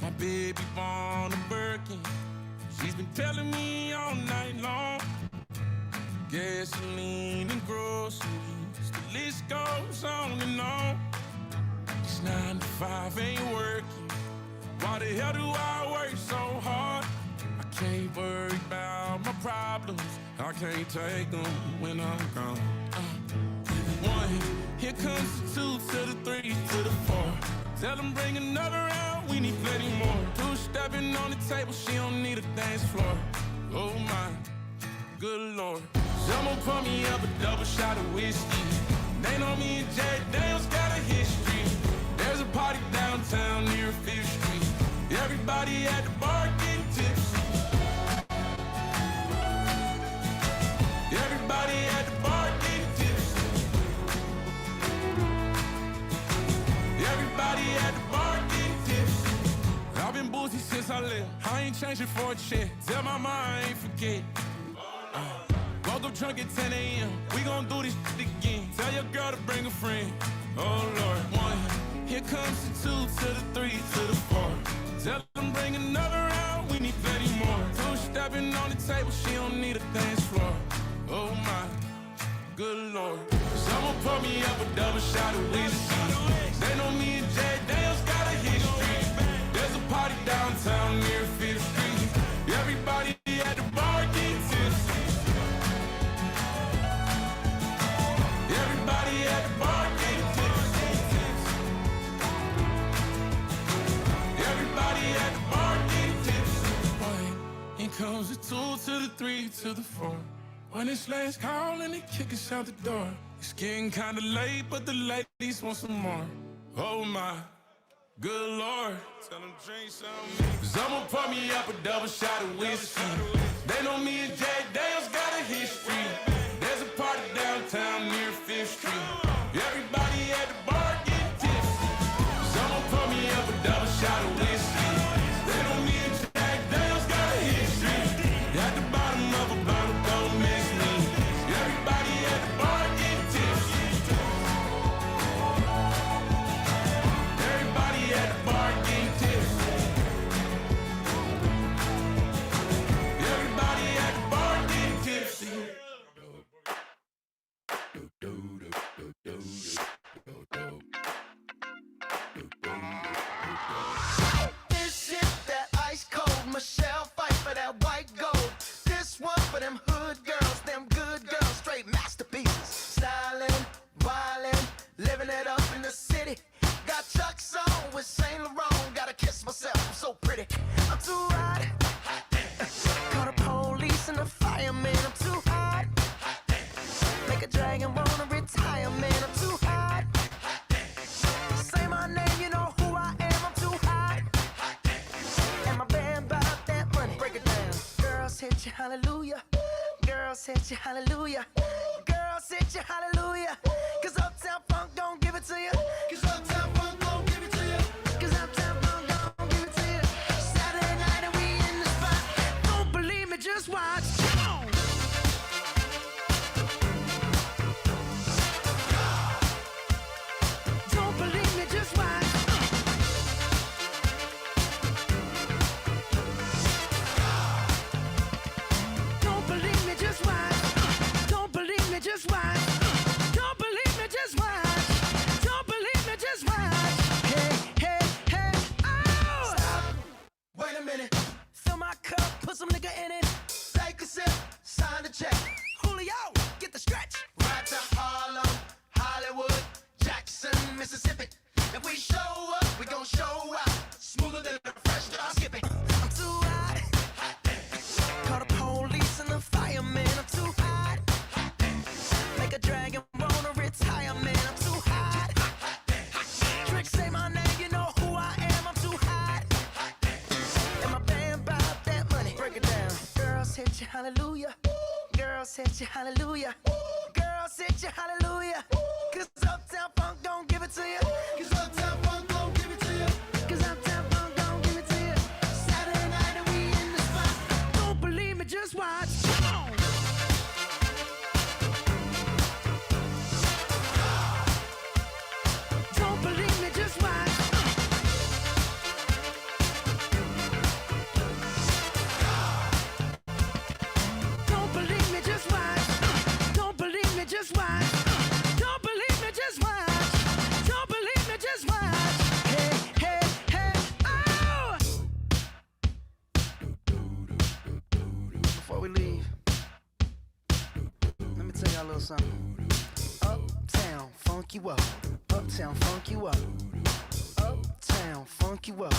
My baby born a Birkin. She's been telling me all night long. Gasoline and groceries, the list goes on and on. This 9 to 5 ain't working. Why the hell do I work so hard? I can't worry about my problems. I can't take them when I'm gone. 1, here comes the 2 to the 3 to the 4. Tell them bring another round, we need plenty more. 2 stepping on the table, she don't need a dance floor. Oh my, good Lord. Someone pour me up a double shot of whiskey. They know me and Jack Daniels got a history. There's a party downtown near 5th Street. Everybody at the bar getting tipsy. Everybody at the bar getting tipsy. Everybody at the bar getting tipsy. I've been boozy since I left. I ain't changing for a check. Tell my mom I ain't forget. Woke up drunk at 10 a.m. We gon' do this shit again. Tell your girl to bring a friend. Oh Lord. 1, here comes the 2 to the 3 to the 4. Tell them bring another round, we need plenty more. 2 stepping on the table, she don't need a dance floor. Oh my, good Lord. Someone pour me up a double shot of whiskey. They know me and Jack Daniels got a history. There's a party downtown near 5th Street. Everybody at the bar getting tipsy. Everybody at the bar getting tipsy. Everybody at the bar getting tipsy. Here comes the 2 to the 3 to the 4. When it's last call and they kick us out the door. It's getting kinda late, but the ladies want some more. Oh my, good Lord. Tell them drink some. Someone pour me up a double shot of whiskey. They know me and Jack Daniels got a history. There's a party downtown near 5th Street. Everybody at the bar getting tipsy. Someone pour me up a double shot of whiskey. They know me and Jack Daniels got a history. At the bottom of a bottle, don't miss me. Everybody at the bar getting tipsy. Everybody at the bar getting tipsy. Everybody at the bar getting tipsy. This shit that ice cold, Michelle fight for that white gold. This one for them hood girls, them good girls, straight masterpieces. Styling, wildin', living it up in the city. Got Chuck's on with Saint Laurent, gotta kiss myself, I'm so pretty. I'm too hot. Call the police and the fireman, I'm too hot. Make a dragon wanna retire, man, I'm too hot. Say my name, you know who I am, I'm too hot. And my band bought that money, break it down. Girls hit you, hallelujah. Girls hit you, hallelujah. Girls hit you, hallelujah. Cause Uptown Funk don't give it to you. Cause Uptown Funk don't give it to you. Cause Uptown Funk don't give it to you. Saturday night and we in the spot. Don't believe me, just watch. Come on. Don't believe me, just watch. Don't believe me, just watch. Don't believe me, just watch. Don't believe me, just watch. Don't believe me, just watch. Hey, hey, hey, oh! Stop. Wait a minute. Fill my cup, put some nigga in it. Take a sip, sign the check. Julio, get the stretch. Right to Harlem, Hollywood, Jackson, Mississippi. If we show up, we gon' show out. Smoother than a fresh drop skipping. I'm too hot. Call the police and the fireman. I'm too hot. Make a dragon wanna retire, man. I'm too hot. Trick, say my name, you know who I am. I'm too hot. And my band bought that money. Break it down. Girls hit you, hallelujah. Girls hit you, hallelujah. Girls hit you, hallelujah. Cause Uptown Funk don't give it to you. Cause Uptown Funk don't give it to you. Cause Uptown Funk don't give it to you. Saturday night and we in the spot. Don't believe me, just watch. Come on. Don't believe me, just watch. y'all a little something. Uptown, funk you up. Uptown, funk you up. Uptown, funk you up.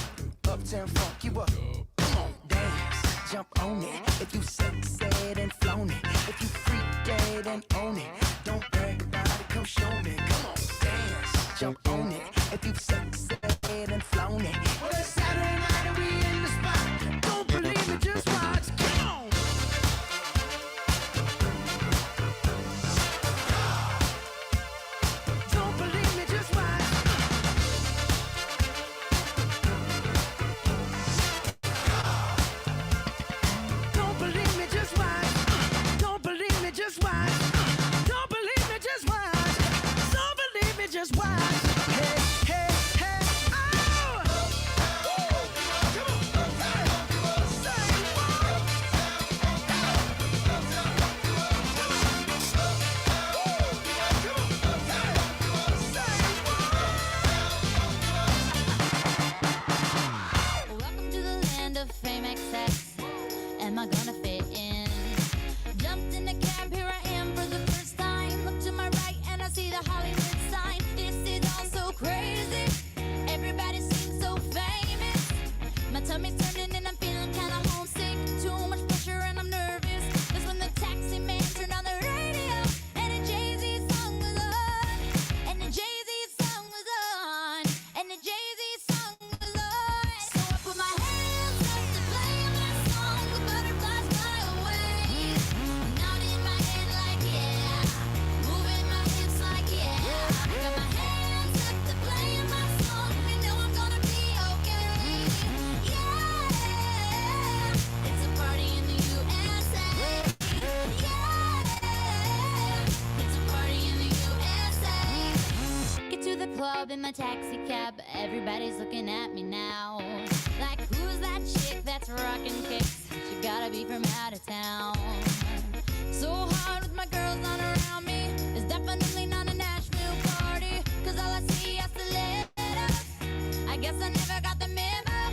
Uptown, funk you up. Come on, dance, jump on it. If you sexed and flown it. If you freak dead and own it. Don't brag about it, come show me. Come on, dance, jump on it. If you sexed and flown it. Well, it's Saturday night and we in the spot. Don't believe me, just watch. Come on. Don't believe me, just watch. Don't believe me, just watch. Don't believe me, just watch. Don't believe me, just watch. Don't believe me, just watch. Hey, hey, hey, oh! Come on, hey, say what? Welcome to the land of fame excess. Am I gonna fit in? Jumped in the cab, here I am for the first time. Look to my right and I see the Hollywood sign. This is all so crazy. Everybody seems so famous. My tummy's turning and I'm feeling kinda homesick. Too much pressure and I'm nervous. That's when the taxi man turned on the radio and a Jay-Z song was on. And the Jay-Z song was on. And the Jay-Z song was on. So I put my hands up to play my song. The butterflies fly away. Nodding my head like yeah. Moving my hips like yeah. Got my hands up to play my song. You know I'm gonna be okay. Yeah. It's a party in the USA. Yeah. It's a party in the USA. Get to the club in my taxi cab. Everybody's looking at me now. Like, who's that chick that's rocking kicks? She gotta be from out of town. So hard with my girls on around me. It's definitely not a Nashville party. Cause all I see is stilettos. I guess I never got the memo.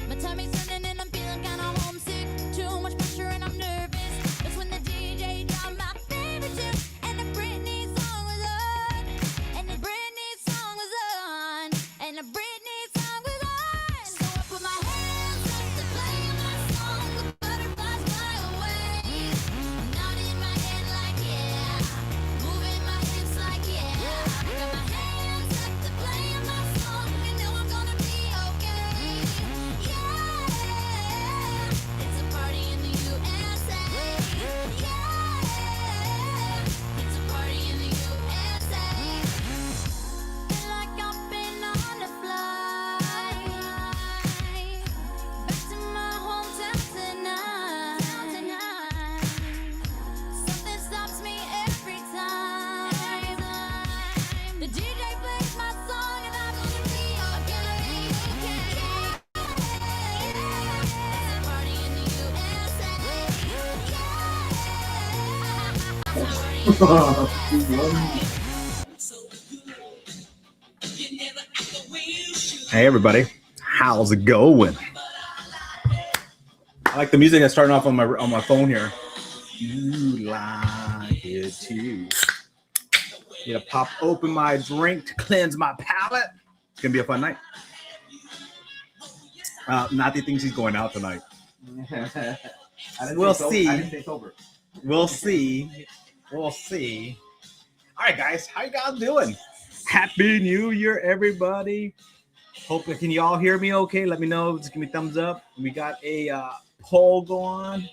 My tummy's turning and I'm feeling kinda homesick. Too much pressure and I'm nervous. That's when the DJ dropped my favorite tune. And the Britney song was on. And the Britney song was on. And the Britney song was on. So I put my hands up to play my song. The butterflies fly away. Nodding my head like yeah. Moving my hips like yeah. Got my hands up to play my song. You know I'm gonna be okay. Yeah. It's a party in the USA. Yeah. It's a party in the USA. Feel like I've been on a flight back to my hometown tonight. Something stops me every time. The DJ plays my song and I'm gonna be okay. It's a party in the USA. Hey everybody, how's it going? I like the music that's starting off on my phone here. You like it too. Need to pop open my drink to cleanse my palate. It's gonna be a fun night. Natty thinks he's going out tonight. We'll see. We'll see. We'll see. All right, guys, how you guys doing? Happy New Year, everybody. Hope, can you all hear me okay? Let me know. Just give me a thumbs up. We got a poll going.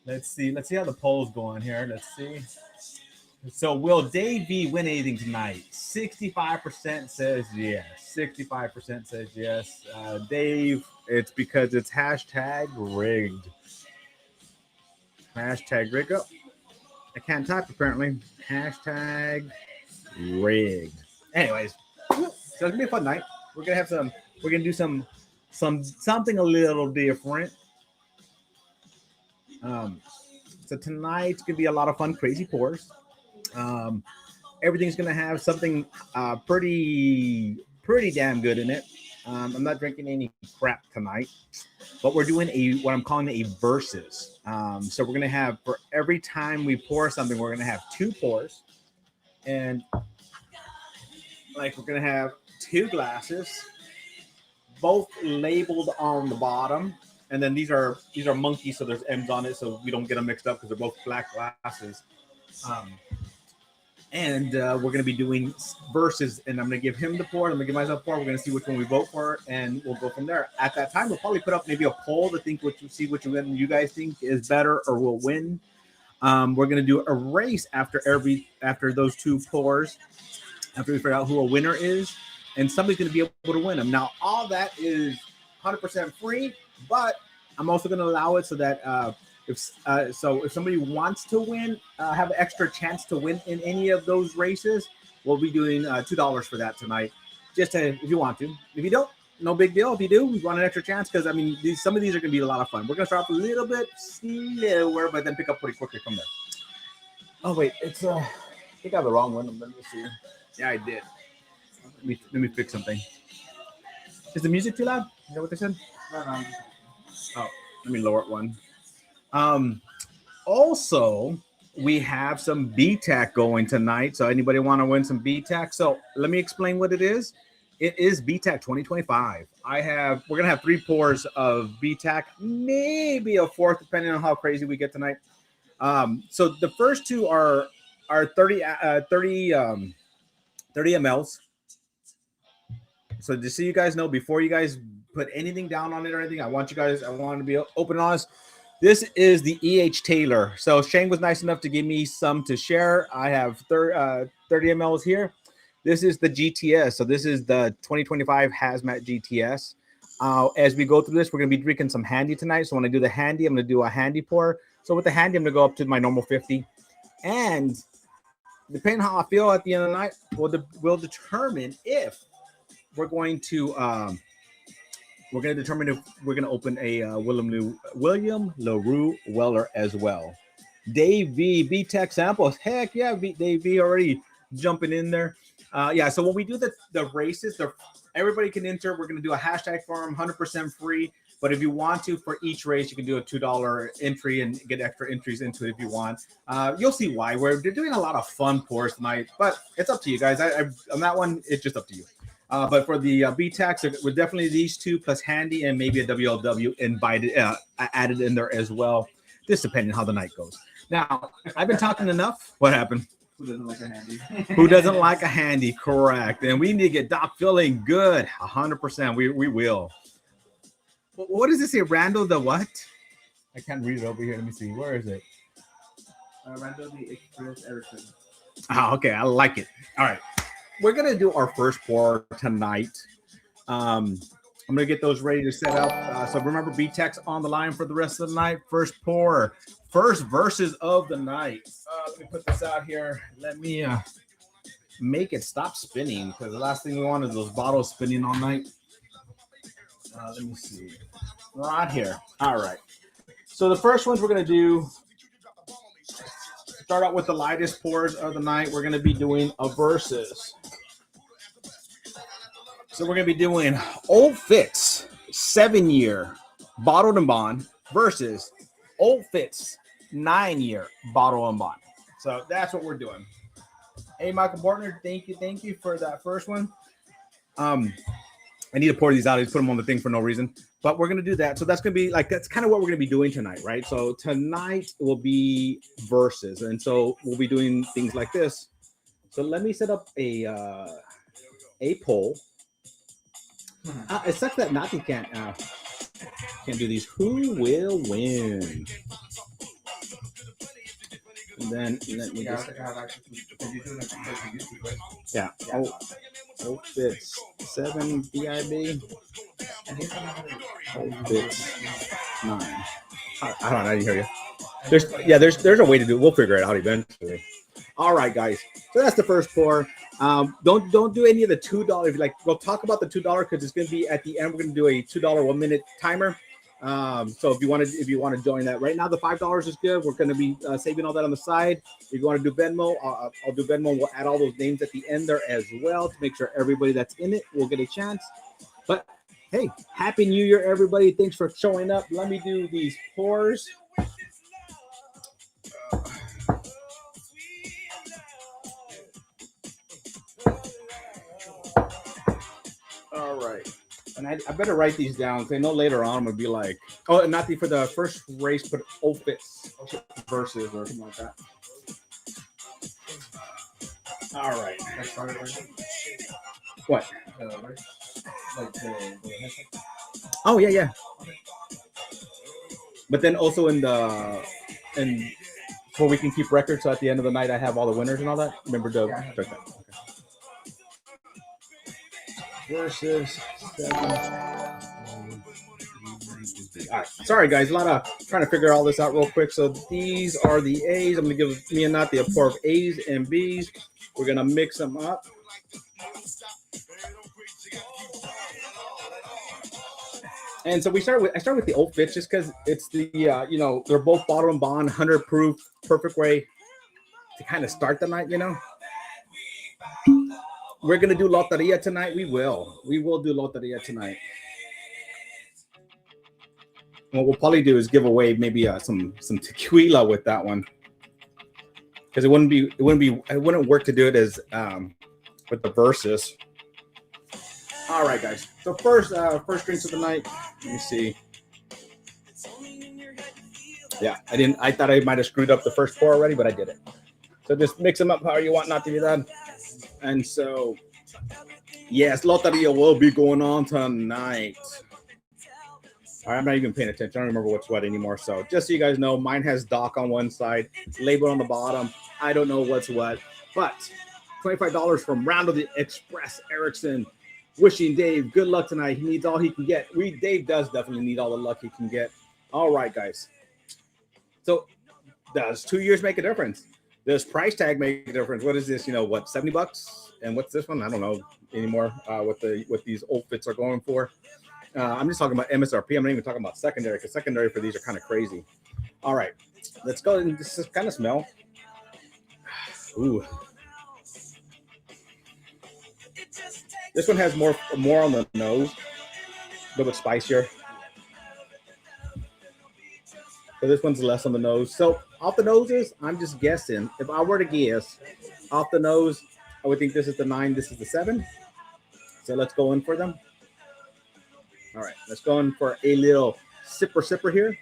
Let's see how the poll's going here. Let's see. So will Dave V win anything tonight? 65% says yes. 65% says yes. Dave, it's because it's hashtag rigged. Hashtag rigged. Oh, I can't type apparently. Hashtag rigged. Anyways, so it's gonna be a fun night. We're gonna do something a little different. So tonight's gonna be a lot of fun, crazy pours. Everything's gonna have something pretty damn good in it. I'm not drinking any crap tonight, but we're doing what I'm calling a versus. So we're gonna have, for every time we pour something, we're gonna have 2 pours, and like we're gonna have 2 glasses, both labeled on the bottom. And then these are monkeys, so there's M's on it, so we don't get them mixed up because they're both black glasses. And we're going to be doing verses, and I'm going to give him the pour. I'm going to give myself a pour. We're going to see which one we vote for, and we'll go from there. At that time, we'll probably put up maybe a poll to think see which one you guys think is better or will win. We're going to do a race after those 2 pours, after we figure out who a winner is, and somebody's going to be able to win them. Now, all that is 100% free, but I'm also going to allow it so that if somebody wants to win, have an extra chance to win in any of those races, we'll be doing $2 for that tonight. Just if you want to. If you don't, no big deal. If you do, we want an extra chance because I mean, some of these are going to be a lot of fun. We're going to start off a little bit slower, but then pick up pretty quickly from there. Oh wait, it's I think I have the wrong one. Let me see. Yeah, I did. Let me fix something. Is the music too loud? Is that what they said? No. Oh, let me lower it one. Also, we have some BTAC going tonight. So anybody want to win some BTAC? So let me explain what it is. It is BTAC 2025. We're going to have 3 pours of BTAC, maybe a 4th, depending on how crazy we get tonight. So the first 2 are 30 mLs. So just so you guys know, before you guys put anything down on it or anything, I want to be open and honest. This is the E.H. Taylor. So Shane was nice enough to give me some to share. I have 30 mLs here. This is the GTS. So this is the 2025 Hazmat GTS. As we go through this, we're going to be drinking some Handy tonight. So when I do the Handy, I'm going to do a Handy pour. So with the Handy, I'm going to go up to my normal 50. And depending on how I feel at the end of the night, we'll determine if we're going to determine if we're going to open a William LaRue Weller as well. Dave V, BTAC samples. Heck yeah, Dave V already jumping in there. So when we do the races, everybody can enter. We're going to do a hashtag for them, 100% free. But if you want to, for each race, you can do a $2 entry and get extra entries into it if you want. You'll see why. They're doing a lot of fun pours tonight, but it's up to you guys. On that one, it's just up to you. But for the BTACs, we're definitely these 2 plus Handy and maybe a WLW added in there as well, just depending on how the night goes. Now, I've been talking enough. What happened? Who doesn't like a Handy? Who doesn't like a Handy? Correct. And we need to get Doc feeling good. 100%. We will. What does this say? Randall the what? I can't read it over here. Let me see. Where is it? Randall the Express Erickson. Oh, okay. I like it. All right. We're going to do our first pour tonight. I'm going to get those ready to set up. So remember, BTAC's on the line for the rest of the night. First pour. First verses of the night. Let me put this out here. Let me make it stop spinning because the last thing we want is those bottles spinning all night. Let me see. Right here. All right. So the first ones we're going to do, start out with the lightest pours of the night. We're going to be doing a versus. So we're going to be doing Old Fitz 7-year bottled and bond versus Old Fitz 9-year bottle and bond. So that's what we're doing. Hey, Michael Bortner, thank you for that first one. I need to pour these out. I just put them on the thing for no reason. But we're going to do that. So that's going to be that's kind of what we're going to be doing tonight, right? So tonight will be verses. And so we'll be doing things like this. So let me set up a poll. It sucks that Nati can't do these. Who will win? And then let me just... Yeah. Oh, Fitz 7 BIB. Oh, Fitz 9. I don't know. I didn't hear you. There's a way to do it. We'll figure it out eventually. All right, guys. So that's the first pour. Don't do any of the $2. We'll talk about the $2 because it's going to be at the end. We're going to do a $2 1-minute timer. So if you want to join that right now, the $5 is good. We're going to be saving all that on the side. If you want to do Venmo, I'll do Venmo. We'll add all those names at the end there as well to make sure everybody that's in it will get a chance. But hey, happy New Year, everybody! Thanks for showing up. Let me do these pours. All right. And I better write these down because I know later on I'm gonna be like, oh, and not for the first race, but outfits versus or something like that. All right. That started right? What? Right? Like the headset? Oh yeah. But then also and so we can keep records. So at the end of the night, I have all the winners and all that. Remember to check that. Okay. Versus 7. All right. Sorry, guys. A lot of trying to figure all this out real quick. So these are the A's. I'm going to give me and Nati a pour of A's and B's. We're going to mix them up. And so I start with the old fits just because it's the, they're both bottle and bond, 100 proof, perfect way to kind of start the night, We're going to do Loteria tonight. We will do Loteria tonight. What we'll probably do is give away maybe some tequila with that one, because it wouldn't work to do it as with the versus. All right, guys. So first drinks of the night. Let me see. Yeah, I thought I might have screwed up the first pour already, but I did it. So just mix them up how you want, not to do that. And so, yes, Loteria will be going on tonight. All right, I'm not even paying attention. I don't remember what's what anymore. So just so you guys know, mine has Doc on one side, label on the bottom. I don't know what's what, but $25 from Randall the Express Erickson. Wishing Dave good luck tonight. He needs all he can get. Dave does definitely need all the luck he can get. All right, guys. So does 2 years make a difference? Does price tag make a difference? What is this? What, $70? And what's this one? I don't know anymore what these old fits are going for. I'm just talking about MSRP. I'm not even talking about secondary, because secondary for these are kind of crazy. All right, let's go. And this is kind of smell. Ooh. This one has more on the nose, a little bit spicier. So this one's less on the nose. So off the noses, I'm just guessing. If I were to guess, off the nose, I would think this is the 9, this is the 7. So let's go in for them. All right, let's go in for a little sipper here.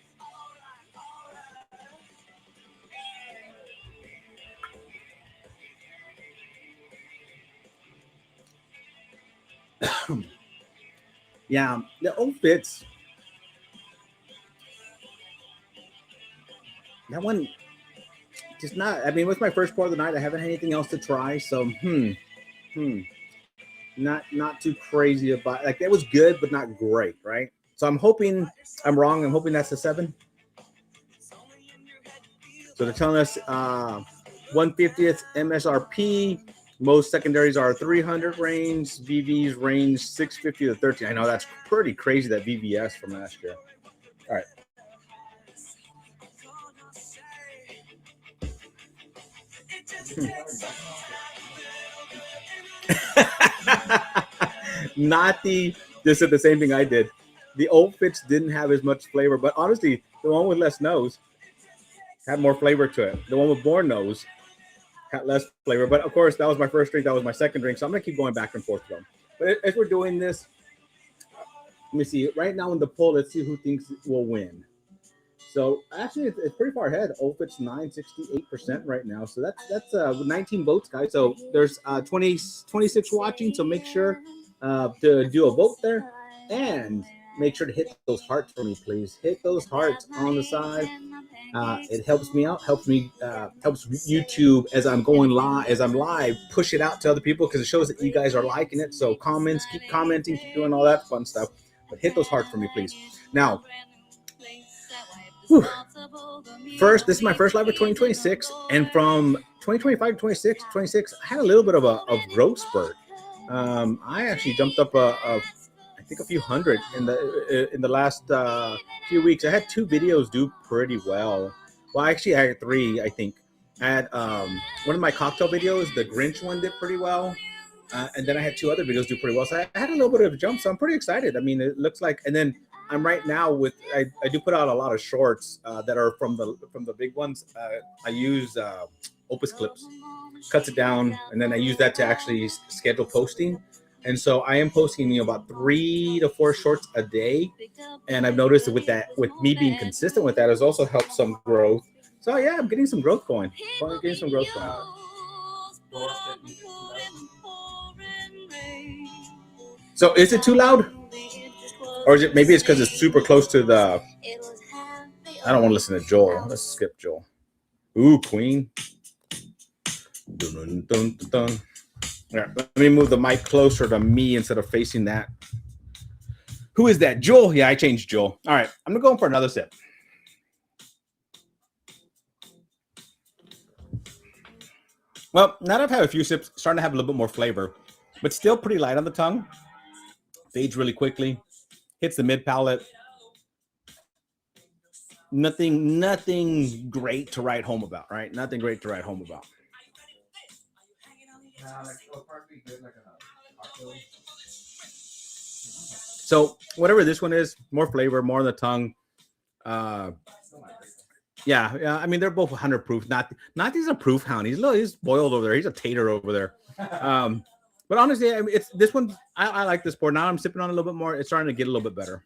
Yeah, the old fits. That one just not. I mean, with my first pour of the night, I haven't had anything else to try. So, not too crazy about. Like, that was good, but not great, right? So I'm hoping I'm wrong. I'm hoping that's a 7. So they're telling us 1/50th MSRP. Most secondaries are 300 range. VVs range 650 to 13. I know that's pretty crazy, that VVS from last year. All right. Nati just said the same thing I did. The old fits didn't have as much flavor, but honestly, the one with less nose had more flavor to it. The one with more nose had less flavor. But of course, that was my first drink. That was my second drink. So I'm going to keep going back and forth with them. But as we're doing this, let me see. Right now in the poll, let's see who thinks will win. So actually, it's pretty far ahead. Opit's 968% right now. So that's 19 votes, guys. So there's 26 watching. So make sure to do a vote there, and make sure to hit those hearts for me, please. Hit those hearts on the side. It helps me out. Helps YouTube as I'm going live, push it out to other people, because it shows that you guys are liking it. So comments, keep commenting, keep doing all that fun stuff. But hit those hearts for me, please. Now. Whew. First, this is my first live of 2026, and from 2025 to 26, I had a little bit of a growth spurt. I actually jumped up I think a few hundred in the last few weeks. I had 2 videos do pretty well. Well, actually, I had 3. I think I had one of my cocktail videos. The Grinch one did pretty well. And then I had 2 other videos do pretty well. So I had a little bit of a jump. So I'm pretty excited. I mean, it looks like, and then I'm right now with, I do put out a lot of shorts that are from the big ones. I use Opus Clips, cuts it down, and then I use that to actually schedule posting. And so I am posting, about 3 to 4 shorts a day. And I've noticed that with me being consistent with that, has also helped some growth. So yeah, I'm getting some growth going. Getting some growth going. So is it too loud? Or is it, maybe it's because it's super close to the, I don't want to listen to Joel. Let's skip Joel. Ooh, Queen. Dun, dun, dun, dun, dun. Yeah, let me move the mic closer to me instead of facing that. Who is that? Joel? Yeah, I changed Joel. All right, I'm going to go in for another sip. Well, now that I've had a few sips, starting to have a little bit more flavor, but still pretty light on the tongue. Fades really quickly. Hits the mid palate. Nothing great to write home about, right? Nothing great to write home about. So whatever this one is, more flavor, more on the tongue. Yeah. I mean, they're both 100 proof. Not he's a proof hound. He's boiled over there. He's a tater over there. But honestly, I mean, it's this one. I like this pour. Now I'm sipping on it a little bit more. It's starting to get a little bit better.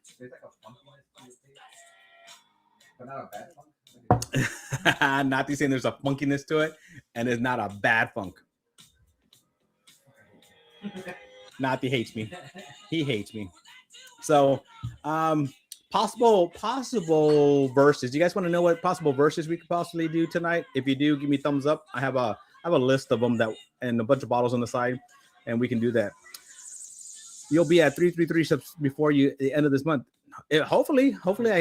But not a bad funk. Not saying there's a funkiness to it, and it's not a bad funk. Nati hates me. He hates me. So, possible verses. You guys want to know what possible verses we could possibly do tonight? If you do, give me a thumbs up. I have a list of them that and a bunch of bottles on the side, and we can do that. You'll be at 333 subs before the end of this month. Hopefully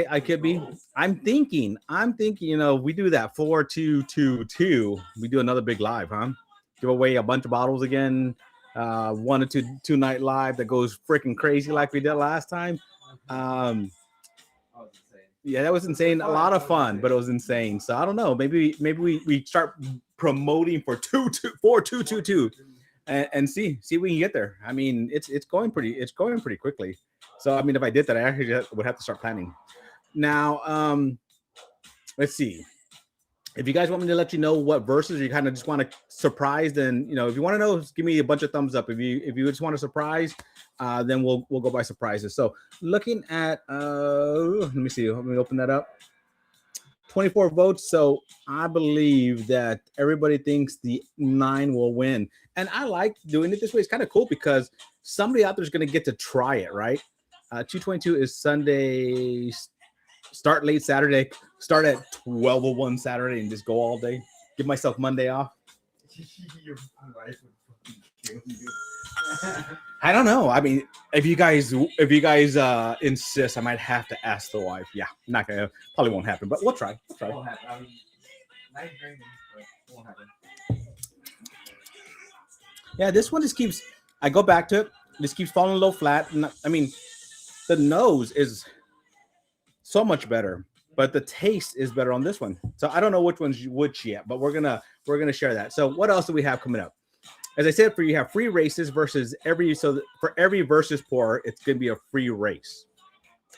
I could be. I'm thinking, we do that 4-2-2-2. We do another big live, huh? Give away a bunch of bottles again. 1 to 2 night live that goes freaking crazy like we did last time. Yeah, that was insane. A lot of fun, but it was insane. So I don't know. Maybe we start promoting for 4-2-2-2 and see if we can get there. I mean, it's going pretty quickly. So I mean, if I did that, I actually would have to start planning. Now, let's see. If you guys want me to let you know what verses, or you kind of just want to surprise, then if you want to know, just give me a bunch of thumbs up. If you just want a surprise, then we'll go by surprises. So looking at let me see. Let me open that up. 24 votes. So I believe that everybody thinks the 9 will win, and I like doing it this way. It's kind of cool because somebody out there is going to get to try it, right? 222 is Sunday. Start late Saturday. Start at 12:01 Saturday and just go all day. Give myself Monday off. I don't know. I mean, if you guys insist, I might have to ask the wife. Yeah, not gonna. Probably won't happen, but we'll try. It won't happen. I mean, nice drinking, but it won't happen. Yeah, this one just keeps. I go back to it. This keeps falling low flat. I mean, the nose is so much better, but the taste is better on this one. So I don't know which one's which yet, but we're gonna share that. So what else do we have coming up? As I said, you have free races versus for every versus pour, it's gonna be a free race.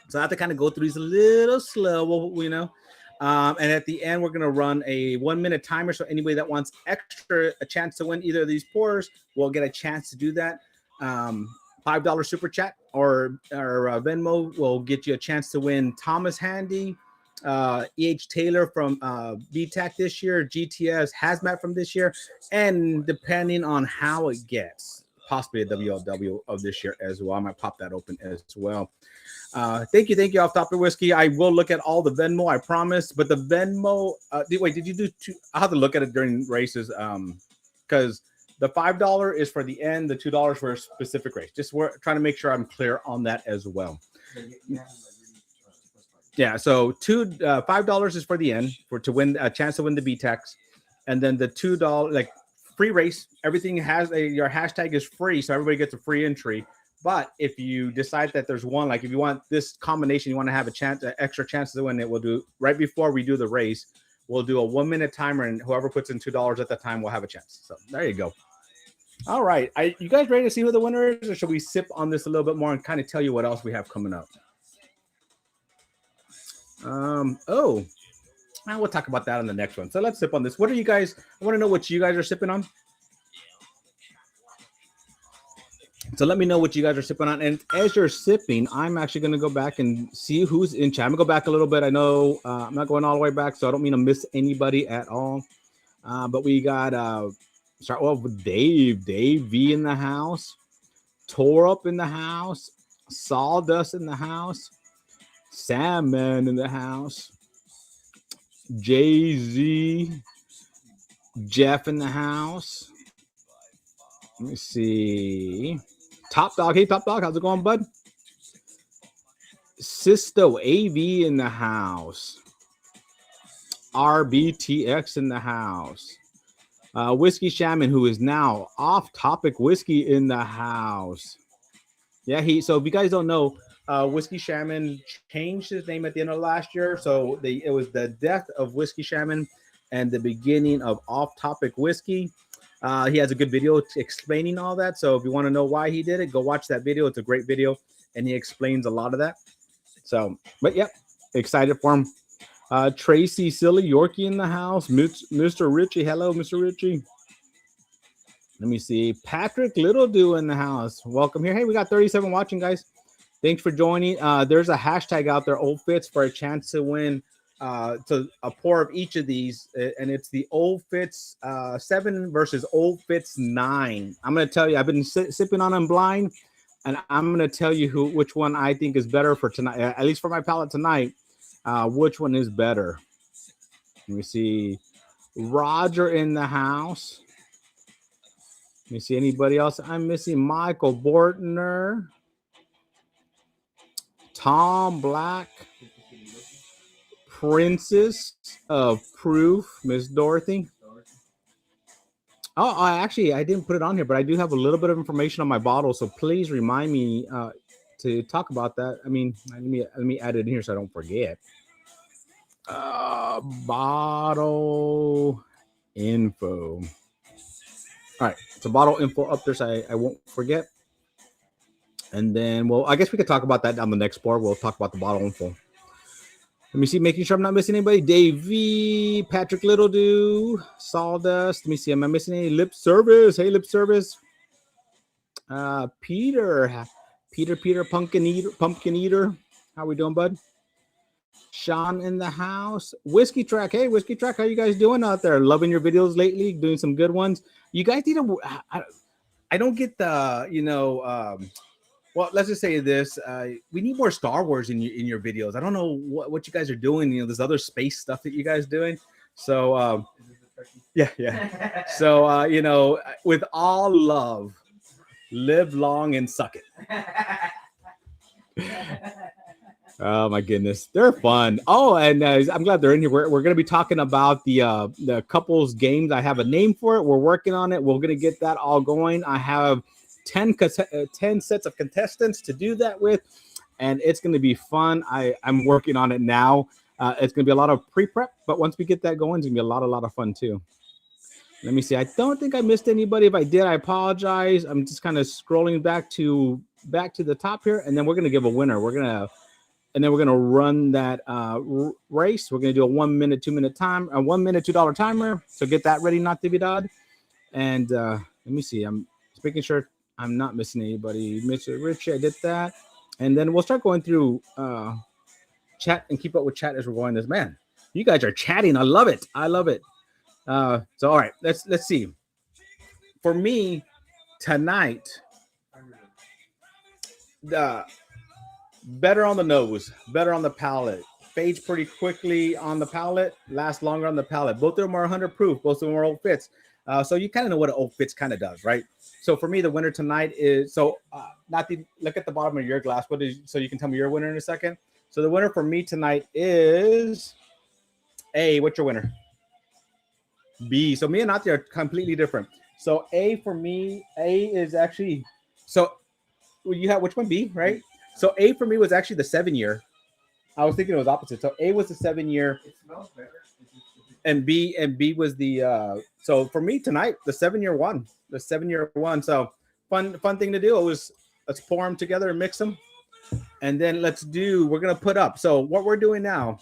So I have to kind of go through these a little slow, and at the end we're gonna run a 1-minute timer. So anybody that wants a chance to win either of these pours will get a chance to do that. $5 super chat or Venmo will get you a chance to win Thomas Handy, E.H. Taylor from BTAC this year, GTS Hazmat from this year, and depending on how it gets, possibly a WLW of this year as well. I might pop that open as well. Thank you, Off Topic Whiskey. I will look at all the Venmo, I promise. But the Venmo, wait, did you do two? I'll have to look at it during races because the $5 is for the end, the $2 for a specific race. Just we're trying to make sure I'm clear on that as well. Yeah, so $5 is for the end to win a chance to win the BTACs, and then the $2 free race. Everything has your hashtag is free, so everybody gets a free entry. But if you decide that there's one, if you want this combination, you want to have an extra chance to win it, we'll do right before we do the race. We'll do a 1-minute timer, and whoever puts in $2 at the time will have a chance. So there you go. All right. You guys ready to see who the winner is, or should we sip on this a little bit more and kind of tell you what else we have coming up? Oh, we'll talk about that on the next one. So let's sip on this. What are you guys? I want to know what you guys are sipping on. So let me know what you guys are sipping on. And as you're sipping, I'm actually going to go back and see who's in chat. I'm going to go back a little bit. I know I'm not going all the way back, so I don't mean to miss anybody at all. But we got start off with Dave V in the house, Tore Up in the house, Sawdust in the house, Sandman in the house, Jay-Z, Jeff in the house. Let me see. Top Dog. Hey, Top Dog. How's it going, bud? Sisto AV in the house. RBTX in the house. Whiskey Shaman, who is now Off Topic Whiskey in the house. Yeah, so if you guys don't know, Whiskey Shaman changed his name at the end of last year. So it was the death of Whiskey Shaman and the beginning of Off Topic Whiskey. He has a good video explaining all that. So if you want to know why he did it, go watch that video. It's a great video, and he explains a lot of that. So, but yeah, excited for him. Tracy Silly Yorkie in the house. Mr. Richie. Hello, Mr. Richie. Let me see. Patrick Littledew in the house. Welcome here. Hey, we got 37 watching, guys. Thanks for joining. There's a hashtag out there, Old Fits, for a chance to win to a pour of each of these, and it's the Old Fits 7 versus Old Fits 9. I'm going to tell you, I've been sipping on them blind, and I'm going to tell you which one I think is better for tonight, at least for my palate tonight. Which one is better? Let me see. Roger in the house. Let me see anybody else. I'm missing Michael Bortner. Tom Black. Princess of Proof, Miss Dorothy. Oh, I didn't put it on here, but I do have a little bit of information on my bottle, so please remind me to talk about that. I mean, let me add it in here so I don't forget. Bottle info. All right, so bottle info up there so I won't forget. And then, well, I guess we could talk about that on the next board. We'll talk about the bottle info. Let me see, making sure I'm not missing anybody. Dave V, Patrick Littledew, Sawdust. Let me see, am I missing any? Lip Service. Hey, Lip Service. Peter, Pumpkin Eater. How we doing, bud? Sean in the house. Whiskey Track. Hey, Whiskey Track, how you guys doing out there? Loving your videos lately, doing some good ones. You guys need to, I don't get the, well, let's just say this. We need more Star Wars in your videos. I don't know what you guys are doing. There's other space stuff that you guys doing. So, yeah. So, with all love, live long and suck it. Oh my goodness, they're fun. Oh, and I'm glad they're in here. We're going to be talking about the couples games. I have a name for it. We're working on it. We're going to get that all going. I have 10 sets of contestants to do that with, and it's going to be fun. I'm working on it now. It's going to be a lot of pre-prep, but once we get that going, it's going to be a lot of fun too. Let me see. I don't think I missed anybody. If I did, I apologize. I'm just kind of scrolling back to the top here, and then we're going to give a winner. We're going to run that race. We're going to do a 1 minute, 2 minute time, a 1 minute, $2 timer. So get that ready, Natividad. And let me see. I'm just making sure I'm not missing anybody. Mr. Richie, I did that. And then we'll start going through chat and keep up with chat as we're going this. Man, you guys are chatting. I love it. So, all right, let's see. For me, tonight, better on the nose, better on the palate, fades pretty quickly on the palate, lasts longer on the palate. Both of them are 100 proof. Both of them are Old Fits. So you kind of know what an Old Fits kind of does, right? So for me, the winner tonight is look at the bottom of your glass. So you can tell me your winner in a second. So the winner for me tonight is A. What's your winner? B. So me and Nati are completely different. So A for me, A is actually you have which one? B, right? So A for me was actually the 7 year. I was thinking it was opposite. So A was the 7 year. It smells better. and B was the so for me tonight, the 7-year one. So fun thing to do. It was, let's pour them together and mix them. And then we're gonna put up. So what we're doing now,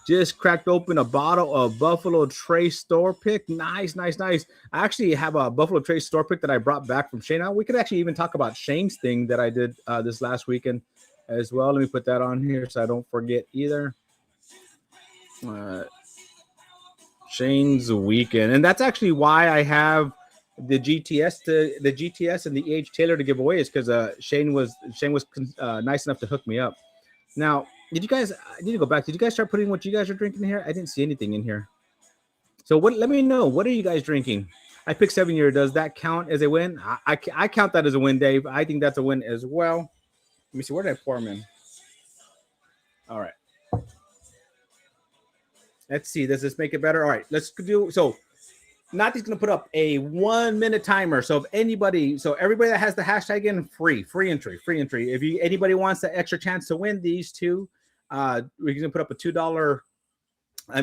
just cracked open a bottle of Buffalo Trace store pick. Nice. I actually have a Buffalo Trace store pick that I brought back from Shane. Now we could actually even talk about Shane's thing that I did this last weekend as well. Let me put that on here so I don't forget either. Shane's weekend, and that's actually why I have the GTS and the EH Taylor to give away, is because Shane was nice enough to hook me up. Now, I need to go back. Did you guys start putting what you guys are drinking here? I didn't see anything in here. So let me know. What are you guys drinking? I picked 7-year. Does that count as a win? I count that as a win, Dave. I think that's a win as well. Let me see. Where did I pour them in? All right. Let's see. Does this make it better? All right. Let's do. So Nati's going to put up a 1-minute timer. So everybody that has the hashtag in, free entry. If anybody wants the extra chance to win these two, we're going to put up a $2. A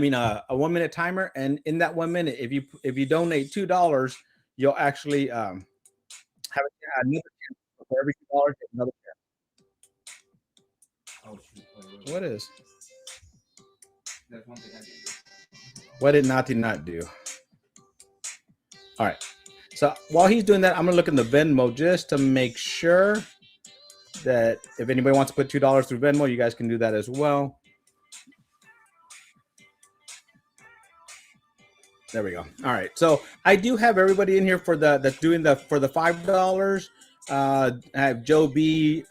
1-minute timer, and in that 1 minute, if you donate $2, you'll actually have another chance. For every $2, another chance. What is? That's one thing I didn't do. What did Nati not do? All right. So while he's doing that, I'm gonna look in the Venmo just to make sure that if anybody wants to put $2 through Venmo, you guys can do that as well. There we go. All right. So I do have everybody in here for that's doing for the $5. I have Joe B,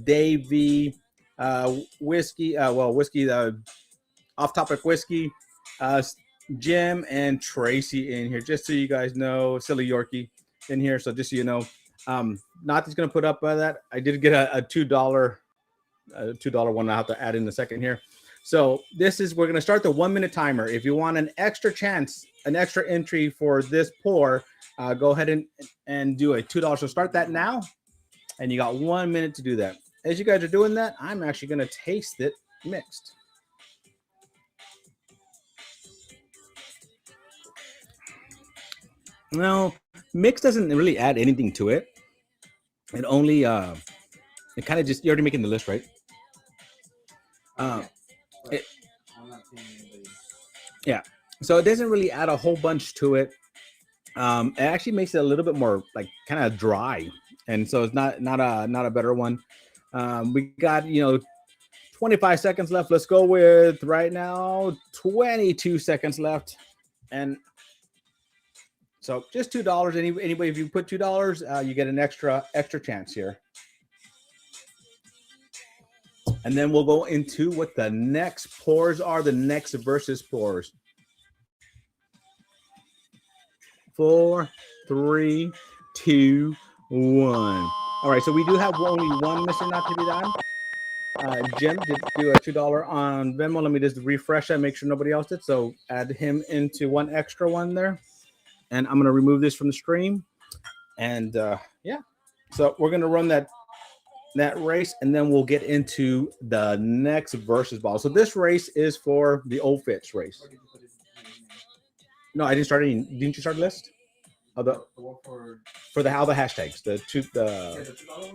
Dave V, Whiskey, Off Topic Whiskey, Jim and Tracy in here, just so you guys know. Silly Yorkie in here. So just so you know, Nati's going to put up that. I did get a $2 one. I'll have to add in a second here. So we're going to start the 1-minute timer. If you want an extra chance, an extra entry for this pour, go ahead and do a $2. So start that now, and you got 1 minute to do that. As you guys are doing that, I'm actually going to taste it mixed. No, mix doesn't really add anything to it. It only it kind of just, you're already making the list, right? Yeah, so it doesn't really add a whole bunch to it. It actually makes it a little bit more like kind of dry, and so it's not a better one. We got 25 seconds left. Let's go with right now 22 seconds left, and so just $2. Anybody, if you put $2, you get an extra chance here. And then we'll go into what the next pours are, the next versus pours. 4, 3, 2, 1. All right, so we do have only one Mr. Not to be done. Jim did do a $2 on Venmo. Let me just refresh that, make sure nobody else did. So add him into one extra one there. And I'm going to remove this from the stream. And yeah, so we're going to run that race, and then we'll get into the next versus ball. So this race is for the Old Fitz race. No, I didn't start any. Didn't you start a list? For the how the hashtags,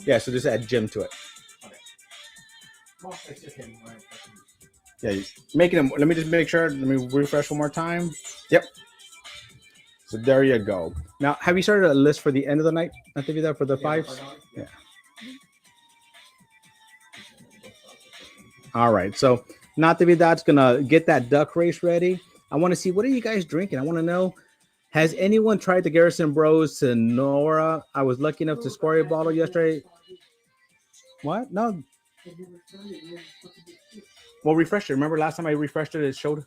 yeah. So just add Jim to it. Yeah, making them. Let me just make sure. Let me refresh one more time. Yep. So there you go. Now, have you started a list for the end of the night? I think that for the fives. Yeah. All right, so Natividad's gonna get that duck race ready. I want to see, what are you guys drinking? I want to know, has anyone tried the Garrison Bros Sonora? I was lucky enough to score a bottle yesterday. What? No. Well, refresh it. Remember last time I refreshed it, it showed.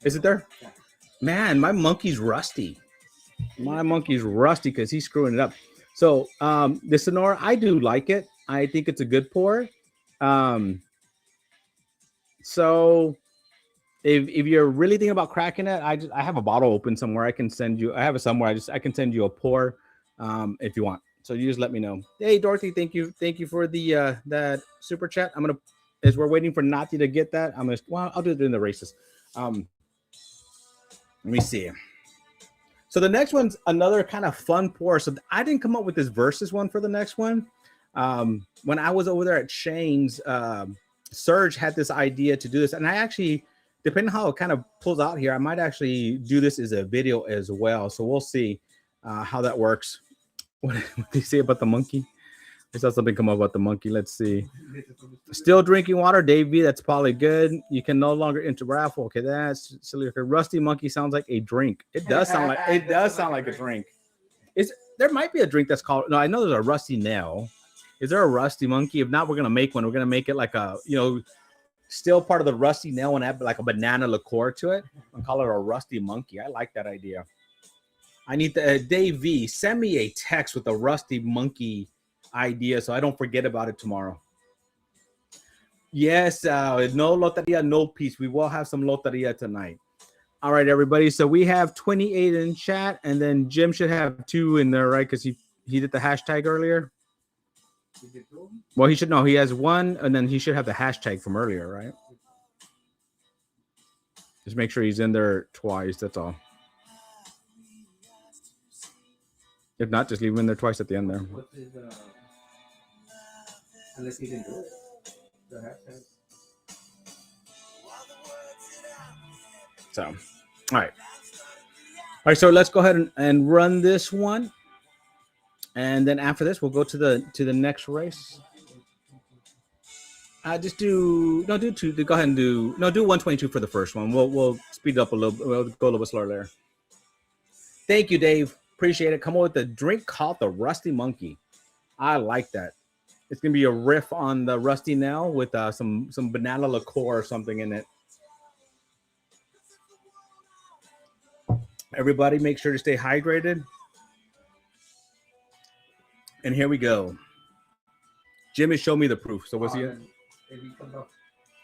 Is it there? Man, my monkey's rusty. My monkey's rusty because he's screwing it up. So the Sonora, I do like it. I think it's a good pour. So if you're really thinking about cracking it, I have a bottle open somewhere. I can send you. I have it somewhere. I can send you a pour if you want. So you just let me know. Hey Dorothy, thank you for the that super chat. I'm gonna as we're waiting for Nati to get that, I'll do it in the races. Let me see. So the next one's another kind of fun pour. So I didn't come up with this versus one for the next one. When I was over there at Shane's, Serge had this idea to do this, and I actually, depending on how it kind of pulls out here, I might actually do this as a video as well. So we'll see how that works. What do you say about the monkey? I saw something come up about the monkey. Let's see. Still drinking water, Dave B. That's probably good. You can no longer enter raffle. Okay, that's silly. Okay, Rusty Monkey sounds like a drink. It does sound like a drink. There might be a drink that's called? No, I know there's a Rusty Nail. Is there a Rusty Monkey? If not, we're gonna make one. We're gonna make it like a still part of the Rusty Nail and add like a banana liqueur to it and call it a Rusty Monkey. I like that idea. I need the Dave V. Send me a text with a Rusty Monkey idea so I don't forget about it tomorrow. Yes, no Loteria, no peace. We will have some Loteria tonight. All right, everybody. So we have 28 in chat, and then Jim should have 2 in there, right? Because he did the hashtag earlier. Well, he should know. He has 1, and then he should have the hashtag from earlier, right? Just make sure he's in there twice. That's all. If not, just leave him in there twice at the end there. Unless he didn't do it. The hashtag. So, all right. All right, so let's go ahead and run this one. And then after this, we'll go to the next race. Just do 2. Go ahead and do 122 for the first one. We'll speed it up a little bit. We'll go a little bit slower there. Thank you, Dave. Appreciate it. Come on with the drink called the Rusty Monkey. I like that. It's gonna be a riff on the Rusty Nail with some banana liqueur or something in it. Everybody, make sure to stay hydrated. And here we go. Jim has shown me the proof. So what's he?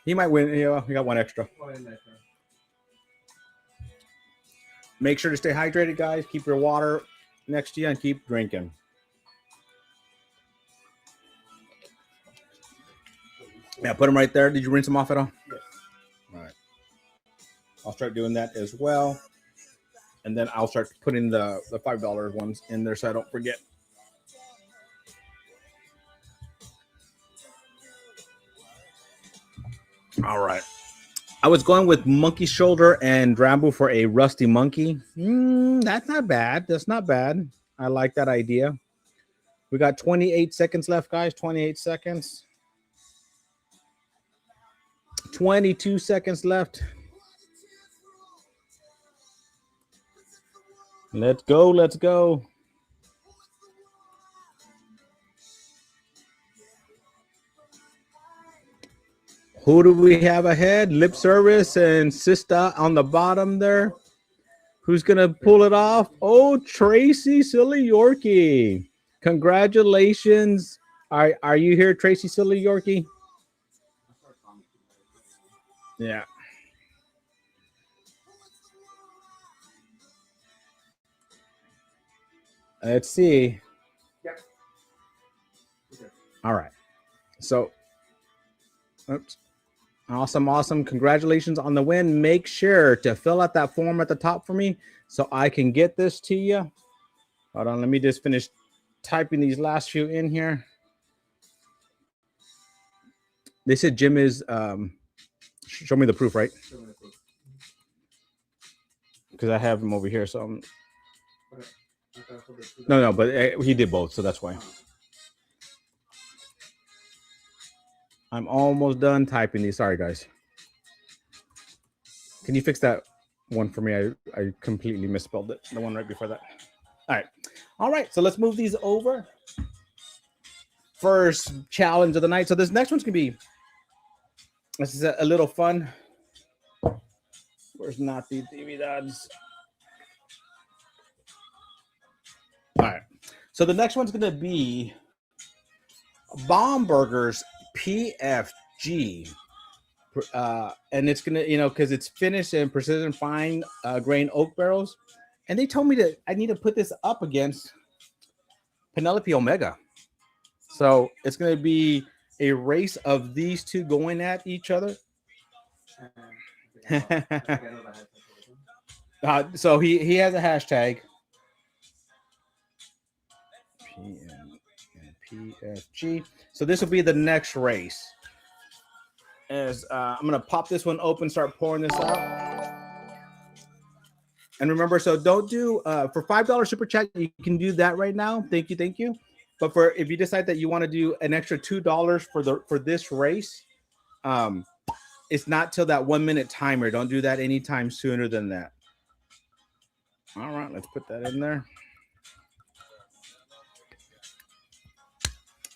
He might win. Yeah, he got 1 extra. Make sure to stay hydrated, guys. Keep your water next to you and keep drinking. Yeah, put them right there. Did you rinse them off at all? Yes. All right. I'll start doing that as well. And then I'll start putting the $5 ones in there so I don't forget. All right. I was going with Monkey Shoulder and Drambu for a Rusty Monkey. That's not bad. That's not bad. I like that idea. We got 28 seconds left, guys. 28 seconds. 22 seconds left. Let's go. Let's go. Who do we have ahead? Lip Service and Sista on the bottom there. Who's going to pull it off? Oh, Tracy Silly Yorkie. Congratulations. Are you here, Tracy Silly Yorkie? Yeah. Let's see. Yep. All right. So, oops. Awesome. Congratulations on the win. Make sure to fill out that form at the top for me so I can get this to you. Hold on. Let me just finish typing these last few in here. They said Jim is, show me the proof, right? Because I have him over here. So no, but he did both. So that's why. I'm almost done typing these. Sorry, guys. Can you fix that one for me? I completely misspelled it. The one right before that. All right. So let's move these over. First challenge of the night. So this next one's going to be, this is a little fun. Where's not the Dads? All right. So the next one's going to be Baumburger's PFG, and it's gonna, because it's finished in precision fine grain oak barrels, and they told me that I need to put this up against Penelope Omega. So it's gonna be a race of these two going at each other. So he has a hashtag PFG. So this will be the next race. As I'm gonna pop this one open, start pouring this out. And remember, so don't do for $5 super chat. You can do that right now. Thank you. But for if you decide that you want to do an extra $2 for this race, it's not till that 1 minute timer. Don't do that anytime sooner than that. All right, let's put that in there.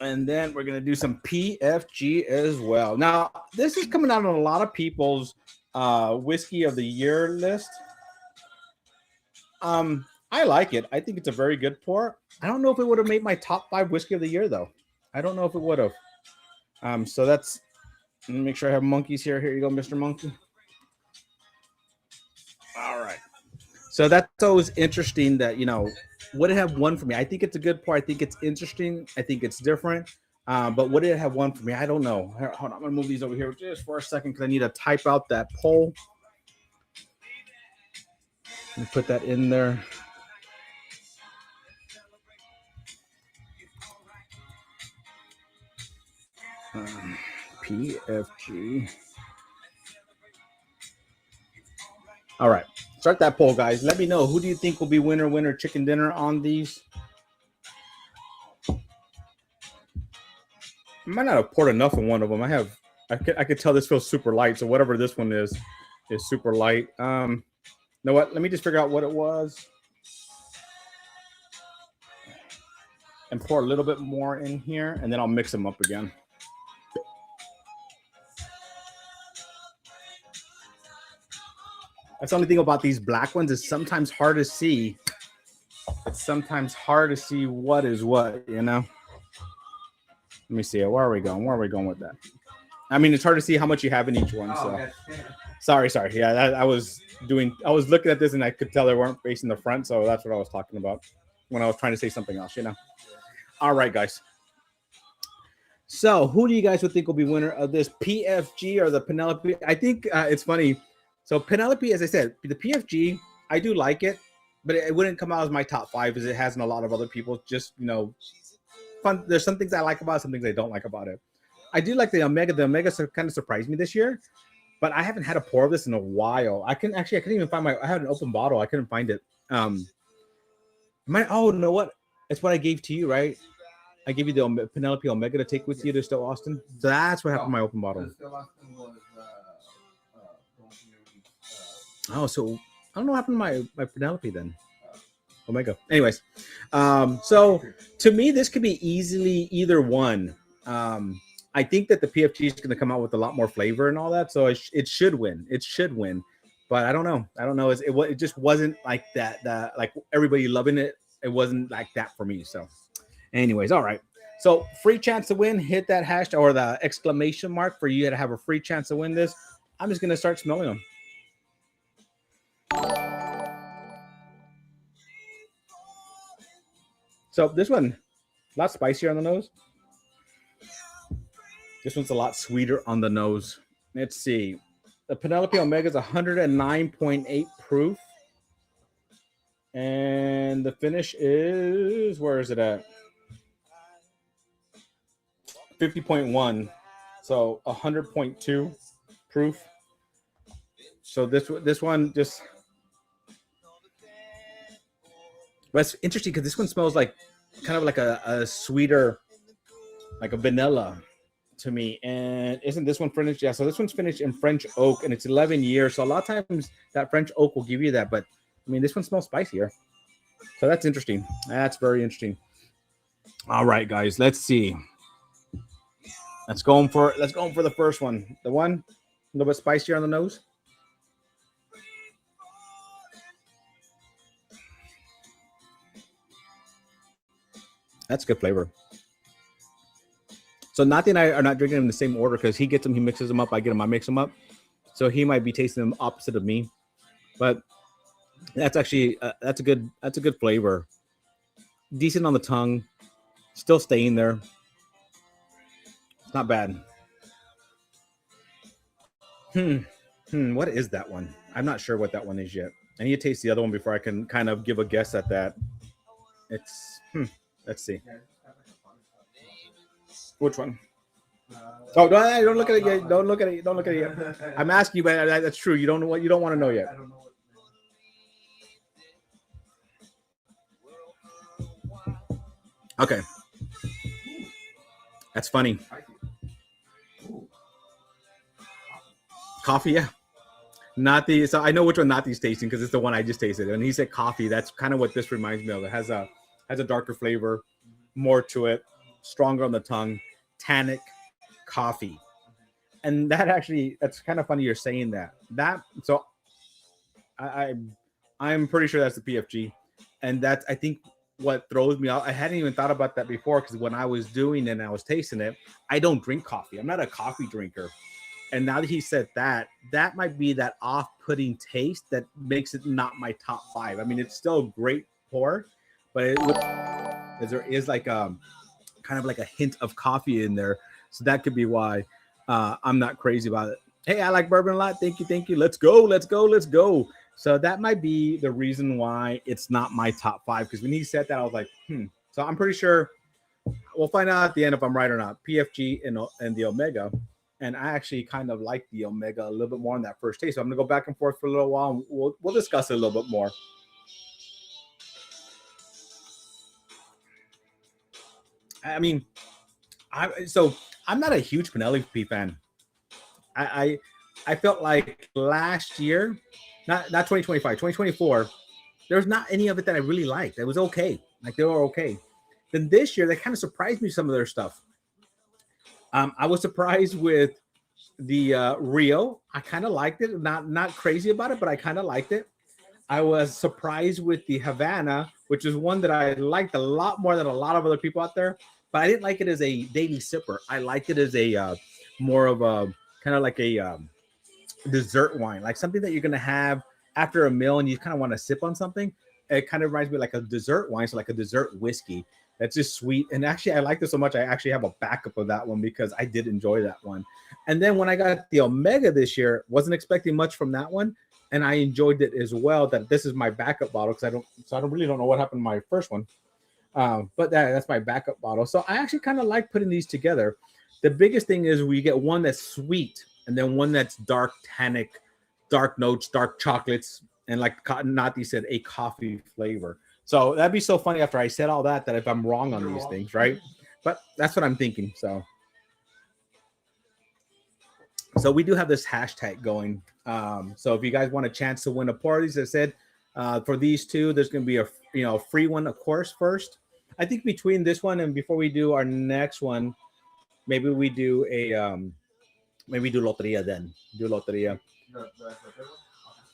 And then we're gonna do some PFG as well. Now, this is coming out on a lot of people's whiskey of the year list. I like it. I think it's a very good pour. I don't know if it would have made my top 5 whiskey of the year though. I don't know if it would have. So that's. Let me make sure I have monkeys here. Here you go, Mr. Monkey. All right. So that's always interesting that, you know, would it have won for me? I think it's a good pour. I think it's interesting. I think it's different. But would it have won for me? I don't know. Hold on. I'm going to move these over here just for a second because I need to type out that poll. Let me put that in there. PFG. All right. Start that poll, guys. Let me know. Who do you think will be winner, chicken dinner on these? I might not have poured enough in one of them. I could tell this feels super light. So whatever this one is super light. You know what? Let me just figure out what it was. And pour a little bit more in here. And then I'll mix them up again. That's the only thing about these black ones is sometimes hard to see. It's sometimes hard to see what is what, you know? Let me see. Where are we going? Where are we going with that? I mean, it's hard to see how much you have in each one. So sorry. Yeah, I was looking at this and I could tell they weren't facing the front. So that's what I was talking about when I was trying to say something else, you know? All right, guys. So who do you guys would think will be winner of this PFG or the Penelope? I think it's funny. So Penelope, as I said, the PFG, I do like it, but it wouldn't come out as my top 5 as it has in a lot of other people. Just, you know, fun. There's some things I like about it, some things I don't like about it. I do like the Omega. The Omega kind of surprised me this year, but I haven't had a pour of this in a while. I couldn't even find I had an open bottle. I couldn't find it. Oh, you know what? It's what I gave to you, right? I gave you the Penelope Omega to take with you to Still Austin. So that's what happened to my open bottle. Oh, so I don't know what happened to my Penelope then. Omega. Anyways, so to me, this could be easily either one. I think that the PFG is going to come out with a lot more flavor and all that, so it should win. It should win, but I don't know. It just wasn't like that. Like everybody loving it. It wasn't like that for me. So, anyways, all right. So free chance to win. Hit that hashtag or the exclamation mark for you to have a free chance to win this. I'm just going to start smelling them. So this one, a lot spicier on the nose. This one's a lot sweeter on the nose. Let's see. The Penelope Omega is 109.8 proof. And the finish is, where is it at? 50.1. So 100.2 proof. So this one just... But it's interesting because this one smells like kind of like a sweeter, like a vanilla to me. And isn't this one finished? Yeah, so this one's finished in French oak and it's 11 years. So a lot of times that French oak will give you that. But I mean, this one smells spicier. So that's interesting. That's very interesting. All right, guys, let's see. Let's go for the first one. The one a little bit spicier on the nose. That's good flavor. So Nati and I are not drinking them in the same order because he gets them, he mixes them up. I get them, I mix them up. So he might be tasting them opposite of me, but that's actually that's a good flavor. Decent on the tongue, still staying there. Not bad. What is that one? I'm not sure what that one is yet. I need to taste the other one before I can kind of give a guess at that. It's let's see. Which one? Oh, don't look at it yet. Don't look at it. Don't look at it yet. I'm asking you, but that's true. You don't know what you don't want to know yet. I don't know what. Okay. That's funny. Coffee, yeah. Not the so I know which one not these tasting because it's the one I just tasted. And he said coffee. That's kind of what this reminds me of. It has a darker flavor, more to it, stronger on the tongue, tannic coffee. And that's kind of funny you're saying that. So I'm pretty sure that's the PFG. And that's I think what throws me off. I hadn't even thought about that before because when I was doing it and I was tasting it, I don't drink coffee. I'm not a coffee drinker. And now that he said that might be that off-putting taste that makes it not my top 5. I mean, it's still a great pour, but there is like kind of like a hint of coffee in there. So that could be why I'm not crazy about it. Hey, I like bourbon a lot. Thank you. Let's go. So that might be the reason why it's not my top 5. Because when he said that, I was like, So I'm pretty sure we'll find out at the end if I'm right or not. PFG and the Omega. And I actually kind of like the Omega a little bit more in that first taste. So I'm going to go back and forth for a little while. And we'll discuss it a little bit more. I mean, I'm not a huge Penelope fan. I felt like last year, not 2025, 2024, there's not any of it that I really liked. It was okay. Like they were okay. Then this year, they kind of surprised me some of their stuff. I was surprised with the Rio. I kind of liked it. Not crazy about it, but I kind of liked it. I was surprised with the Havana, which is one that I liked a lot more than a lot of other people out there. But I didn't like it as a daily sipper. I liked it as a more of a kind of like a dessert wine, like something that you're going to have after a meal and you kind of want to sip on something. It kind of reminds me like a dessert wine, so like a dessert whiskey. That's just sweet. And actually, I like this so much. I actually have a backup of that one because I did enjoy that one. And then when I got the Omega this year, wasn't expecting much from that one. And I enjoyed it as well. That this is my backup bottle because I really don't know what happened to my first one. But that's my backup bottle. So I actually kind of like putting these together. The biggest thing is we get one that's sweet and then one that's dark tannic, dark notes, dark chocolates, and like Nati said, a coffee flavor. So that'd be so funny after I said all that if I'm wrong on these things, right? But that's what I'm thinking. So we do have this hashtag going. So if you guys want a chance to win a pour, as I said, for these two, there's going to be a free one, of course, first. I think between this one and before we do our next one, maybe we do Loteria then. Do Loteria.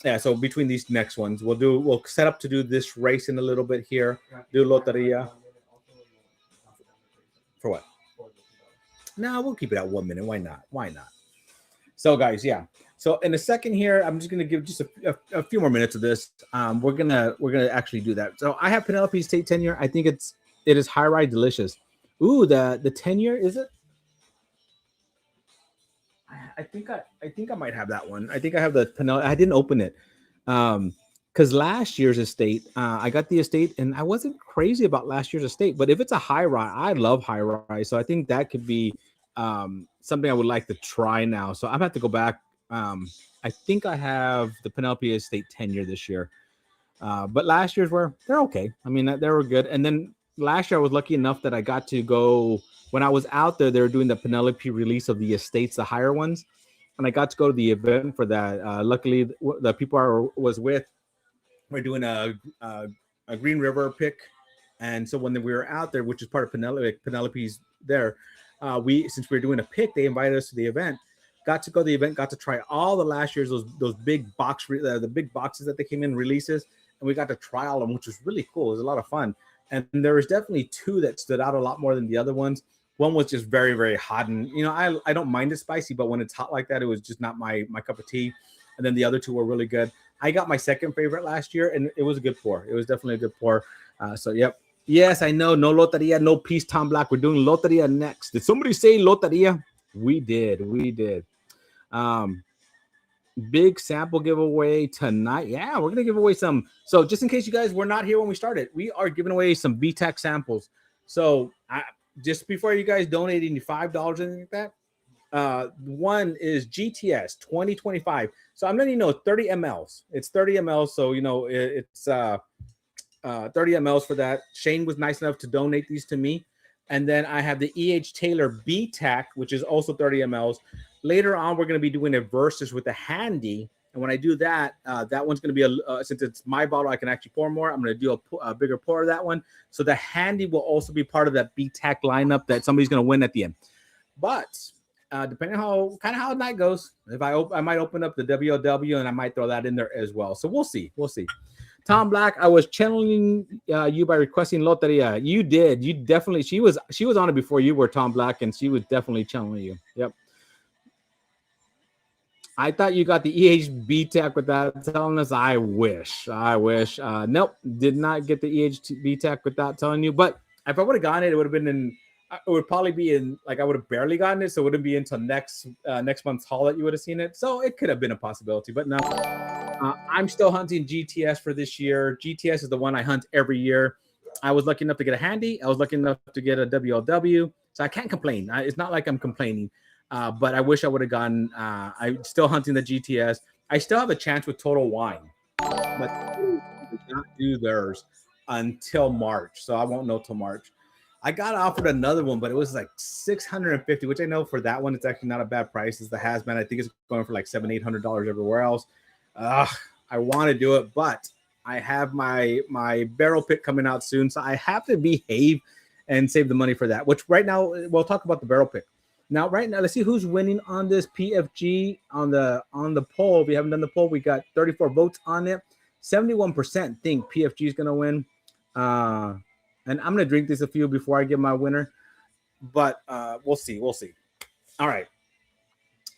Yeah, so between these next ones, we'll set up to do this race in a little bit here. Do Loteria. For what? No, we'll keep it at 1 minute. Why not? So guys, yeah. So in a second here, I'm just gonna give just a few more minutes of this. We're gonna actually do that. So I have Penelope State 10-year. I think it is high ride delicious. Ooh, the 10-year, is it? I think I might have that one. I think I have the Penelope. I didn't open it. Because last year's estate, I got the estate and I wasn't crazy about last year's estate, but if it's a high ride, I love high ride. So I think that could be something I would like to try now. So I'm gonna have to go back. I think I have the Penelope Estate 10-year this year. But last year's they're okay. I mean, they were good. And then last year I was lucky enough that I got to go when I was out there. They were doing the Penelope release of the estates, the higher ones, and I got to go to the event for that. Luckily, the people I was with were doing a Green River pick, and so when we were out there, which is part of Penelope's there, since we were doing a pick, they invited us to the event. Got to go to the event, got to try all the last year's those big the big boxes that they came in releases, and we got to try all of them, which was really cool. It was a lot of fun, and there was definitely two that stood out a lot more than the other ones. One was just very, very hot, and I don't mind it spicy, but when it's hot like that, it was just not my cup of tea. And then the other two were really good. I got my second favorite last year, and it was a good pour. It was definitely a good pour. So yep. Yes, I know. No Loteria, no peace, Tomblack. We're doing Loteria next. Did somebody say Loteria? We did. We did. Um, big sample giveaway tonight. Yeah, we're gonna give away some. So just in case you guys were not here when we started, we are giving away some BTAC samples. So just before you guys donate any $5 or anything like that, one is GTS 2025. So I'm letting you know 30 mLs. It's 30 mLs. So you know it's 30 mLs for that. Shane was nice enough to donate these to me. And then I have the Taylor BTAC, which is also 30 mLs. Later on, we're going to be doing a versus with the Handy. And when I do that, that one's going to be, since it's my bottle, I can actually pour more. I'm going to do a bigger pour of that one. So the Handy will also be part of that BTAC lineup that somebody's going to win at the end. But depending on how the night goes, if I might open up the WOW and I might throw that in there as well. So we'll see. We'll see. Tom Black, I was channeling you by requesting Loteria. You did. You definitely. She was on it before you were, Tom Black, and she was definitely channeling you. Yep. I thought you got the BTAC without telling us. I wish. Nope, did not get the BTAC without telling you. But if I would have gotten it, it would have been in. It would probably be in, like, I would have barely gotten it, so it wouldn't be until next month's haul that you would have seen it. So it could have been a possibility, but no. I'm still hunting GTS for this year. GTS is the one I hunt every year. I was lucky enough to get a Handy. I was lucky enough to get a WLW, so I can't complain. It's not like I'm complaining, but I wish I would have gotten. I'm still hunting the GTS. I still have a chance with Total Wine, but they did not do theirs until March, so I won't know till March. I got offered another one, but it was like $650, which I know for that one, it's actually not a bad price. It's the Hazmat. I think it's going for like $700-800 everywhere else. I want to do it, but I have my barrel pick coming out soon, so I have to behave and save the money for that. Which right now we'll talk about the barrel pick. Now, right now, let's see who's winning on this PFG on the poll. If we haven't done the poll, we got 34 votes on it. 71% think PFG is going to win. And I'm going to drink this a few before I get my winner, but we'll see. We'll see. All right.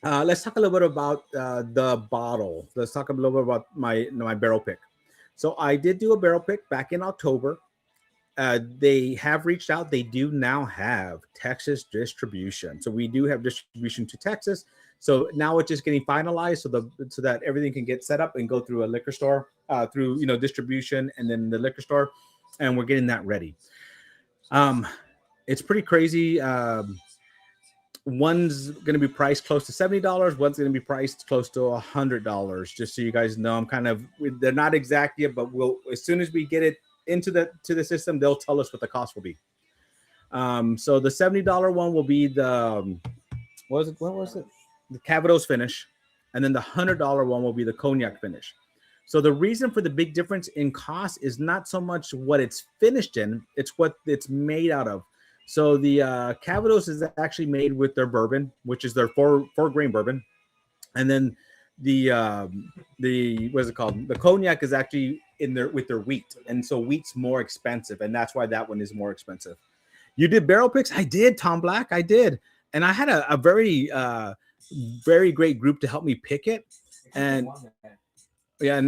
Let's talk a little bit about the bottle. Let's talk a little bit about my barrel pick. So I did do a barrel pick back in October. They have reached out. They do now have Texas distribution. So we do have distribution to Texas. So now it's just getting finalized so that everything can get set up and go through a liquor store, through distribution and then the liquor store. And we're getting that ready. It's pretty crazy. One's going to be priced close to $70. One's going to be priced close to $100. Just so you guys know, they're not exact yet, but as soon as we get it into the system, they'll tell us what the cost will be. So the $70 one will be what was it? The Cavados finish, and then the $100 one will be the cognac finish. So the reason for the big difference in cost is not so much what it's finished in, it's what it's made out of. So the Cavados is actually made with their bourbon, which is their four grain bourbon. And then the what is it called? The cognac is actually with their wheat. And so wheat's more expensive. And that's why that one is more expensive. You did barrel picks? I did, Tom Black. I did. And I had a very, very great group to help me pick it. And yeah,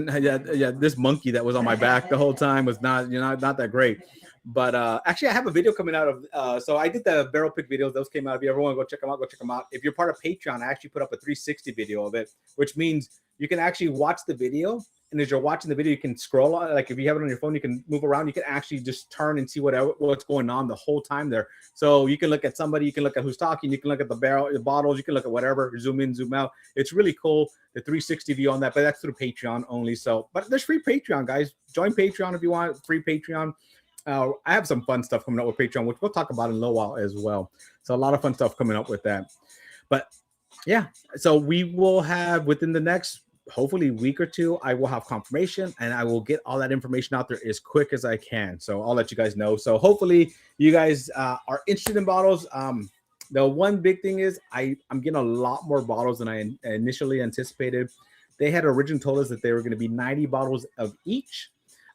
this monkey that was on my back the whole time was not that great. But actually, I have a video coming out of. So I did the barrel pick videos; those came out. If you ever want to go check them out, go check them out. If you're part of Patreon, I actually put up a 360 video of it, which means you can actually watch the video. And as you're watching the video, you can scroll on. Like if you have it on your phone, you can move around. You can actually just turn and see what's going on the whole time there. So you can look at somebody, you can look at who's talking, you can look at the bottles, you can look at whatever. Zoom in, zoom out. It's really cool. The 360 view on that, but that's through Patreon only. So, but there's free Patreon, guys. Join Patreon if you want. Free Patreon. I have some fun stuff coming up with Patreon, which we'll talk about in a little while as well. So a lot of fun stuff coming up with that. But yeah, so we will have within the next hopefully week or two, I will have confirmation and I will get all that information out there as quick as I can. So I'll let you guys know. So hopefully you guys are interested in bottles. The one big thing is I'm getting a lot more bottles than I initially anticipated. They had originally told us that they were going to be 90 bottles of each.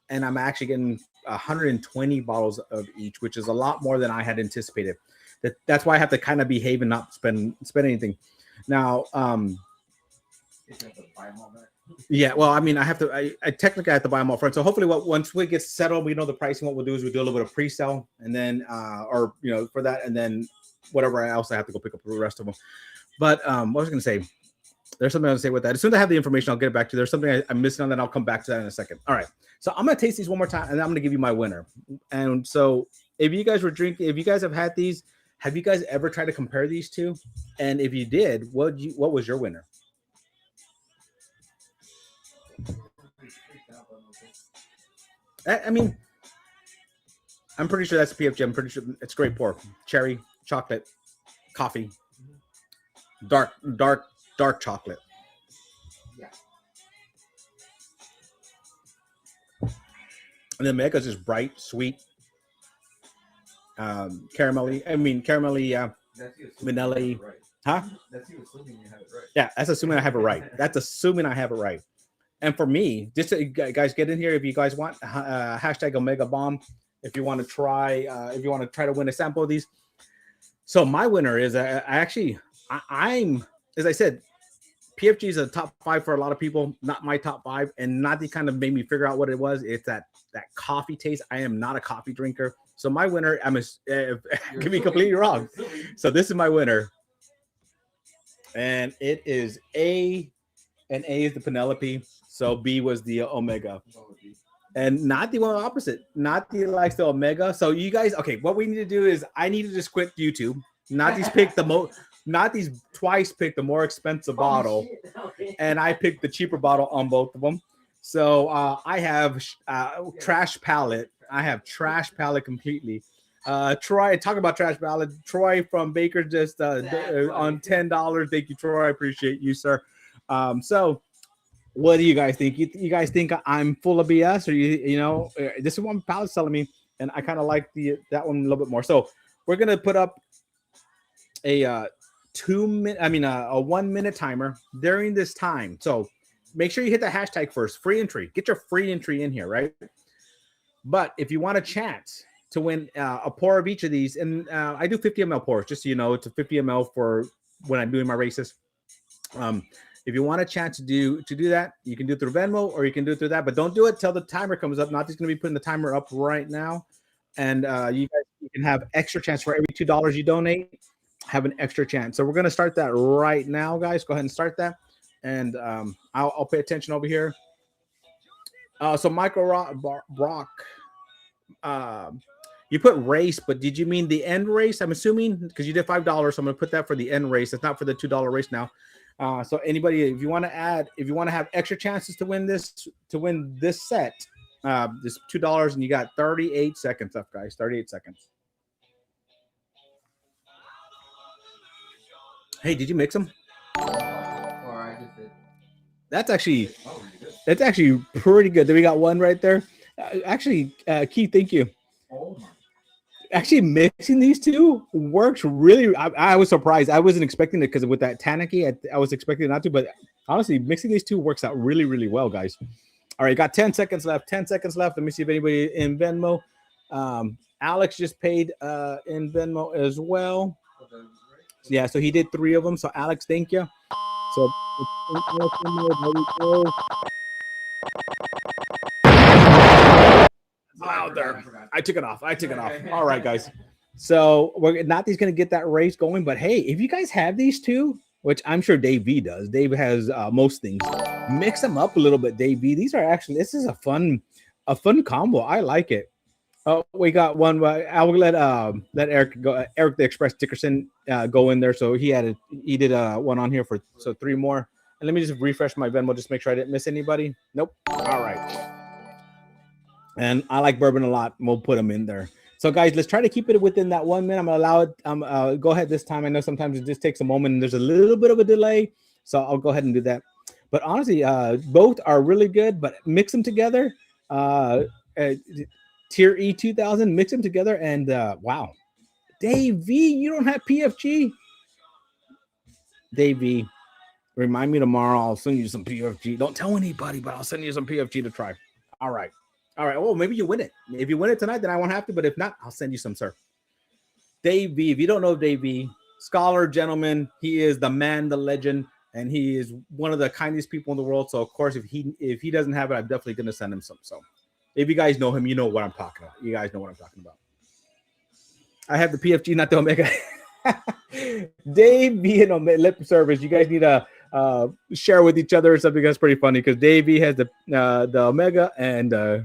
And I'm actually getting 120 bottles of each, which is a lot more than I had anticipated. That's why I have to kind of behave and not spend anything. Now, If you have to buy them all back. Yeah, well, I mean, I technically have to buy them all front. So hopefully, once we get settled, we know the pricing. What we'll do is we do a little bit of pre-sale, and then, or for that, and then whatever else I have to go pick up the rest of them. But what was I going to say? There's something I want to say with that. As soon as I have the information, I'll get it back to you. There's something I'm missing on that. I'll come back to that in a second. All right, so I'm gonna taste these one more time, and I'm gonna give you my winner. And so, if you guys have had these, have you guys ever tried to compare these two? And if you did, what was your winner? I mean, I'm pretty sure that's PFG. I'm pretty sure it's great pour. Cherry, chocolate, coffee, dark chocolate. Yeah. And then Mega's just bright, sweet, caramelly. That's you assuming Vanilla-y. you have it right. Huh? That's you assuming you have it right. Yeah, that's assuming I have it right. That's assuming I have it right. And for me, just to, guys, get in here if you guys want hashtag Omega Bomb. If you want to try, to win a sample of these. So my winner is I'm as I said, PFG is a top 5 for a lot of people. Not my top 5, and not the kind of made me figure out what it was. It's that coffee taste. I am not a coffee drinker, so my winner. Could be completely wrong. So this is my winner, and it is A, and A is the Penelope. So B was the Omega, and not the one opposite, not the likes the Omega. So you guys, okay, what we need to do is I need to just quit YouTube. Not these pick not these twice pick the more expensive bottle, and I picked the cheaper bottle on both of them. So I have trash palette. I have trash palette completely. Troy, talk about trash palette. Troy from Baker just on $10. Thank you, Troy. I appreciate you, sir. So. What do you guys think? You guys think I'm full of BS, or this is one Palet's telling me, and I kind of like that one a little bit more. So we're gonna put up a 1 minute timer during this time. So make sure you hit the hashtag first. Free entry. Get your free entry in here, right? But if you want a chance to win a pour of each of these, and I do 50 ml pours, just so you know, it's a 50 ml for when I'm doing my races. If you want a chance to do that, you can do it through Venmo or you can do it through that, but don't do it till the timer comes up. Not just going to be putting the timer up right now. And you can have extra chance for every $2 you donate, have an extra chance. So we're going to start that right now, guys. Go ahead and start that. And I'll pay attention over here. So Michael Brock, you put race, but did you mean the end race? I'm assuming because you did $5. So I'm going to put that for the end race. It's not for the $2 race now. So anybody, if you want to have extra chances to win this set, this $2, and you got 38 seconds left, guys. 38 seconds. Hey, did you mix them? Or I just did. That's actually pretty good. Then we got one right there. Keith, thank you. Oh my. Actually, mixing these two works really. I was surprised. I wasn't expecting it because with that Tanaki, I was expecting it not to. But honestly, mixing these two works out really, really well, guys. All right, got 10 seconds left. 10 seconds left. Let me see if anybody in Venmo. Alex just paid in Venmo as well. Yeah, so he did 3 of them. So Alex, thank you. So loud there. I took it off. All right, guys. So Nathy's going to get that race going. But hey, if you guys have these two, which I'm sure Dave V does, Dave has most things. Mix them up a little bit, Dave V. This is a fun combo. I like it. Oh, we got one. I will let Eric go. Eric the Express Dickerson go in there. So he did one on here for 3 more. And let me just refresh my Venmo, just make sure I didn't miss anybody. Nope. All right. And I like bourbon a lot. We'll put them in there. So guys, let's try to keep it within that 1 minute. I'm gonna allow it. Go ahead this time. I know sometimes it just takes a moment and there's a little bit of a delay. So I'll go ahead and do that. But honestly, both are really good. But mix them together. Tier E 2000, mix them together, and wow. Dave V, you don't have PFG? Dave V, remind me tomorrow. I'll send you some PFG. Don't tell anybody, but I'll send you some PFG to try. All right. Well, maybe you win it. If you win it tonight, then I won't have to. But if not, I'll send you some, sir. Dave V, if you don't know Dave V, scholar, gentleman, he is the man, the legend, and he is one of the kindest people in the world. So of course, if he doesn't have it, I'm definitely going to send him some. So if you guys know him, you know what I'm talking about. You guys know what I'm talking about. I have the PFG, not the Omega. Dave B and Omega lip service. You guys need to share with each other or something. That's pretty funny because Dave B has the Omega and I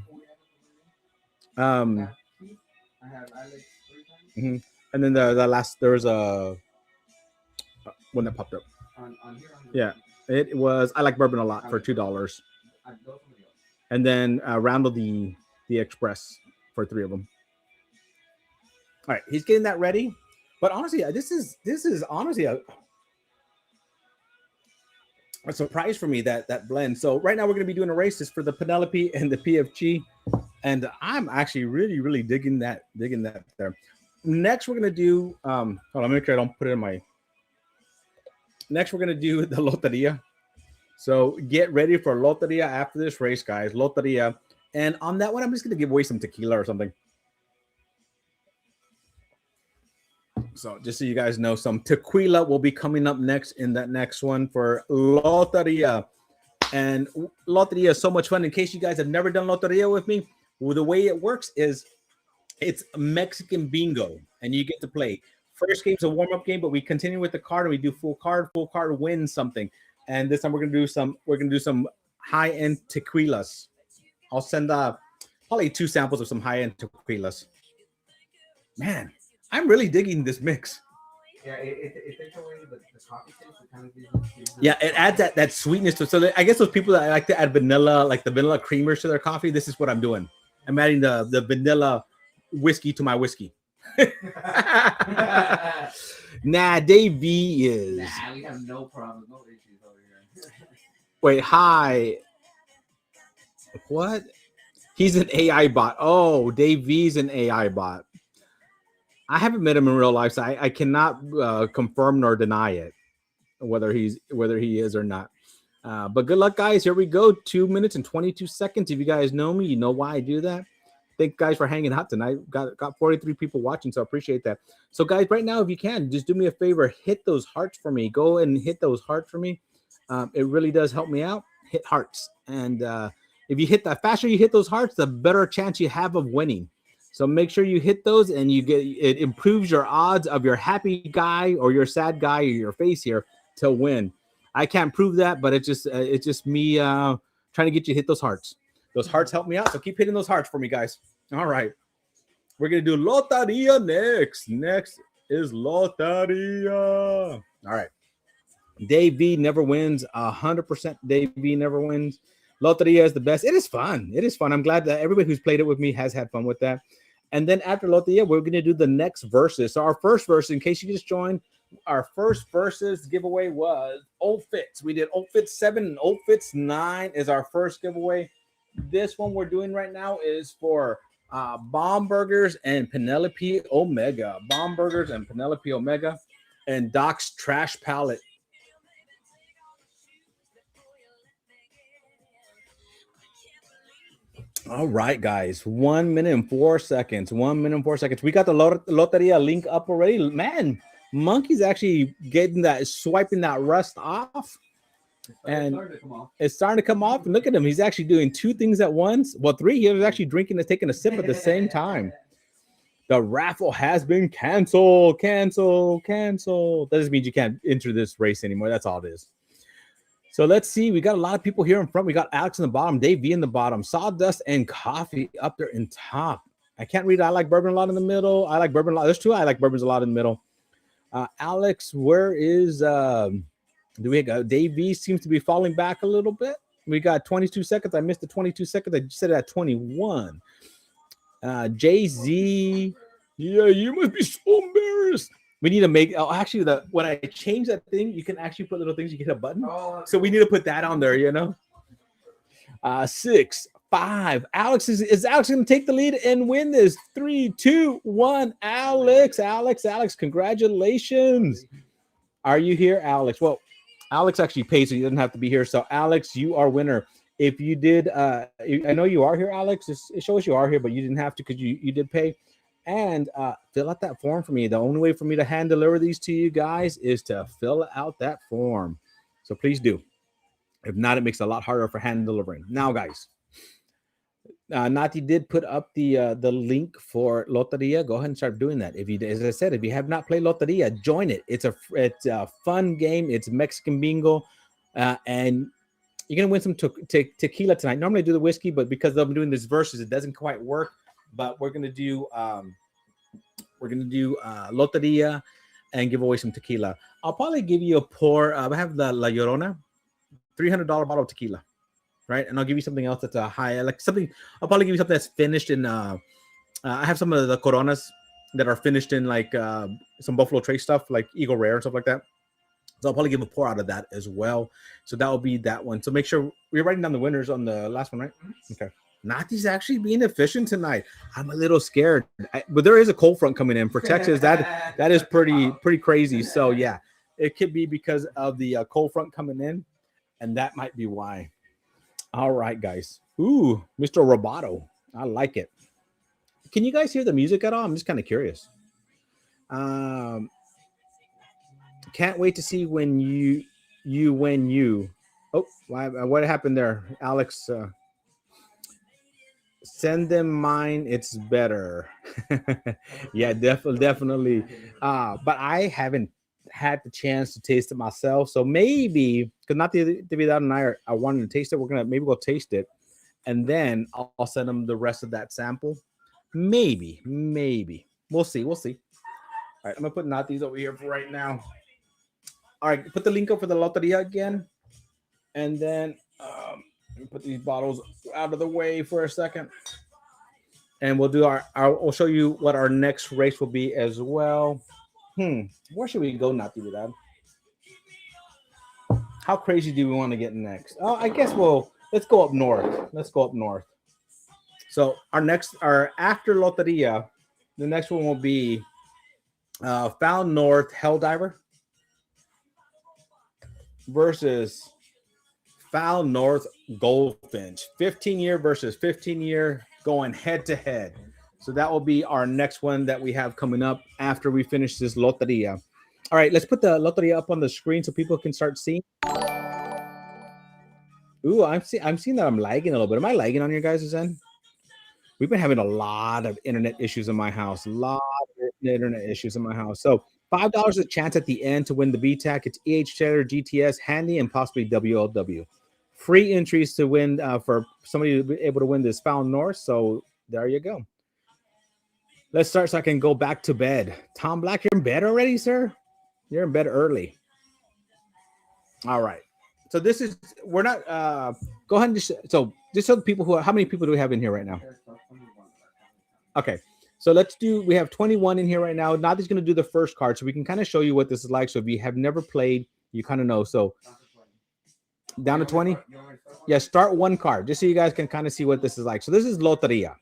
have Alex 3 times. and then the last there was a one that popped up. On here. Yeah, it was I like bourbon a lot for $2, and then Randall the Express for 3 of them. All right, he's getting that ready. But honestly, this is honestly a surprise for me that blend. So right now we're going to be doing a race for the Penelope and the PFG, and I'm actually really digging that there. Next we're going to do hold on, make sure I don't put it in my. Next we're going to do the Loteria. So get ready for Loteria after this race, guys. Loteria, and on that one I'm just going to give away some tequila or something. So just so you guys know, some tequila will be coming up next in that next one for Loteria. And Loteria is so much fun. In case you guys have never done Loteria with me, well, the way it works is it's Mexican bingo, and you get to play. First game's a warm-up game, but we continue with the card and we do full card wins something. And this time we're gonna do some high-end tequilas. I'll send probably 2 samples of some high-end tequilas. Man, I'm really digging this mix. Yeah, it takes away the coffee taste. It kind of gives Yeah, it adds that sweetness to it. So I guess those people that like to add vanilla, like the vanilla creamers to their coffee, this is what I'm doing. I'm adding the vanilla whiskey to my whiskey. Nah, Dave V is. Nah, we have no problems, no issues over here. Wait, hi. What? He's an AI bot. Oh, Dave V's an AI bot. I haven't met him in real life, so I cannot confirm nor deny it, whether he is or not. But good luck, guys. Here we go. 2 minutes and 22 seconds. If you guys know me, you know why I do that. Thank you guys for hanging out tonight. Got 43 people watching, so I appreciate that. So, guys, right now, if you can, just do me a favor. Hit those hearts for me. Go and hit those hearts for me. It really does help me out. Hit hearts. And if you hit that, faster you hit those hearts, the better chance you have of winning. So make sure you hit those, and it improves your odds of your happy guy or your sad guy or your face here to win. I can't prove that, but it's just me trying to get you to hit those hearts. Those hearts help me out, so keep hitting those hearts for me, guys. All right, we're gonna do Loteria next. Next is Loteria. All right, Dave V never wins. 100% Dave V never wins. Loteria is the best. It is fun. It is fun. I'm glad that everybody who's played it with me has had fun with that. And then after Loteria, we're going to do the next verses. So our first verse, in case you just joined, our first verses giveaway was Old Fits. We did Old Fits 7 and Old Fits 9 is our first giveaway. This one we're doing right now is for Bomb Burgers and Penelope Omega. Bomb Burgers and Penelope Omega and Doc's Trash Palette. All right, guys. 1 minute and 4 seconds. 1 minute and 4 seconds. We got the Loteria link up already. Man, Monkey's actually swiping that rust off. And it's starting to come off. And look at him. He's actually doing 2 things at once. Well, 3. He was actually drinking and taking a sip at the same time. The raffle has been canceled. Cancel. That doesn't mean you can't enter this race anymore. That's all it is. So let's see. We got a lot of people here in front. We got Alex in the bottom, Dave V in the bottom, Sawdust and Coffee up there in top. I can't read. I like bourbon a lot in the middle. I like bourbon a lot. There's 2. I like bourbons a lot in the middle. Alex, where is do we go? Dave V seems to be falling back a little bit. We got 22 seconds. I missed the 22 seconds. I said it at 21. Jay-Z. Yeah, you must be so embarrassed. We need to make actually when I change that thing, you can actually put little things. You hit a button, so we need to put that on there. 6, 5. Alex is Alex going to take the lead and win this? 3, 2, 1. Alex, congratulations! Are you here, Alex? Well, Alex actually paid, so you didn't have to be here. So, Alex, you are winner. If you did, I know you are here, Alex. It shows you are here, but you didn't have to because you did pay. And fill out that form for me. The only way for me to hand deliver these to you guys is to fill out that form. So please do. If not, it makes it a lot harder for hand delivering. Now, guys, Nati did put up the link for Loteria. Go ahead and start doing that. If you, as I said, if you have not played Loteria, join it. It's a fun game. It's Mexican bingo, and you're gonna win some tequila tonight. Normally I do the whiskey, but because I'm doing this versus, it doesn't quite work. But we're gonna do Loteria and give away some tequila. I'll probably give you a pour. I have the La Llorona, $300 bottle of tequila, right? And I'll give you something else that's a high, like something. I'll probably give you something that's finished in. I have some of the Coronas that are finished in like some Buffalo Trace stuff, like Eagle Rare and stuff like that. So I'll probably give a pour out of that as well. So that will be that one. So make sure we're writing down the winners on the last one, right? Okay. Nati's actually being efficient tonight. I'm a little scared, but there is a cold front coming in for Texas. That is pretty crazy. So yeah, it could be because of the cold front coming in, and that might be why. All right, guys. Ooh, Mr. Roboto. I like it. Can you guys hear the music at all? I'm just kind of curious. Can't wait to see when you. Oh, what happened there, Alex? Send them mine. It's better. Yeah, definitely. But I haven't had the chance to taste it myself, so maybe because not the Vidal and I wanted to taste it. We're gonna maybe we'll taste it, and then I'll send them the rest of that sample. Maybe we'll see. All right, I'm gonna put Nati's over here for right now. All right, put the link up for the Loteria again, and then put these bottles out of the way for a second, and we'll do we'll show you what our next race will be as well. Where should we go, Nati, with that? How crazy do we want to get next? Oh, I guess let's go up north. So our after Loteria, the next one will be Found North Helldiver versus Found North Goldfinch. 15-year versus 15-year going head to head. So that will be our next one that we have coming up after we finish this Loteria. All right, let's put the Loteria up on the screen so people can start seeing. Ooh, I'm seeing that I'm lagging a little bit. Am I lagging on your guys' end? We've been having a lot of internet issues in my house. So $5 a chance at the end to win the BTAC. It's EH Cheddar, GTS, Handy, and possibly WLW. Free entries to win for somebody to be able to win this Found North. So there you go. Let's start so I can go back to bed. Tomblack, you're in bed already, sir? You're in bed early. All right. So we're not, go ahead and just so the people how many people do we have in here right now? Okay. So we have 21 in here right now. Nadi's going to do the first card so we can kind of show you what this is like. So if you have never played, you kind of know. So down to 20? Yeah, start one card just so you guys can kind of see what this is like. So this is Loteria.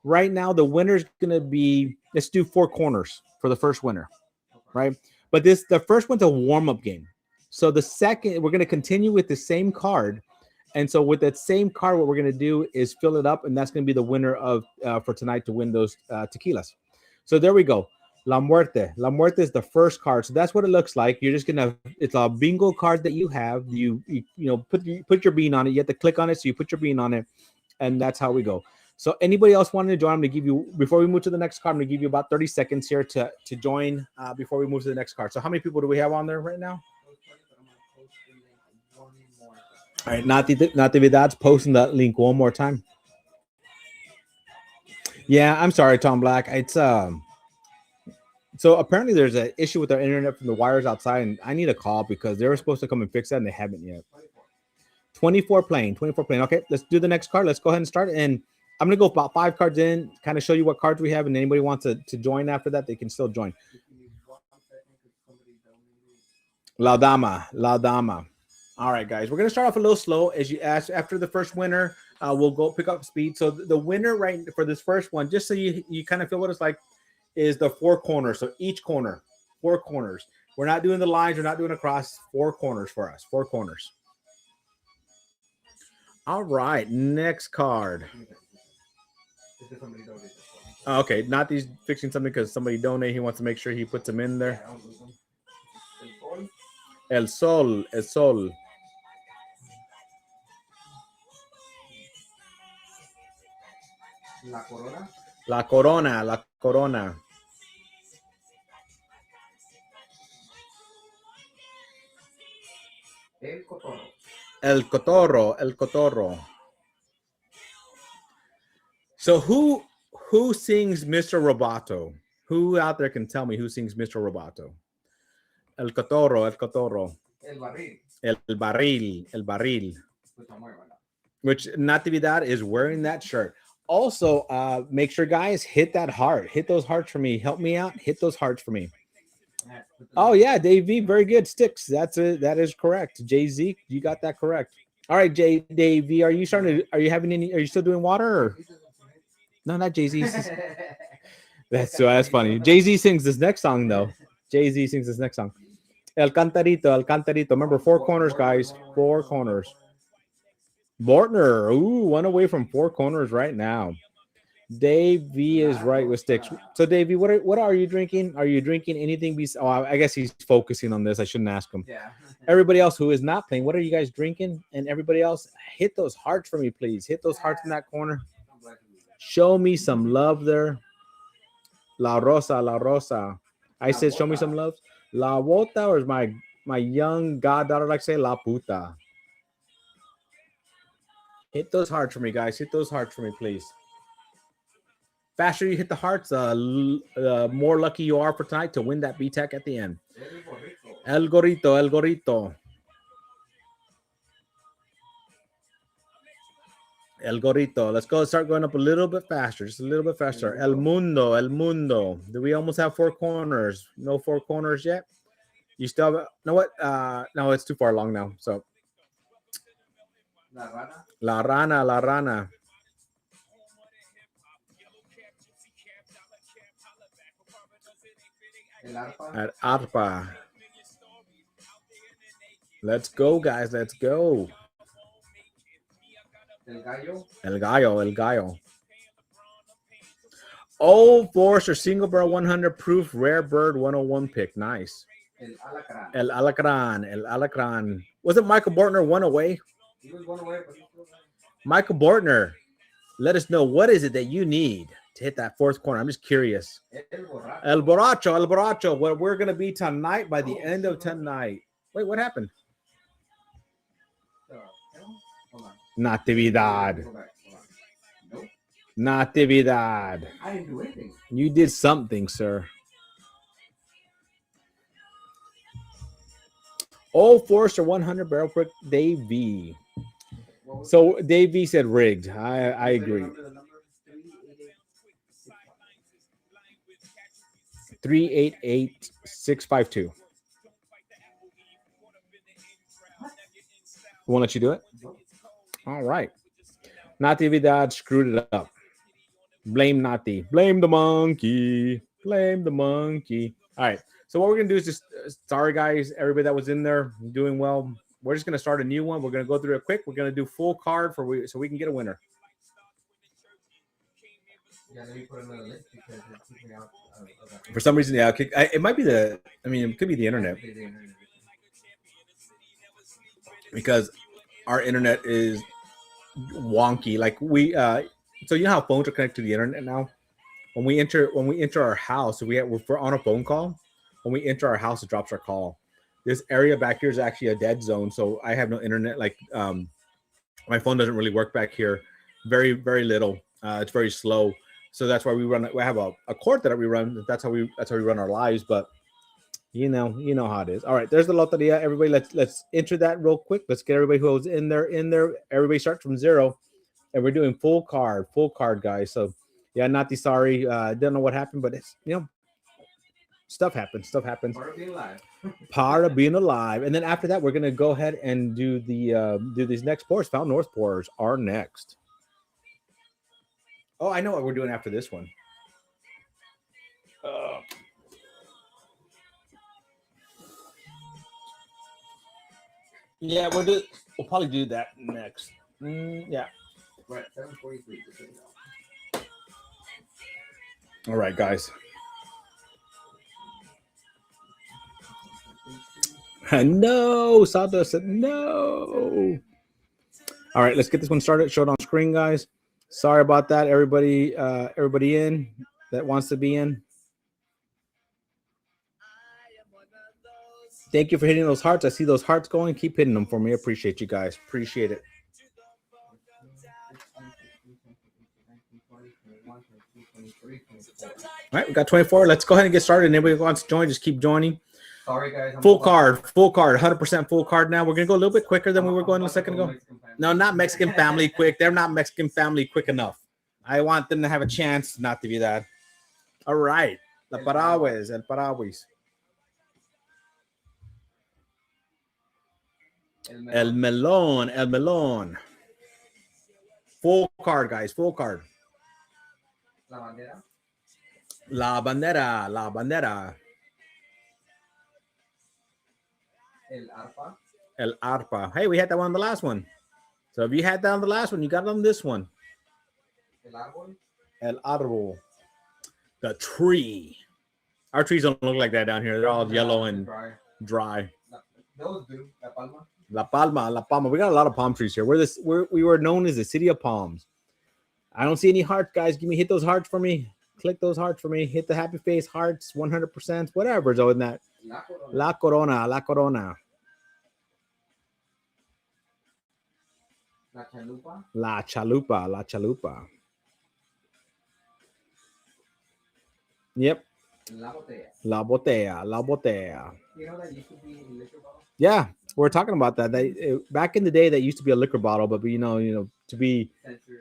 Right now, the winner's going to be, let's do 4 corners for the first winner, right? But the first one's a warm-up game. So the second, we're going to continue with the same card. And so with that same card, what we're going to do is fill it up, and that's going to be the winner of for tonight to win those tequilas. So there we go. La Muerte. La Muerte is the first card. So that's what it looks like. You're just going to, it's a bingo card that you have. You put your bean on it. You have to click on it. So you put your bean on it, and that's how we go. So anybody else wanting to join, I'm going to give you, before we move to the next card, I'm going to give you about 30 seconds here to join before we move to the next card. So how many people do we have on there right now? All right, Natividad's posting that link one more time. Yeah, I'm sorry, Tom Black. It's so apparently there's an issue with our internet from the wires outside, and I need a call because they were supposed to come and fix that, and they haven't yet. 24 playing. Okay, let's do the next card. Let's go ahead and start. And I'm gonna go about 5 cards in, kind of show you what cards we have, and anybody wants to join after that, they can still join. La Dama. All right, guys, we're going to start off a little slow. As you asked, after the first winner, we'll go pick up speed. So the winner right for this first one, just so you kind of feel what it's like, is the 4 corners. So each corner, 4 corners. We're not doing the lines. We're not doing across. 4 corners for us. 4 corners. All right, next card. Okay, not these fixing something because somebody donated. He wants to make sure he puts them in there. El Sol. La Corona. La Corona, La Corona. El Cotorro. El Cotorro, El Cotorro. So who sings Mr. Roboto? Who out there can tell me who sings Mr. Roboto? El Cotorro, El Cotorro. El Barril. El Barril, El Barril. Escucha muy buena. Which Natividad is wearing that shirt. Also, make sure guys hit that heart. Hit those hearts for me. Help me out. Hit those hearts for me. Oh yeah, Dave V, very good. Sticks. That's it. That is correct. Jay Z, you got that correct. All right, Dave V, are you starting to? Are you having any? Are you still doing water? Or? No, not Jay Z. That's funny. Jay Z sings this next song though. Jay Z sings this next song. El Cantarito, El Cantarito. Remember, 4 corners, guys. 4 corners. Bortner, ooh, 1 away from 4 corners right now. Dave V is right with sticks. So, Dave V, what are you drinking? Are you drinking anything? Oh, I guess he's focusing on this. I shouldn't ask him. Yeah. Everybody else who is not playing, what are you guys drinking? And everybody else, hit those hearts for me, please. Hit those hearts in that corner. Show me some love there. La Rosa, La Rosa. I said, show me some love. La Bota, or is my young goddaughter like to say La Puta? Hit those hearts for me, guys. Hit those hearts for me, please. Faster you hit the hearts, more lucky you are for tonight to win that BTAC at the end. El Gorrito, El Gorrito. El Gorrito. Let's go. Start going up a little bit faster. Just a little bit faster. El Mundo, El Mundo. Do we almost have 4 corners? No 4 corners yet? You still have, know what? No, it's too far along now. So. La Rana. La Rana, La Rana. El Arpa. At Arpa. Let's go, guys. Let's go. El Gallo. El Gallo, El Gallo. Oh, Forrester single barrel 100 proof rare bird 101 pick. Nice. El Alacrán. El Alacran, El Alacran. Wasn't Michael Bortner 1 away? He was going away, but he was Michael Bortner, let us know what is it that you need to hit that 4th corner. I'm just curious. El Borracho. El Borracho, El Borracho, where we're going to be tonight by the end of tonight. Wait, what happened? Hold on. Natividad. Go back. Hold on. Nope. Natividad. I didn't do anything. You did something, sir. Oh, Forrester 100 barrel prick Dave V. So Dave V said rigged. I agree. 388652. Won't let you do it? All right. Natividad screwed it up. Blame Nati. Blame the monkey. Blame the monkey. All right. So what we're going to do is just, sorry, guys, everybody that was in there doing well. We're just going to start a new one. We're going to go through it quick. We're going to do full card so we can get a winner. Yeah, let me put another link because it's keeping out. For some reason, yeah, it might be it could be the internet. Because our internet is wonky. Like so you know how phones are connected to the internet now? When we enter our house, we're on a phone call. When we enter our house, it drops our call. This area back here is actually a dead zone, so I have no internet. Like my phone doesn't really work back here. Very, very little. It's very slow. So that's why we have a cord that we run. That's how we run our lives. But you know how it is. All right, there's the Loteria. Everybody, let's enter that real quick. Let's get everybody who's in there. Everybody starts from 0, and we're doing full card, guys. So yeah, Nati, sorry, don't know what happened, but it's stuff happens. Part of being live. Part of being alive. And then after that, we're gonna go ahead and do these next pours. Fountain North pours are next. Oh, I know what we're doing after this one. Yeah, we'll probably do that next. Yeah. Right, 7:43. All right, guys. No, Sada said no. All right, let's get this one started. Show it on screen, guys. Sorry about that, everybody. Everybody in that wants to be in. Thank you for hitting those hearts. I see those hearts going. Keep hitting them for me. I appreciate you guys. Appreciate it. All right, we got 24. Let's go ahead and get started. And anybody who wants to join, just keep joining. Sorry, guys. Full card, 100% full card now. We're going to go a little bit quicker than we were going a second ago. No, not Mexican family quick. They're not Mexican family quick enough. I want them to have a chance not to be that. All right. El Paraguas. El Melon. Full card, guys. Full card. La bandera. La bandera. El arpa. Hey, we had that one on the last one. So if you had that on the last one, you got it on this one. El árbol. The tree. Our trees don't look like that down here. They're all yellow and dry. Those do. La Palma. We got a lot of palm trees here. We were known as the city of palms. I don't see any hearts, guys. Hit those hearts for me. Click those hearts for me. Hit the happy face hearts, 100%, whatever's on that. La Corona. La Chalupa. Yep. La Botella. You know that used to be a liquor bottle? Yeah, we're talking about that. Back in the day, that used to be a liquor bottle, but to be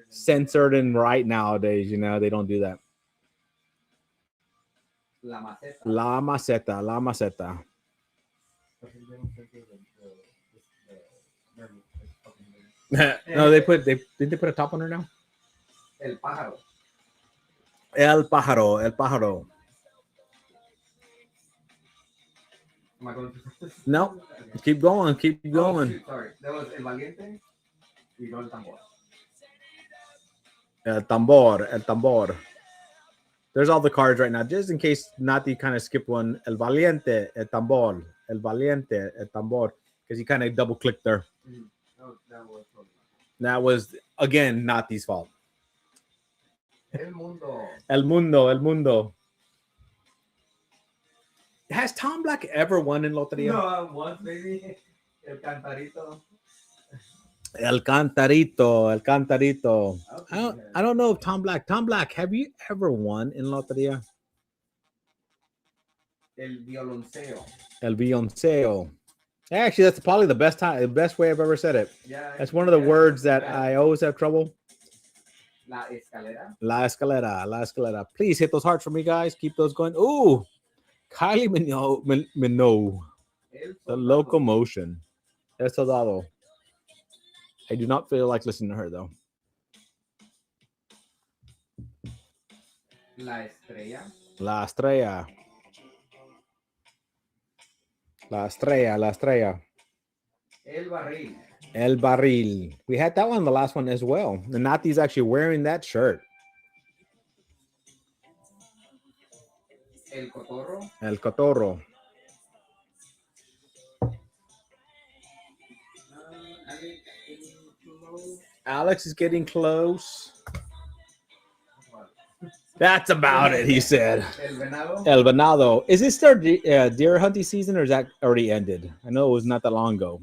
censored and right nowadays, they don't do that. La Maceta. No, did they put a top on her now? El Pájaro. Am I going to... No, keep going. Oh, shoot, sorry. There was El Valiente y no El Tambor. El Tambor. There's all the cards right now, just in case Nati kind of skipped one. El Valiente, El Tambor. Because he kind of double clicked there. Mm-hmm. That was, again, Nati's fault. El Mundo. Has Tomblack ever won in Loteria? No, once maybe. El Cantarito. El Cantarito. I don't know if Tomblack, have you ever won in Loteria? El Violonceo. Actually, that's probably the best way I've ever said it. Yeah, that's one of the words that I always have trouble. La Escalera. La Escalera. Please hit those hearts for me, guys. Keep those going. Ooh, Kylie Minogue. The Locomotion. El Soldado. I do not feel like listening to her, though. La Estrella. El Barril. We had that one on the last one as well. And Nati's actually wearing that shirt. El Cotorro. Alex is getting close. That's about it, he said. El Venado. Is this their deer hunting season, or is that already ended? I know it was not that long ago.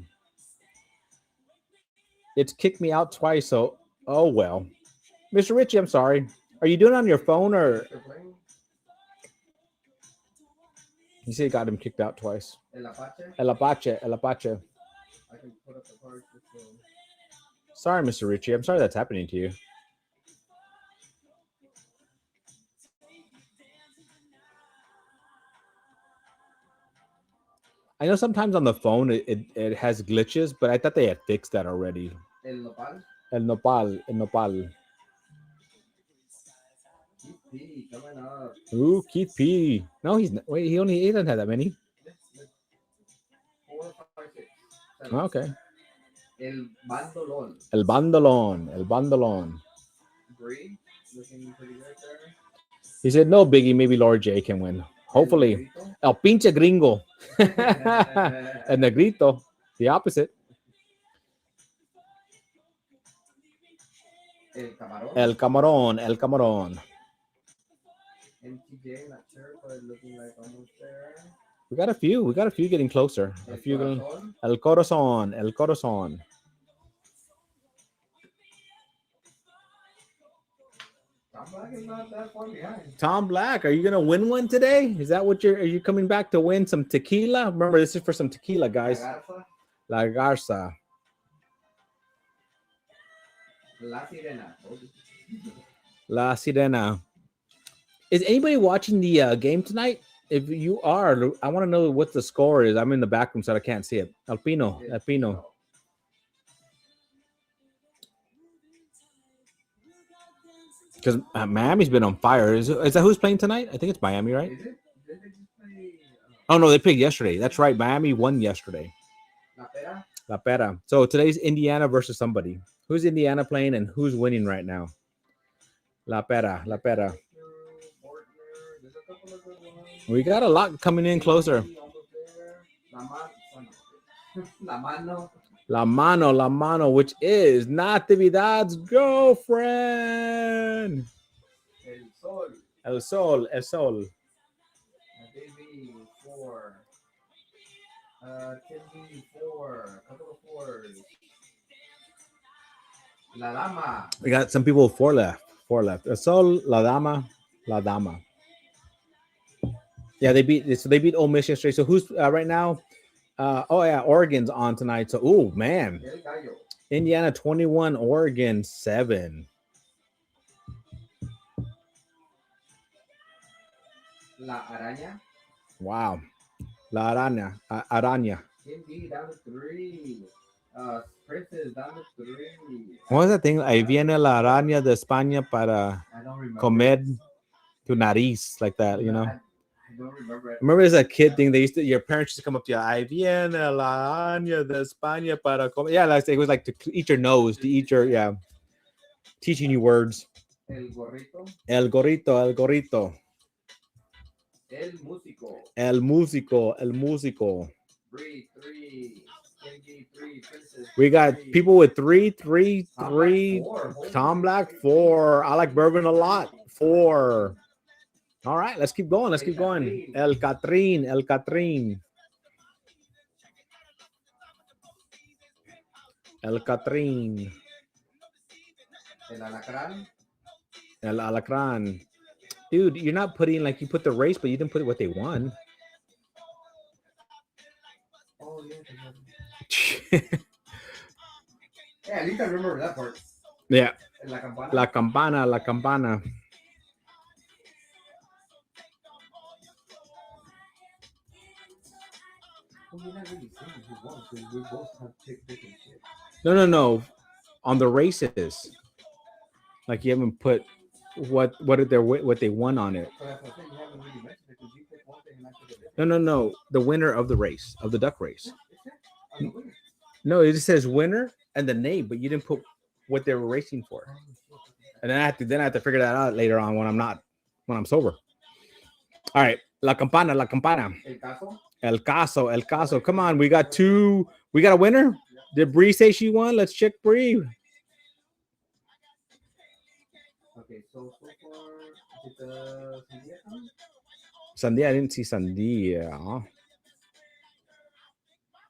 It's kicked me out twice, so oh well. Mr. Richie, I'm sorry. Are you doing it on your phone, or you say you got him kicked out twice? El Apache. I can put up the card. Sorry, Mr. Richie. I'm sorry that's happening to you. I know sometimes on the phone it has glitches, but I thought they had fixed that already. El Nopal. Keith P. coming up. Ooh, Keith P. No, he's not. Wait, he doesn't have that many. 4, 5, 6, 7. Okay. El Bandolon. Green, looking pretty good there. He said, no, Biggie, maybe Laura J can win. Hopefully. El pinche gringo. El negrito. The opposite. El Camarón. El Camarón, El Camarón. MTJ, not sure, but looking like almost there. We got a few getting closer. A El few getting... Corazón. El Corazon, El Corazon. Tomblack is not that far behind. Tomblack, are you gonna win one today? Is that what are you coming back to win some tequila? Remember, this is for some tequila, guys. La Garza. La Garza. La Sirena. La Sirena. Is anybody watching the game tonight? If you are, I want to know what the score is. I'm in the back room, so I can't see it. Alpino. Because Miami's been on fire. Is that who's playing tonight? I think it's Miami, right? Is it? Did they just play? Oh, no, they played yesterday. That's right. Miami won yesterday. La Pera. La Pera. So today's Indiana versus somebody. Who's Indiana playing and who's winning right now? La Pera. La Pera. There's a couple of good ones. We got a lot coming in closer. La Mano. La Mano, which is Natividad's girlfriend. El Sol. El Sol. Baby 4. 10B4. Couple of 4s. La Dama. We got some people with 4 left. 4 left. El Sol, La Dama. Yeah, they beat Ole Miss yesterday. So who's right now? Oregon's on tonight. So, man. El Gallo. Indiana 21, Oregon 7. La Araña. Wow. La Araña. Araña. MD down to 3. Princess down to 3. What was that thing? Ahí viene la araña de España para I don't remember. comer tu nariz, like that, you know? I don't remember it. Remember as a kid thing, your parents used to come up to you, ahí viene la araña de España para comer. Yeah, it was like to eat your nose, to eat your, teaching you words. El Gorrito. El gorrito. El Músico. El músico. Bree 3. MD 3. Princess. We got 3. people with 3. Tomblack 4. Tomblack 4. I like bourbon a lot. 4. All right, let's keep going. El Catrín. El Alacrán. El Alacrán. Dude, you're not putting, like, you put the race, but you didn't put what they won. Oh, yeah. Yeah, at least I remember that part. Yeah. La Campana. La Campana. Oh, you're not really saying who won because we both have picked different shit. No. On the races. Like, you haven't put what they won on it. So that's what I think you haven't really mentioned it because you picked one thing and I picked a different. No. The winner of the race, of the duck race. It said on the winner. No, it just says winner and the name, but you didn't put what they were racing for. And then I have to figure that out later on when I'm sober. All right, La Campana. El Caso. El Caso. Come on, we got 2. We got a winner. Did Bree say she won? Let's check Bree. Okay, so far, is it Sandia coming? Sandia, I didn't see Sandia.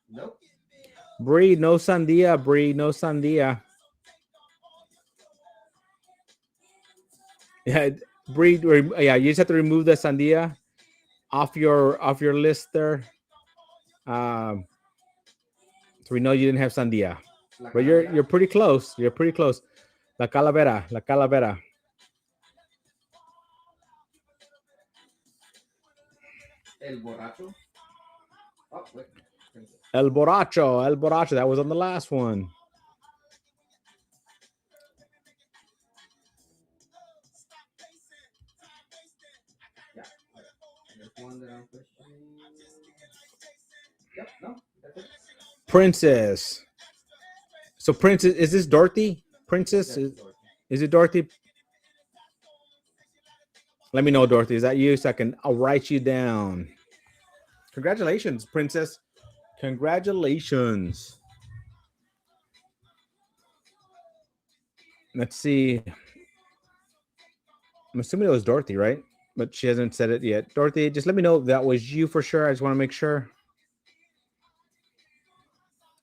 Nope. Bree, no Sandia. Yeah, Bree, you just have to remove the Sandia off your list there. So we know you didn't have Sandia. But you're pretty close. La Calavera. El Borracho. Oh, wait. El Borracho. That was on the last one. Yeah. There's one that I'm questioning. Yep, no, that's it. Princess. So Princess, is this Dorothy? Princess? Is it Dorothy? Let me know, Dorothy. Is that you? So I'll write you down. Congratulations, Princess. Congratulations. Let's see. I'm assuming it was Dorothy, right? But she hasn't said it yet. Dorothy, just let me know if that was you for sure. I just want to make sure.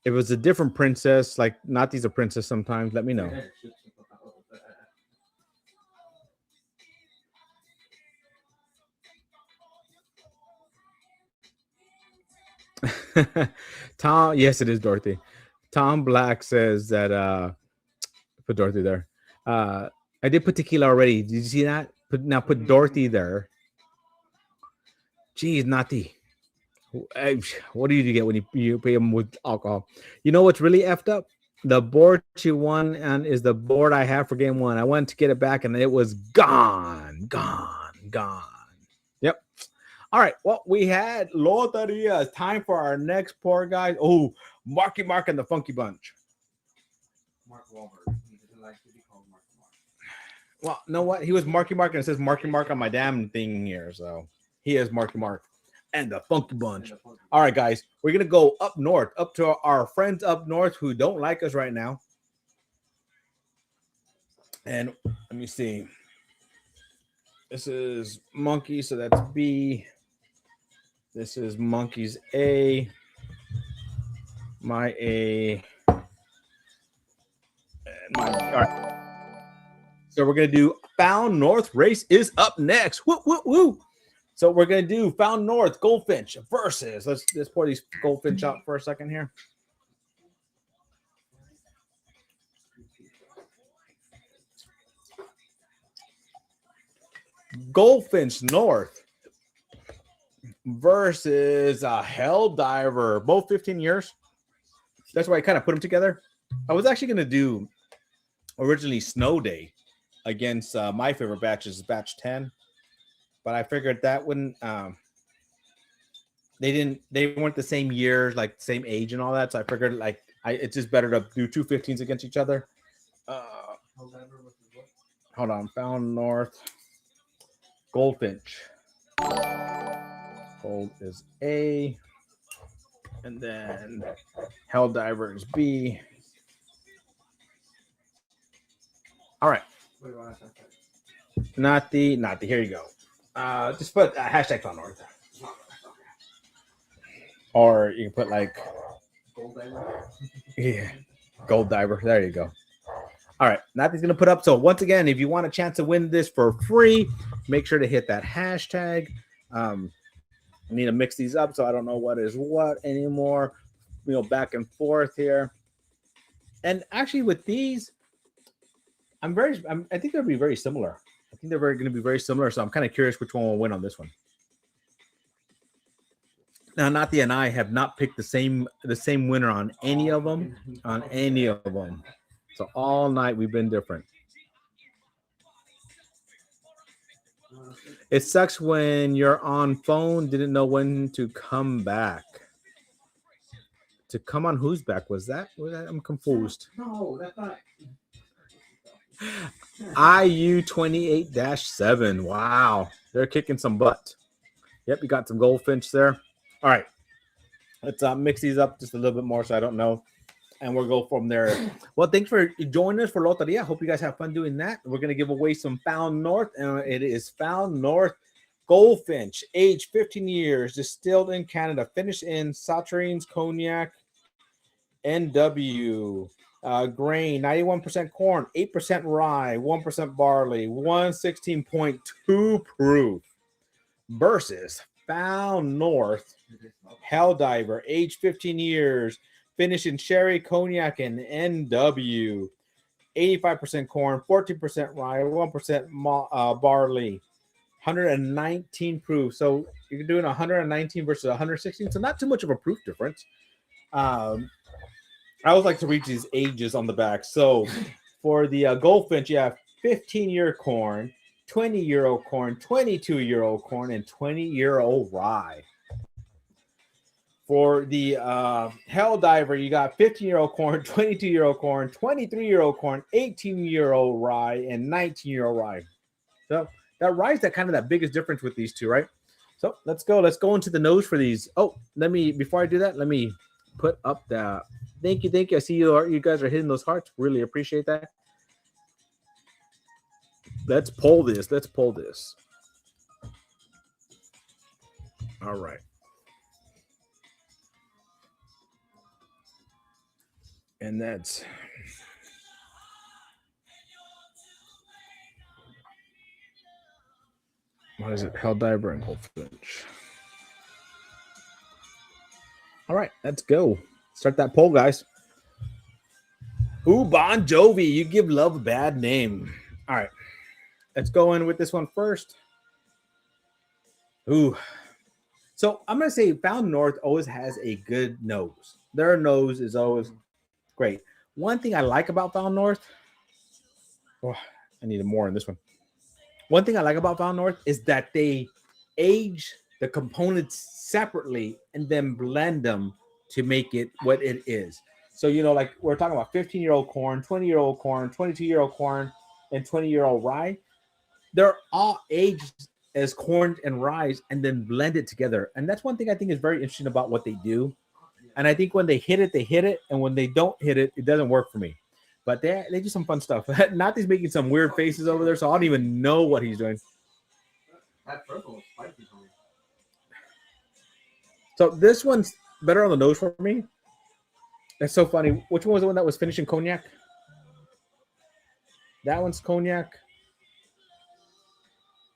If it was a different princess, like Nati's a princess sometimes, let me know. Tom, yes, it is Dorothy. Tom Black says that put Dorothy there. I did put tequila already. Did you see that? Put Dorothy there. Geez, Nati. What do you get when you pay them with alcohol? You know what's really effed up? The board she won and is the board I have for game one. I went to get it back and it was gone. Yep. All right. Well, we had Loteria. It's time for our next pour, guys. Oh, Marky Mark and the Funky Bunch. Mark Wahlberg. He doesn't like to be called Mark Mark. Well, you know what? He was Marky Mark and it says Marky Mark on my damn thing here. So he is Marky Mark and the Funky Bunch. All right, guys. We're going to go up north, up to our friends up north who don't like us right now. And let me see. This is Monkey, so that's B. This is Monkey's A. My A. And my, all right. So we're going to do Found North race is up next. Woo, woo, woo. So we're going to do Found North Goldfinch versus. Let's pour these Goldfinch out for a second here. Goldfinch North versus Hell Diver, both 15 years. That's why I kind of put them together. I was actually going to do originally Snow Day against my favorite batch is batch 10, but I figured that wouldn't. They weren't the same years, like same age and all that. So I figured like it's just better to do two 15s against each other. Hold on, Found North. Goldfinch. Gold is A. And then Hell Diver is B. All right. Not the. Here you go. Just put hashtag Found North. Or you can put like Gold Diver. Yeah, Gold Diver. There you go. All right, Nathan's going to put up. So once again, if you want a chance to win this for free, make sure to hit that hashtag. I need to mix these up so I don't know what is what anymore. Back and forth here. And actually with these, I think they'll be very similar. I think they're going to be very similar. So I'm kind of curious which one will win on this one. Now, Nati and I have not picked the same winner on any of them. So all night we've been different. It sucks when you're on phone, didn't know when to come back. To come on whose back was that? I'm confused. No, that's not. IU 28-7. Wow. They're kicking some butt. Yep, you got some Goldfinch there. All right. Let's mix these up just a little bit more so I don't know. And we'll go from there. Well, thanks for joining us for Loteria. I hope you guys have fun doing that. We're going to give away some Found North. And it is Found North Goldfinch, age 15 years, distilled in Canada, finished in Sauternes, Cognac, NW. Grain, 91% corn, 8% rye, 1% barley, 116.2 proof. Versus Found North Hell Diver, age 15 years, finished in sherry, cognac, and NW. 85% corn, 14% rye, 1% barley, 119 proof. So you're doing 119 versus 116. So not too much of a proof difference. I always like to read these ages on the back. So for the Goldfinch, you have 15-year corn, 20-year-old corn, 22-year-old corn, and 20-year-old rye. For the Hell Diver, you got 15-year-old corn, 22-year-old corn, 23-year-old corn, 18-year-old rye, and 19-year-old rye. So that rye is that biggest difference with these two, right? So let's go. Let's go into the nose for these. Oh, before I do that, let me put up the. Thank you. I see you guys are hitting those hearts. Really appreciate that. Let's pull this. Let's pull this. All right. And that's what is it? Helldiver and Goldfinch. All right, let's go. Start that poll, guys. Ooh, Bon Jovi, you give love a bad name. All right, let's go in with this one first. Ooh. So I'm going to say Found North always has a good nose. Their nose is always great. One thing I like about Found North, oh, I needed more in this one. One thing I like about Found North is that they age the components separately and then blend them to make it what it is. So, you know, like we're talking about 15-year-old corn, 20-year-old corn, 22-year-old corn, and 20-year-old rye. They're all aged as corn and rye and then blend it together. And that's one thing I think is very interesting about what they do. And I think when they hit it. And when they don't hit it, it doesn't work for me. But they do some fun stuff. Nathy's making some weird faces over there, so I don't even know what he's doing. That purple is spicy for me. So this one's better on the nose for me. That's so funny. Which one was the one that was finishing cognac? That one's cognac.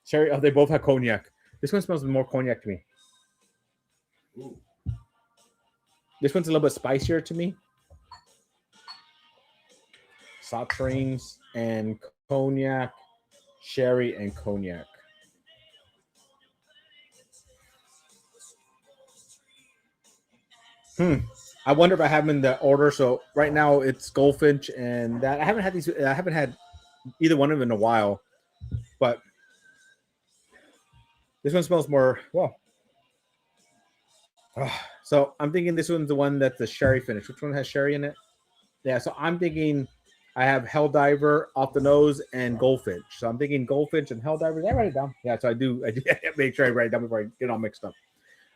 Sherry, oh, they both have cognac. This one smells more cognac to me. Ooh. This one's a little bit spicier to me. Sauternes and cognac, sherry and cognac. I wonder if I have them in the order. So right now it's Goldfinch and that. I haven't had these. I haven't had either one of them in a while, but this one smells more. Well, so I'm thinking this one's the one that's the sherry finish. Which one has sherry in it? Yeah. So I'm thinking I have Helldiver off the nose and Goldfinch. So I'm thinking Goldfinch and Helldiver. Did I write it down? Yeah. So I do make sure I write it down before I get all mixed up.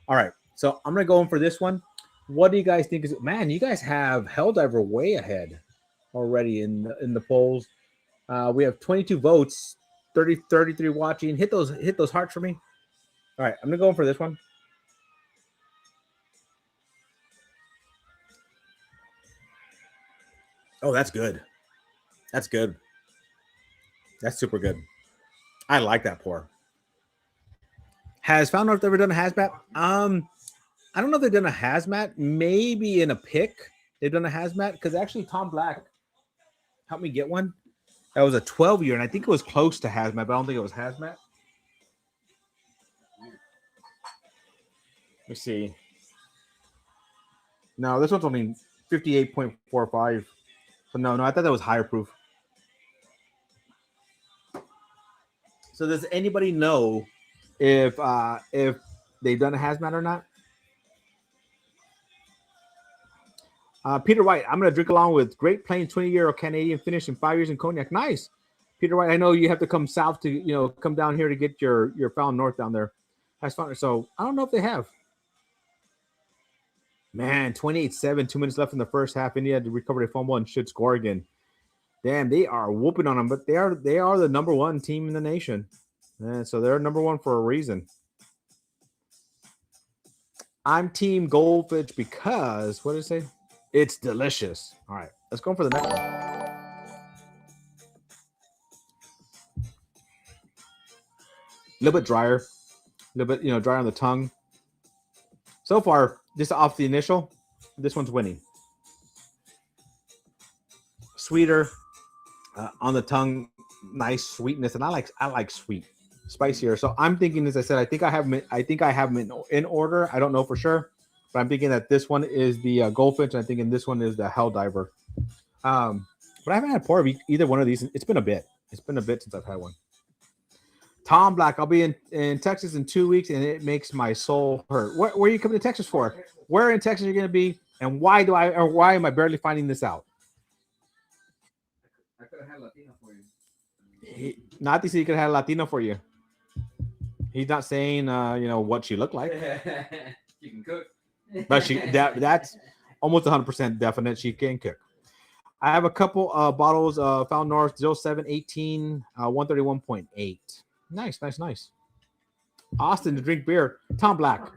All right. So I'm gonna go in for this one. What do you guys think? Man, you guys have Helldiver way ahead already in the polls. We have 22 votes, 33 watching. Hit those hearts for me. All right, I'm gonna go in for this one. Oh, that's good. That's good. That's super good. I like that pour. Has Found North ever done a hazmat? I don't know if they've done a hazmat. Maybe in a pick they've done a hazmat because actually Tomblack helped me get one. That was a 12-year, and I think it was close to hazmat, but I don't think it was hazmat. Let me see. No, this one's only 58.45. So no, I thought that was higher proof. So does anybody know if they've done a hazmat or not? Peter White, I'm going to drink along with Great Plains 20-year-old Canadian finish in 5 years in cognac. Nice. Peter White, I know you have to come south to, come down here to get your Found North down there. That's fun. So I don't know if they have. Man, 28-7, 2 minutes left in the first half. India to recover a fumble and should score again. Damn, they are whooping on them, but they are the number one team in the nation. And so they're number one for a reason. I'm Team Goldfinch because, what did it say? It's delicious. All right, let's go for the next one. A little bit drier. A little bit, dry on the tongue. So far, just off the initial, this one's winning. Sweeter on the tongue, nice sweetness, and I like sweet, spicier. So I'm thinking, as I said, I think I have them in order. I don't know for sure. But I'm thinking that this one is the Goldfinch, and I'm thinking this one is the Helldiver. But I haven't had pour of either one of these. It's been a bit. It's been a bit since I've had one. Tomblack, I'll be in Texas in 2 weeks, and it makes my soul hurt. Where are you coming to Texas for? Where in Texas are you going to be, and why am I barely finding this out? I could have had Latino for you. Nathy said he could have had Latino for you. He's not saying, what she looked like. You can cook. But that's almost 100% definite. She can cook. I have a couple bottles of Found North 0718 131.8. Nice, nice, nice. Austin to drink beer. Tom Black.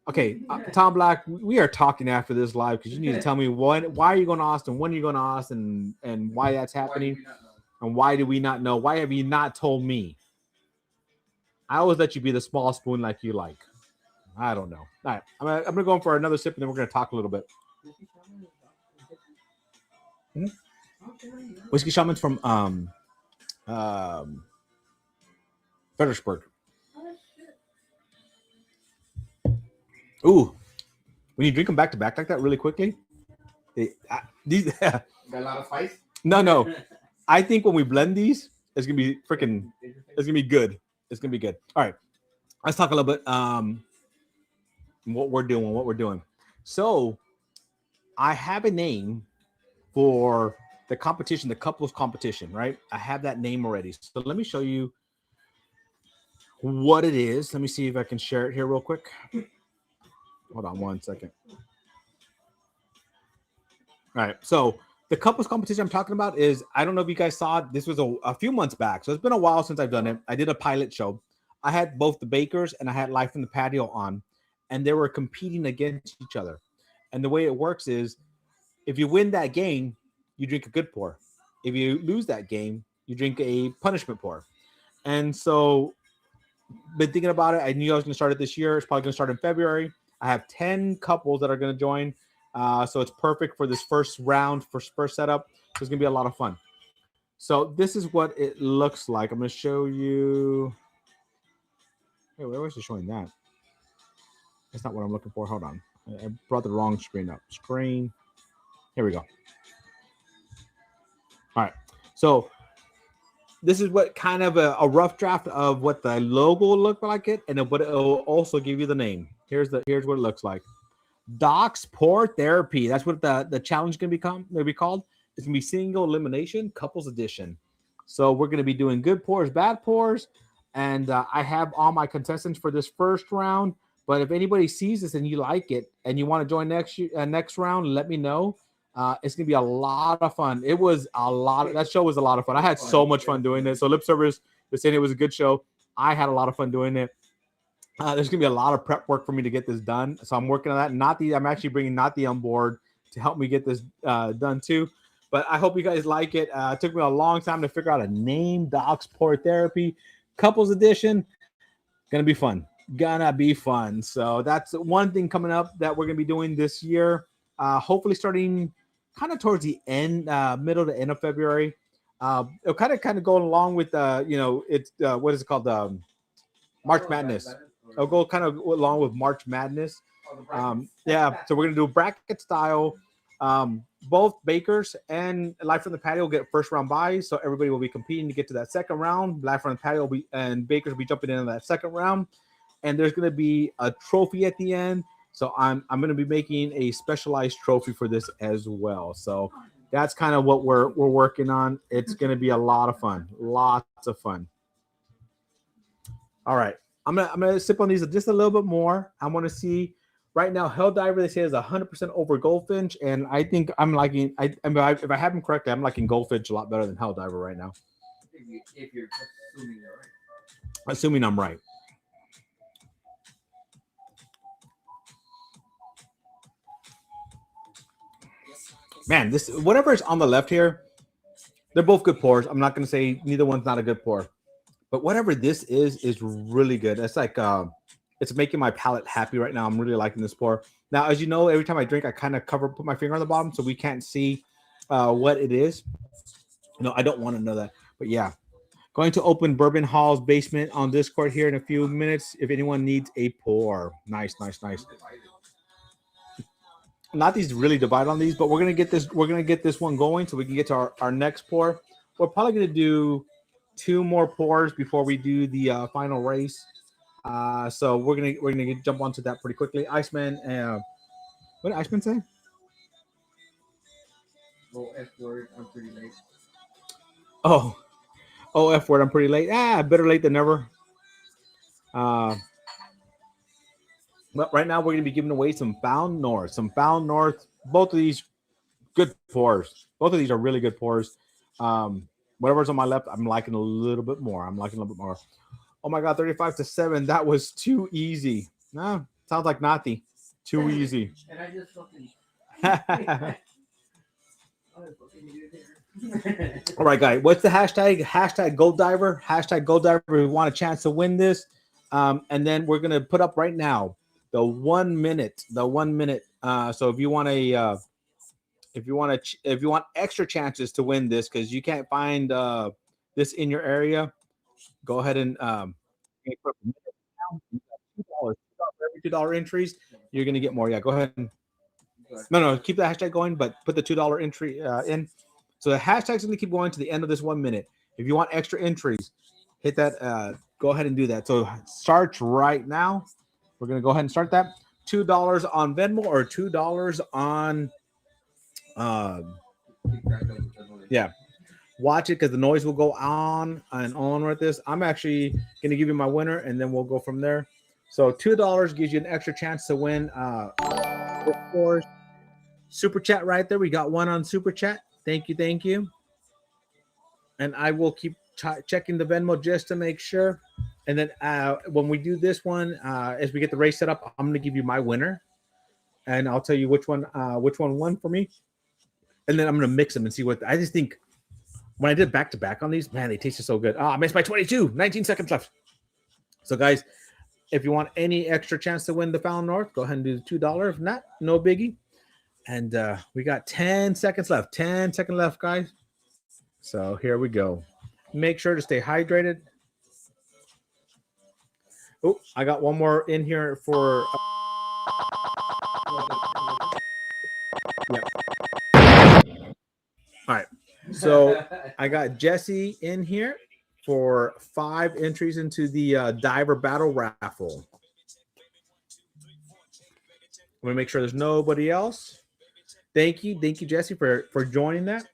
Okay, Tom Black, we are talking after this live because you need to tell me why are you going to Austin, when are you going to Austin, and why that's happening, and why do we not know? Why have you not told me? I always let you be the small spoon like you like. I don't know. All right, I'm gonna go in for another sip, and then we're gonna talk a little bit. Whiskey Shaman's from Fredericksburg. Ooh, when you drink them back to back like that really quickly, these Got a lot of spice. no. I think when we blend these, it's gonna be freaking. It's gonna be good. It's gonna be good. All right, let's talk a little bit. What we're doing. So, I have a name for the competition, the couples competition, right? I have that name already. So let me show you what it is. Let me see if I can share it here real quick. Hold on one second. All right. So the couples competition I'm talking about is, I don't know if you guys saw it. This was a few months back. So it's been a while since I've done it. I did a pilot show. I had both the Bakers and I had Life in the Patio on, and they were competing against each other. And the way it works is, if you win that game, you drink a good pour. If you lose that game, you drink a punishment pour. And so, been thinking about it. I knew I was going to start it this year. It's probably going to start in February. I have 10 couples that are going to join. So it's perfect for this first round, first setup. So it's going to be a lot of fun. So this is what it looks like. I'm going to show you. Hey, where was it showing that? That's not what I'm looking for. Hold on. I brought the wrong screen up. Screen. Here we go. All right. So this is what kind of a rough draft of what the logo will look like it, and then what it will also give you the name. Here's what it looks like. Doc's Pour Therapy. That's what the challenge is going to be called. It's going to be single elimination couples edition. So we're going to be doing good pours, bad pours, and I have all my contestants for this first round. But if anybody sees this and you like it and you want to join next round, let me know. It's gonna be a lot of fun. It was that show was a lot of fun. I had so much fun doing it. So Lip Service was saying it was a good show. I had a lot of fun doing it. There's gonna be a lot of prep work for me to get this done. So I'm working on that. I'm actually bringing Nati on board to help me get this done too. But I hope you guys like it. It took me a long time to figure out a name. Doc's Pour Therapy, couples edition. Gonna be fun. So that's one thing coming up that we're gonna be doing this year. Hopefully starting kind of towards the end, middle to end of February. It'll kind of go along with it's what is it called? March Madness. It'll go kind of along with March Madness. Yeah, so we're gonna do a bracket style. Both Bakers and Life from the Patio will get first round buys, so everybody will be competing to get to that second round. Life from the Patio and Bakers will be jumping into that second round, and there's gonna be a trophy at the end. So I'm going to be making a specialized trophy for this as well. So that's kind of what we're working on. It's going to be a lot of fun. Lots of fun. All right. I'm gonna sip on these just a little bit more. I want to see right now. Helldiver, they say, is 100% over Goldfinch, and I think I'm liking. If I have them correctly, I'm liking Goldfinch a lot better than Helldiver right now. If you're assuming you're right. Assuming I'm right. Man, this whatever is on the left here, they're both good pours. I'm not going to say neither one's not a good pour, but whatever this is really good. It's like it's making my palate happy right now. I'm really liking this pour. Now, as you know, every time I drink, I kind of put my finger on the bottom so we can't see what it is. No, I don't want to know that, but yeah, going to open Bourbon Hall's basement on Discord here in a few minutes. If anyone needs a pour, nice. Not these really divide on these, but we're gonna get this. We're gonna get this one going so we can get to our next pour. We're probably gonna do 2 more pours before we do the final race. So we're gonna jump onto that pretty quickly. Iceman, what did Iceman say? Oh, F word. I'm pretty late. Oh, F word. I'm pretty late. Better late than never. But right now we're going to be giving away some Found North. Both of these Good pours. Both of these are really good pours. Whatever's on my left, I'm liking a little bit more. Oh my God, 35-7. That was too easy. No, sounds like Nati. Too easy. And I just fucking. All right, guys. What's the hashtag? Hashtag Gold Diver. Hashtag Gold Diver. We want a chance to win this. And then we're gonna put up right now the 1 minute. So if you want extra chances to win this, because you can't find this in your area, go ahead and put $2 for every $2 entries. You're gonna get more. Yeah, go ahead. No, keep the hashtag going, but put the $2 entry in. So the hashtag's gonna keep going to the end of this 1 minute. If you want extra entries, hit that. Go ahead and do that. So starts right now. We're gonna go ahead and start that. $2 on Venmo or $2 on. Yeah, watch it because the noise will go on and on with this. I'm actually gonna give you my winner, and then we'll go from there. So $2 gives you an extra chance to win. Of course, super chat right there. We got one on super chat. Thank you. And I will keep checking the Venmo just to make sure. And then when we do this one, as we get the race set up, I'm going to give you my winner, and I'll tell you which one won for me. And then I'm going to mix them and see what I just think. When I did back to back on these, man, they tasted so good. I missed by 22. 19 seconds left. So guys, if you want any extra chance to win the Found North, go ahead and do the $2. If not, no biggie. And we got 10 seconds left. 10 seconds left, guys. So here we go. Make sure to stay hydrated. Oh, I got one more in here for. Yep. All right. So I got Jesse in here for 5 entries into the Diver Battle Raffle. I'm gonna make sure there's nobody else. Thank you, Jesse, for joining that.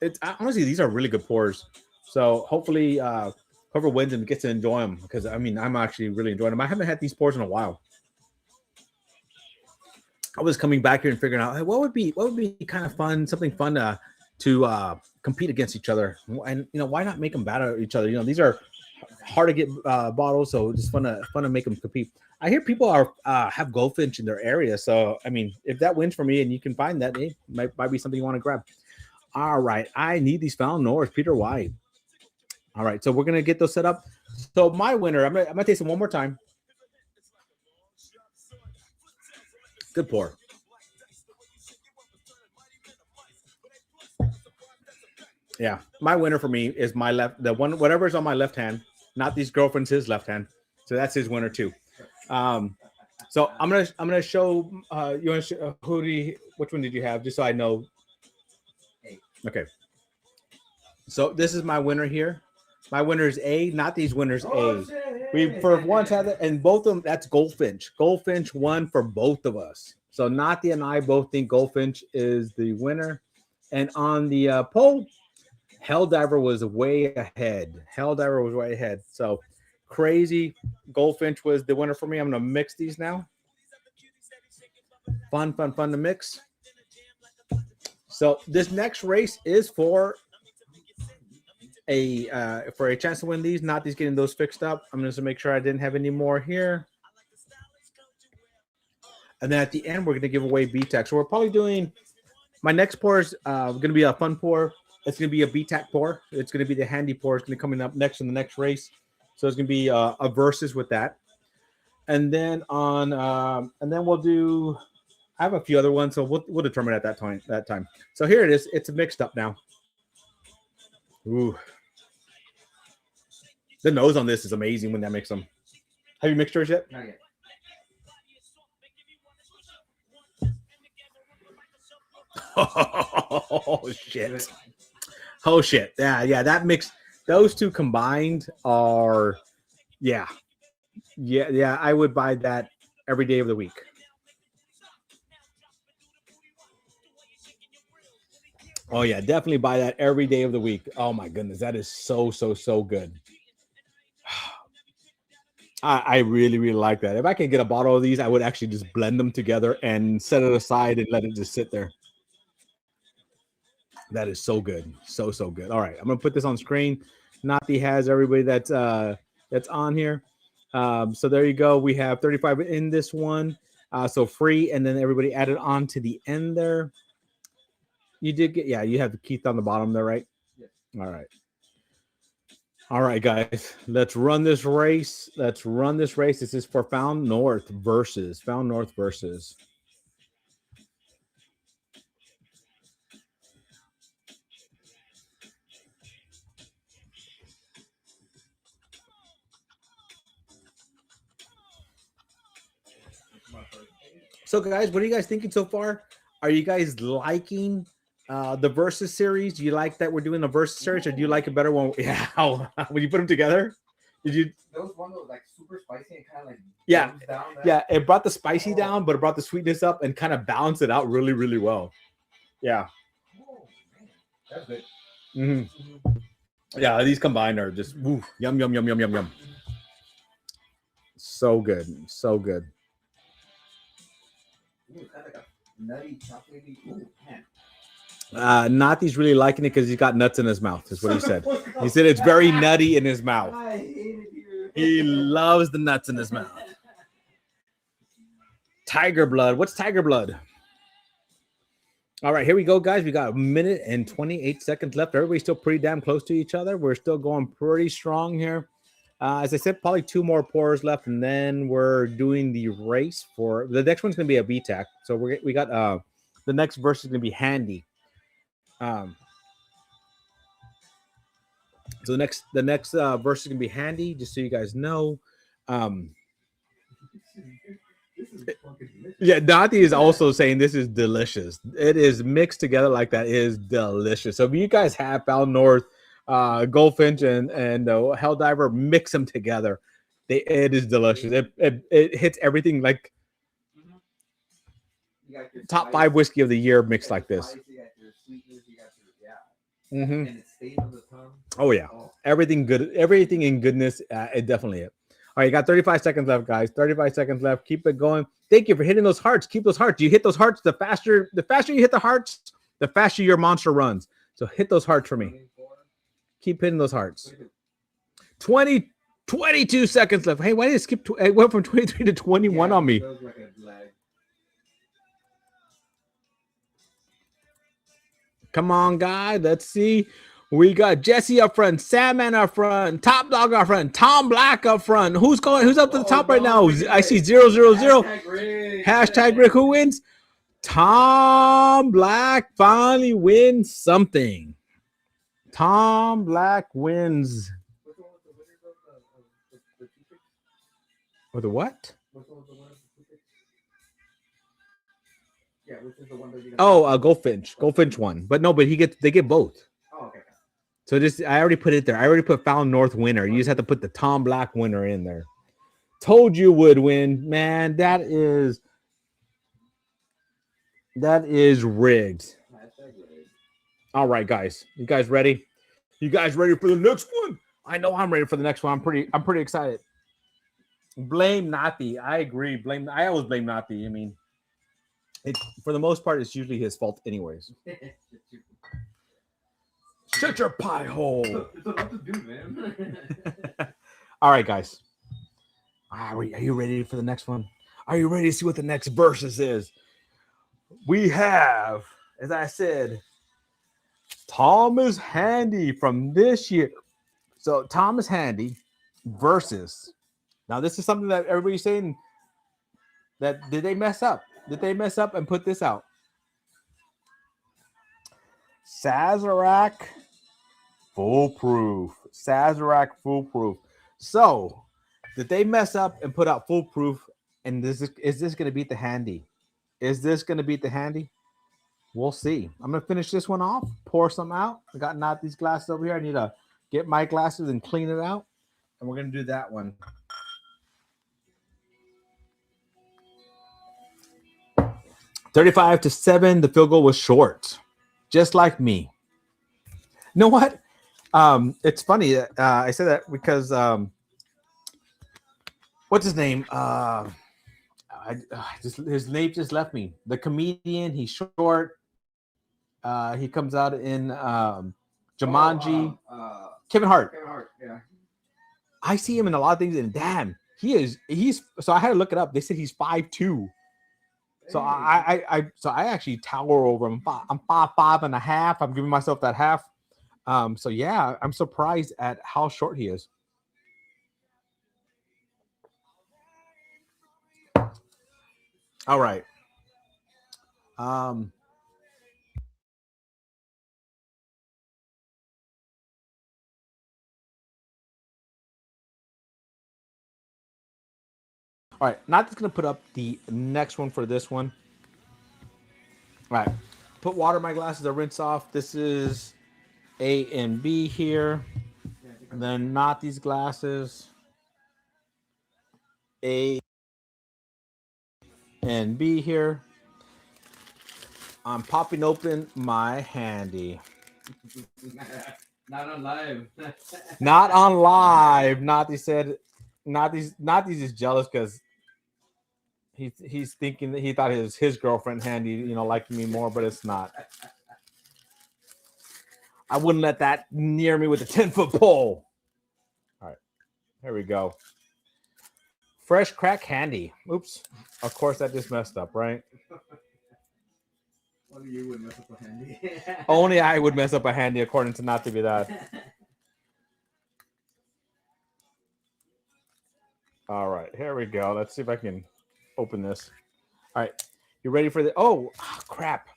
It's honestly, these are really good pours. So hopefully, whoever wins and gets to enjoy them, because I mean, I'm actually really enjoying them. I haven't had these pours in a while. I was coming back here and figuring out, hey, what would be kind of fun, something fun to compete against each other, and why not make them battle each other? These are hard to get bottles, so it's fun to make them compete. I hear people have goldfinch in their area, so I mean, if that wins for me and you can find that, it might be something you want to grab. All right, I need these Found North, Peter White. All right, so we're gonna get those set up. So my winner, I'm gonna taste them one more time. Good pour. Yeah, my winner for me is my left, the one, whatever's on my left hand, not these girlfriends, his left hand. So that's his winner too. So I'm gonna show you want to which one did you have, just so I know. Okay. So this is my winner here. My winner is A, not these winners A. We for once had that, and both of them, that's Goldfinch. Goldfinch won for both of us. So Nati and I both think Goldfinch is the winner. And on the poll, Helldiver was way ahead. So crazy. Goldfinch was the winner for me. I'm gonna mix these now. Fun to mix. So this next race is for a chance to win these. Not these getting those fixed up. I'm just gonna make sure I didn't have any more here. And then at the end, we're gonna give away BTAC. So we're probably doing my next pour is gonna be a fun pour. It's gonna be a BTAC pour. It's gonna be the handy pour. It's gonna be coming up next in the next race. So it's gonna be a versus with that. And then we'll do. I have a few other ones, so we'll determine at that time. So here it is. It's mixed up now. Ooh. The nose on this is amazing when that makes them. Have you mixed yours yet? Not yet. Oh shit. Oh shit. Yeah, that mix, those two combined are yeah. I would buy that every day of the week. Oh yeah, definitely buy that every day of the week. Oh my goodness, that is so good. I really like that. If I can get a bottle of these, I would actually just blend them together and set it aside and let it just sit there. That is so good. So good. All right. I'm gonna put this on screen. Nati has everybody that's on here. So there you go. We have 35 in this one. So free, and then everybody added on to the end there. You did get, yeah, you have Keith on the bottom there, right? Yes. All right. All right, guys. Let's run this race. Let's run this race. This is for Found North versus. So, guys, what are you guys thinking so far? Are you guys liking the Versus series? Do you like that we're doing the Versus series, or do you like a better one? Yeah, when you put them together, did you? There was one that was like super spicy and kind of like Yeah, down that. yeah. It brought the spicy down, but it brought the sweetness up and kind of balanced it out really, really well. Yeah. Oh, man. That's good. Mm-hmm. Yeah, these combined are just woo, yum, yum, yum, yum, yum, yum. So good, so good. Ooh, it's kind of like a nutty, chocolatey. Ooh, man. Nati's really liking it because he's got nuts in his mouth, is what he said. He said it's very nutty in his mouth. I hate it here. He loves the nuts in his mouth. Tiger blood. What's tiger blood? All right, here we go, guys. We got a minute and 28 seconds left. Everybody's still pretty damn close to each other. We're still going pretty strong here. As I said, probably 2 more pours left, and then we're doing the race for the next one's going to be a BTAC. So we got the next verse is going to be handy. So the next verse is going to be handy, just so you guys know. Yeah, Nati is also saying this is delicious. It is mixed together like that. It is delicious. So if you guys have Found North, Goldfinch, and Helldiver, mix them together. It is delicious. It hits everything like top 5 whiskey of the year mixed like this. Mm-hmm. And it stays on the tongue. Oh yeah, everything good, everything in goodness. It definitely is. All right, you got 35 seconds left, guys. 35 seconds left. Keep it going. Thank you for hitting those hearts. Keep those hearts. You hit those hearts, the faster you hit the hearts, the faster your monster runs. So hit those hearts for me. Keep hitting those hearts. 22 seconds left. Hey, why did it skip? It went from 23 to 21 on me. Like a lag. Come on, guys. Let's see. We got Jesse up front, Sandman up front, Top Dog up front, Tomblack up front. Who's up to the top right now? I see 000. Hashtag Rick. Who wins? Tomblack finally wins something. Tomblack wins. Or the what? Yeah, which is the one that you Oh, Goldfinch. Goldfinch won. But no, but they get both. Oh, okay. So I already put it there. I already put Found North winner. You just have to put the Tomblack winner in there. Told you would win. Man, that is rigged. All right, guys. You guys ready? You guys ready for the next one? I know I'm ready for the next one. I'm pretty excited. Blame Nati. I agree. I always blame Nati. I mean, for the most part, it's usually his fault anyways. Shut your pie hole. It's a lot to do, man. All right, guys. Are you ready for the next one? Are you ready to see what the next versus is? We have, as I said, Thomas Handy from this year. So Thomas Handy versus. Now, this is something that everybody's saying that did they mess up? Did they mess up and put this out? Sazerac Foolproof. Sazerac Foolproof. So, did they mess up and put out Foolproof? And is this going to beat the Handy? Is this going to beat the Handy? We'll see. I'm going to finish this one off, pour some out. I got not these glasses over here. I need to get my glasses and clean it out. And we're going to do that one. $35-7. The field goal was short, just like me. You know what? It's funny. I said that because what's his name? His name just left me. The comedian. He's short. He comes out in Jumanji. Kevin Hart. Kevin Hart, yeah. I see him in a lot of things, and damn, he's. So I had to look it up. They said he's 5'2". So I actually tower over him. I'm 5'5.5". I'm giving myself that half. So yeah, I'm surprised at how short he is. All right. All right, not just gonna put up the next one for this one. All right, put water in my glasses to rinse off. This is A and B here. And then not these glasses. A and B here. I'm popping open my handy. Not on live. Not on live. Naughty said, Naughty's is jealous because he's thinking that he thought his girlfriend handy, liked me more, but it's not. I wouldn't let that near me with a 10-foot pole. All right, here we go. Fresh crack handy. Oops. Of course, that just messed up, right? Only you would mess up a handy. Only I would mess up a handy, according to not to be that. All right, here we go. Let's see if I can open this. All right, you ready for the? Oh, crap.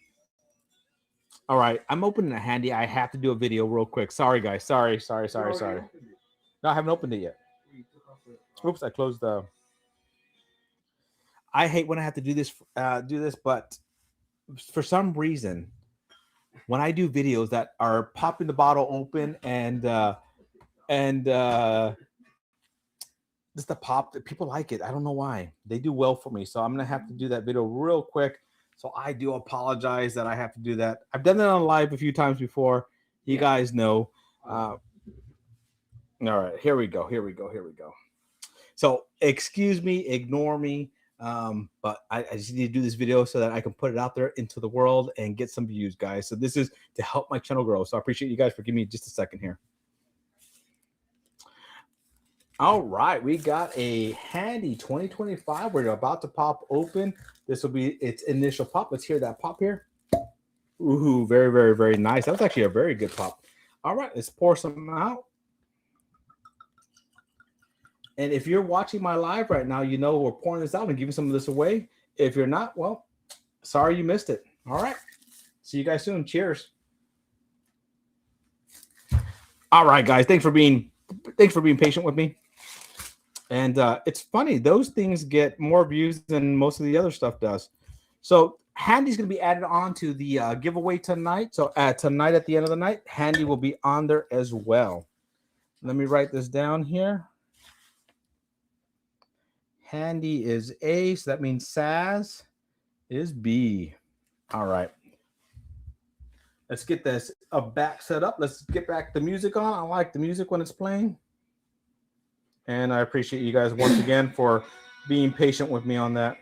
All right, I'm opening a handy. I have to do a video real quick. Sorry, guys. Sorry. No, I haven't opened it yet. Oops, I closed the. I hate when I have to do this, but for some reason, when I do videos that are popping the bottle open and just the pop, that people like it. I don't know why. They do well for me, so I'm gonna have to do that video real quick. So I do apologize that I have to do that. I've done that on live a few times before. You guys know. All right, here we go. So excuse me, ignore me. But I just need to do this video so that I can put it out there into the world and get some views, guys. So this is to help my channel grow. So I appreciate you guys for giving me just a second here. All right, we got a handy 2025. We're about to pop open. This will be its initial pop. Let's hear that pop here. Ooh, very, very, very nice. That was actually a very good pop. All right, let's pour some out. And if you're watching my live right now, you know we're pouring this out and giving some of this away. If you're not, well, sorry you missed it. All right. See you guys soon. Cheers. All right, guys. Thanks for being patient with me. And it's funny, those things get more views than most of the other stuff does. So Handy's going to be added on to the giveaway tonight. So tonight at the end of the night, Handy will be on there as well. Let me write this down here. Handy is A, so that means Saz is B. All right. Let's get this back set up. Let's get back the music on. I like the music when it's playing. And I appreciate you guys once again for being patient with me on that.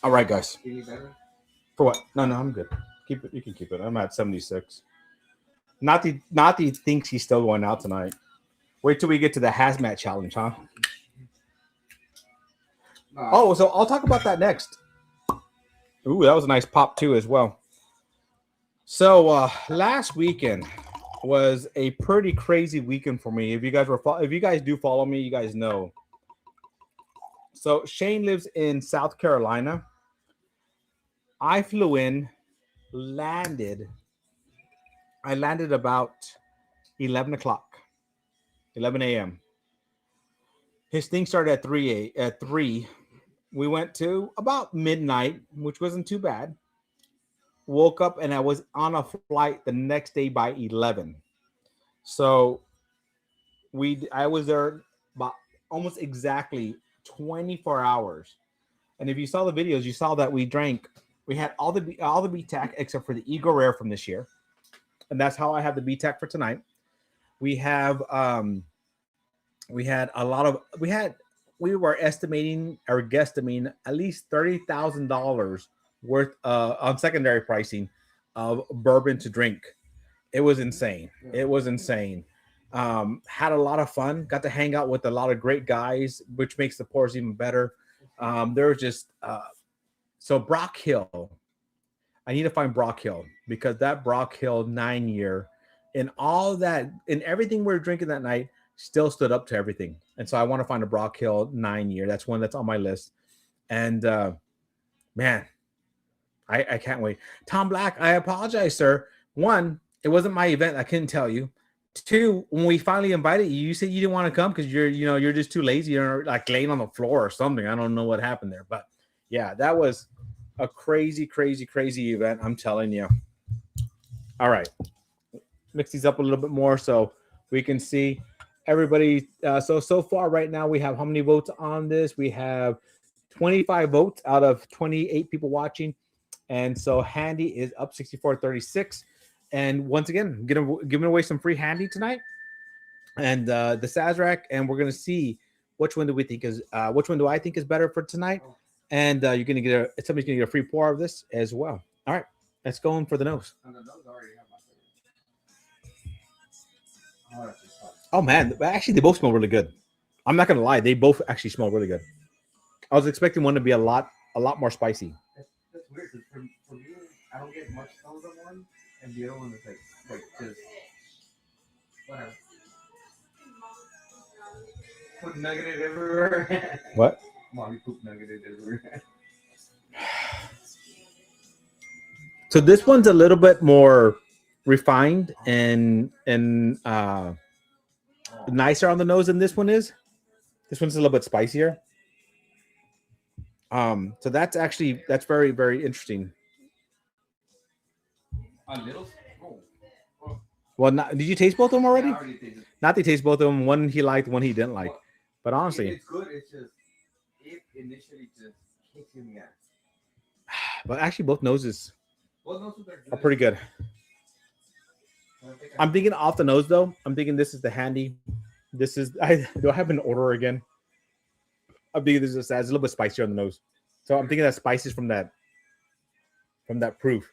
All right, guys. For what? No, I'm good. Keep it. You can keep it. I'm at 76. Nati thinks he's still going out tonight. Wait till we get to the hazmat challenge, huh? Oh, so I'll talk about that next. Ooh, that was a nice pop too as well. So last weekend was a pretty crazy weekend for me. If you guys do follow me, you guys know. So Shane lives in South Carolina. I flew in, landed. I landed about 11 a.m. His thing started at 3. We went to about midnight, which wasn't too bad. Woke up and I was on a flight the next day by 11. So I was there about almost exactly 24 hours. And if you saw the videos, you saw that we had all the BTAC except for the Eagle Rare from this year. And that's how I have the BTAC for tonight. We had we were estimating or guesstimating at least $30,000 worth on secondary pricing of bourbon to drink. It was insane. It was insane. Had a lot of fun. Got to hang out with a lot of great guys, which makes the pours even better. There was just so Brock Hill. I need to find Brock Hill because that Brock Hill 9-year and all that and everything we were drinking that night still stood up to everything. And so I want to find a Brock Hill 9-year. That's one that's on my list. And man, I can't wait. Tomblack, I apologize, sir. One, it wasn't my event. I couldn't tell you. Two, when we finally invited you, you said you didn't want to come because you're just too lazy or like laying on the floor or something. I don't know what happened there, but yeah, that was a crazy, crazy, crazy event. I'm telling you. All right, mix these up a little bit more so we can see everybody. So far right now we have how many votes on this? We have 25 votes out of 28 people watching, and so Handy is up 64-36. And once again, giving away some free Handy tonight, and the Sazerac, and we're gonna see which one do we think is which one do I think is better for tonight. And you're gonna get somebody's gonna get a free pour of this as well. All right, let's go in for the nose. Oh man, actually they both smell really good. I'm not gonna lie, they both actually smell really good. I was expecting one to be a lot more spicy. That's weird because for me, I don't get much smells of one, and the other one is like just whatever. Put nugget everywhere. What? Mommy poop nugget everywhere. So this one's a little bit more refined and nicer on the nose than this one is. This one's a little bit spicier. So that's very, very interesting. A little. Oh. Well, did you taste both of them already? Yeah, I already tasted. Not they taste both of them. One he liked, one he didn't like. But honestly, it's good. It's just it initially just kicks you in the ass. but actually both noses Both noses are good. are pretty good. I'm thinking off the nose though. I'm thinking this is the Handy. This is do I have an order again? I'm thinking this is a little bit spicier on the nose. So I'm thinking that spices from that proof.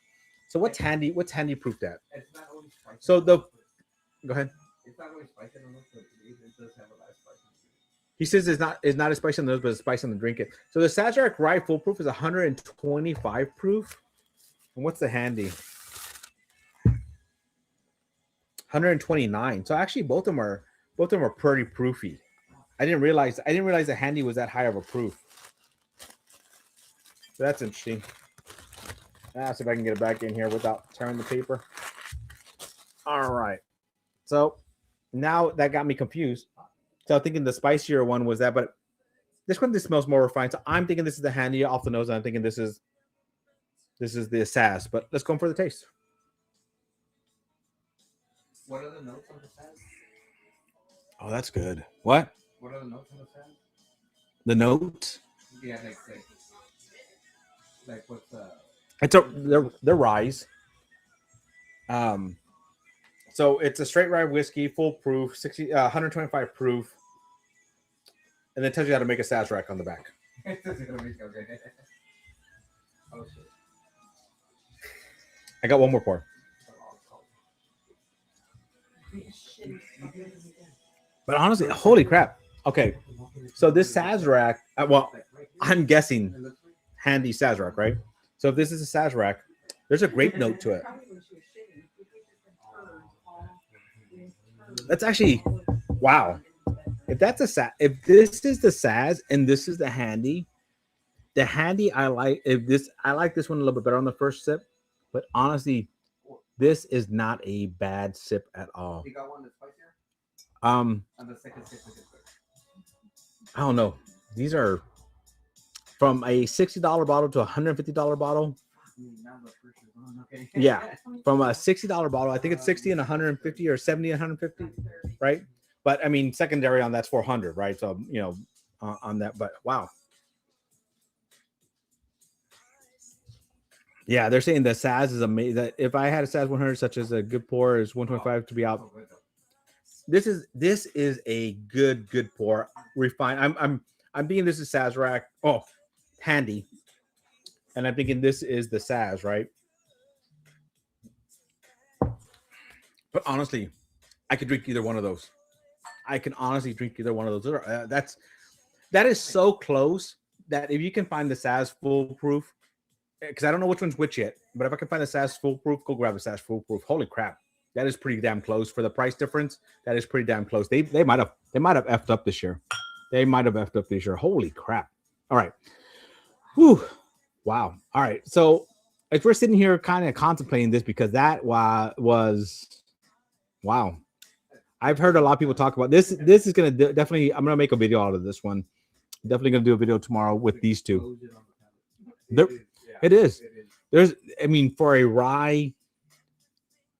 So what's Handy? What's Handy proof that? It's not only spicy. So go ahead. It's not only spicy on the nose, but it does have a lot of spice. He says it's not as spicy on the nose, but it's spicy on the drink it. So the Sazerac Rye full proof is 125 proof. And what's the Handy? 129. So actually both of them are pretty proofy. I didn't realize the Handy was that high of a proof. So that's interesting. Let's see if I can get it back in here without tearing the paper. All right. So now that got me confused. So I'm thinking the spicier one was that, but this one smells more refined. So I'm thinking this is the Handy off the nose, and I'm thinking this is the Saz. But let's go in for the taste. What are the notes on the sand? Oh, that's good. What? What are the notes on the sand? The note? Yeah, like what's They're ryes. So it's a straight rye whiskey, full proof, 125 proof, and then tells you how to make a Sazerac on the back. okay. Oh shit. I got one more pour. But honestly, holy crap. Okay, so this Sazerac, well, I'm guessing Handy Sazerac, right? So if this is a Sazerac, there's a grape note to it. That's actually, wow. If this is the Saz and this is the Handy I like. I like this one a little bit better on the first sip, but honestly, this is not a bad sip at all. You got one that's spicier? On the second sip is good. I don't know. These are from a $60 bottle to a $150 bottle. Okay. Yeah, from a $60 bottle. I think it's 60 and 150 or 70 and 150, right? But I mean, secondary on that's 400, right? So on that. But wow. Yeah, they're saying the Saz is amazing. That if I had a Saz 100, such as a good pour, is 125 to be out. This is a good pour, refined. I'm I'm thinking this is Sazerac. Oh, handy. And I'm thinking this is the Saz, right? But honestly, I could drink either one of those. I can honestly drink either one of those. That is so close that if you can find the Saz foolproof, because I don't know which one's which yet, but if I can find the Saz foolproof, go grab a Saz foolproof. Holy crap, that is pretty damn close for the price difference. That is pretty damn close. They might have effed up this year. They might have effed up this year. Holy crap! All right, whew, wow. All right, so as we're sitting here kind of contemplating this, because that was wow. I've heard a lot of people talk about this. This is gonna definitely. I'm gonna make a video out of this one. Definitely gonna do a video tomorrow with these two. It is. There's. I mean, for a rye,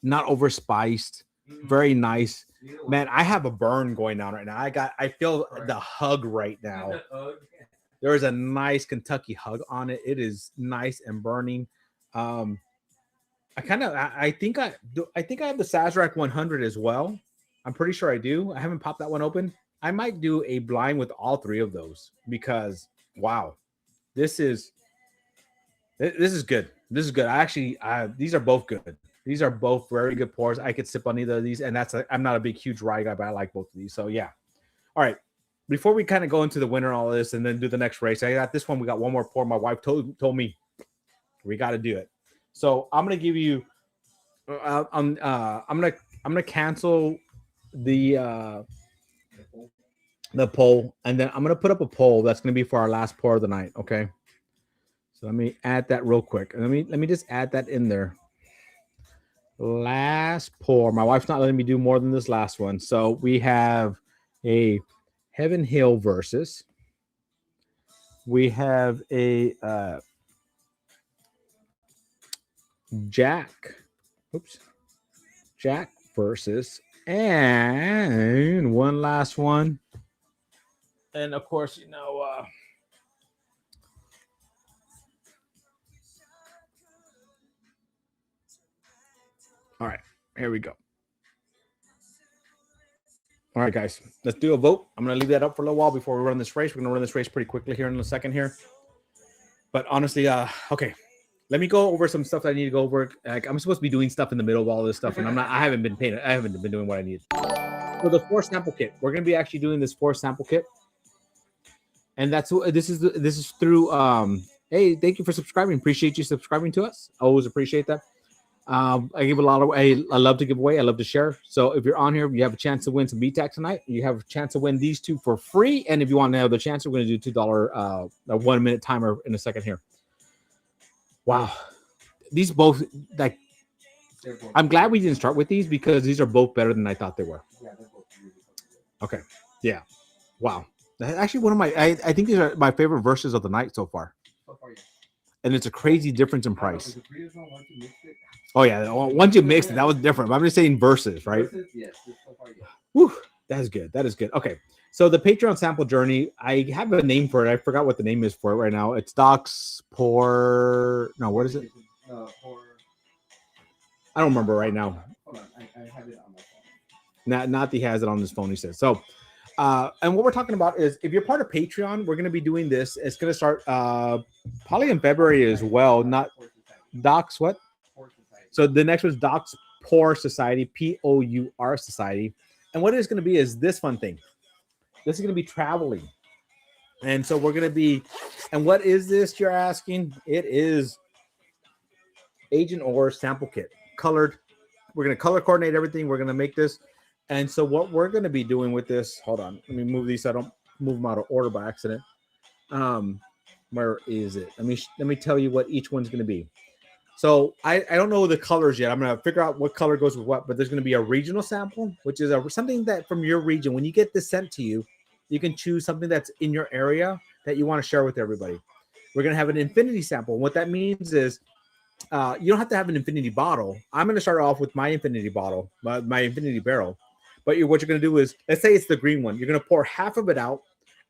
not overspiced, very nice. Man, I have a burn going on right now. I feel the hug right now. There is a nice Kentucky hug on it. It is nice and burning. I think I have the Sazerac 100 as well. I'm pretty sure I do. I haven't popped that one open. I might do a blind with all three of those because wow, this is good. This is good. These are both good. These are both very good pours. I could sip on either of these, and I'm not a big huge rye guy, but I like both of these. So yeah. All right. Before we kind of go into the winner and all this, and then do the next race, I got this one. We got one more pour. My wife told me we got to do it. So I'm gonna give you. I'm gonna cancel the poll, and then I'm gonna put up a poll that's gonna be for our last pour of the night. Okay. So let me add that real quick. Let me just add that in there. Last pour. My wife's not letting me do more than this last one. So we have a Heaven Hill versus. We have a Jack versus, and one last one. And of course, all right, here we go. All right, guys, let's do a vote. I'm going to leave that up for a little while before we run this race. We're going to run this race pretty quickly here in a second here. But honestly, okay, let me go over some stuff that I need to go over. Like, I'm supposed to be doing stuff in the middle of all this stuff, and I haven't been doing what I need. So the 4 sample kit, we're going to be actually doing this 4 sample kit. And this is through, hey, thank you for subscribing. Appreciate you subscribing to us. Always appreciate that. I give a lot of. I love to give away. I love to share. So if you're on here, you have a chance to win some BTAC tonight. You have a chance to win these 2 for free. And if you want to have the chance, we're going to do $2 a 1 minute timer in a second here. Wow, these both like. I'm glad we didn't start with these because these are both better than I thought they were. Okay, yeah, wow. That's actually one of my. I think these are my favorite verses of the night so far. And it's a crazy difference in price. Oh yeah, once you mix it, that was different. But I'm just saying verses, right? Whew, that is good. That is good. Okay, so the Patreon sample journey, I have a name for it. I forgot what the name is for it right now. It's Doc's Pour. No, what is it? I don't remember right now. Hold on, I have it on my phone. Not he has it on his phone. He says so. And what we're talking about is if you're part of Patreon, we're going to be doing this. It's going to start probably in February as well. Not Doc's what? So the next one is Doc's Pour Society, POUR Society. And what it's going to be is this fun thing. This is going to be traveling. And so we're going to be, and what is this you're asking? It is Agent Or sample kit, colored. We're going to color coordinate everything. We're going to make this. And so what we're going to be doing with this, hold on, let me move these so I don't move them out of order by accident. Where is it? Let me tell you what each one's going to be. So I don't know the colors yet. I'm going to figure out what color goes with what, but there's going to be a regional sample, which is something that from your region, when you get this sent to you, you can choose something that's in your area that you want to share with everybody. We're going to have an infinity sample. And what that means is you don't have to have an infinity bottle. I'm going to start off with my infinity bottle, my infinity barrel. But what you're going to do is, let's say it's the green one. You're going to pour half of it out,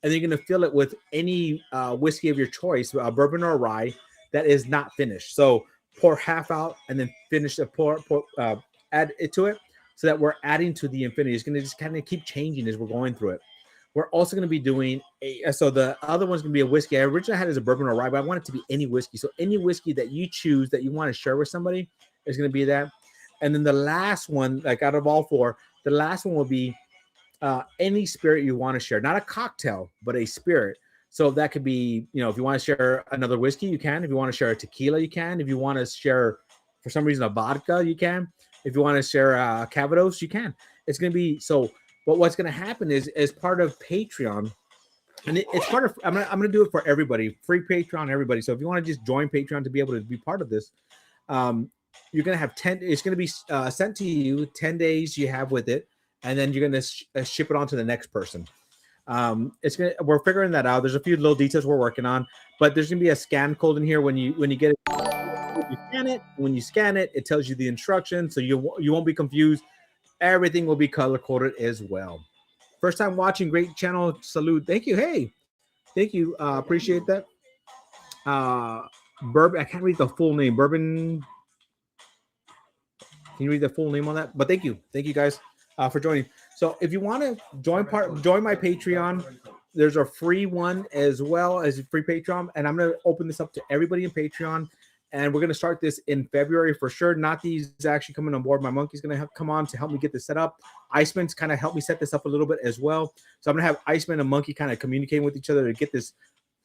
and then you're going to fill it with any whiskey of your choice, bourbon or rye, that is not finished. So pour half out, and then finish the add it to it, so that we're adding to the infinity. It's going to just kind of keep changing as we're going through it. We're also going to be doing so the other one's going to be a whiskey. I originally had it as a bourbon or rye, but I want it to be any whiskey. So any whiskey that you choose that you want to share with somebody is going to be that. And then the last one, like out of all four, the last one will be any spirit you want to share, not a cocktail, but a spirit. So that could be, if you want to share another whiskey, you can. If you want to share a tequila, you can. If you want to share, for some reason, a vodka, you can. If you want to share Cavados, you can. It's going to be so. But what's going to happen is, as part of Patreon, and it's part of, I'm gonna do it for everybody, free Patreon, everybody. So if you want to just join Patreon to be able to be part of this, you're gonna have 10. It's gonna be sent to you 10 days. You have with it, and then you're gonna ship it on to the next person. We're figuring that out. There's a few little details we're working on, but there's gonna be a scan code in here when you get it. When you scan it, it tells you the instructions, so you won't be confused. Everything will be color coded as well. First time watching, great channel. Salute. Thank you. Hey, thank you. Appreciate that. Bourbon. I can't read the full name. Bourbon. Can you read the full name on that? But thank you guys for joining. So if you want to join my Patreon, there's a free one as well as a free Patreon, and I'm gonna open this up to everybody in Patreon. And we're going to start this in February for sure. Nati's actually coming on board. My monkey's going to come on to help me get this set up. Iceman's kind of helped me set this up a little bit as well. So I'm going to have Iceman and Monkey kind of communicating with each other to get this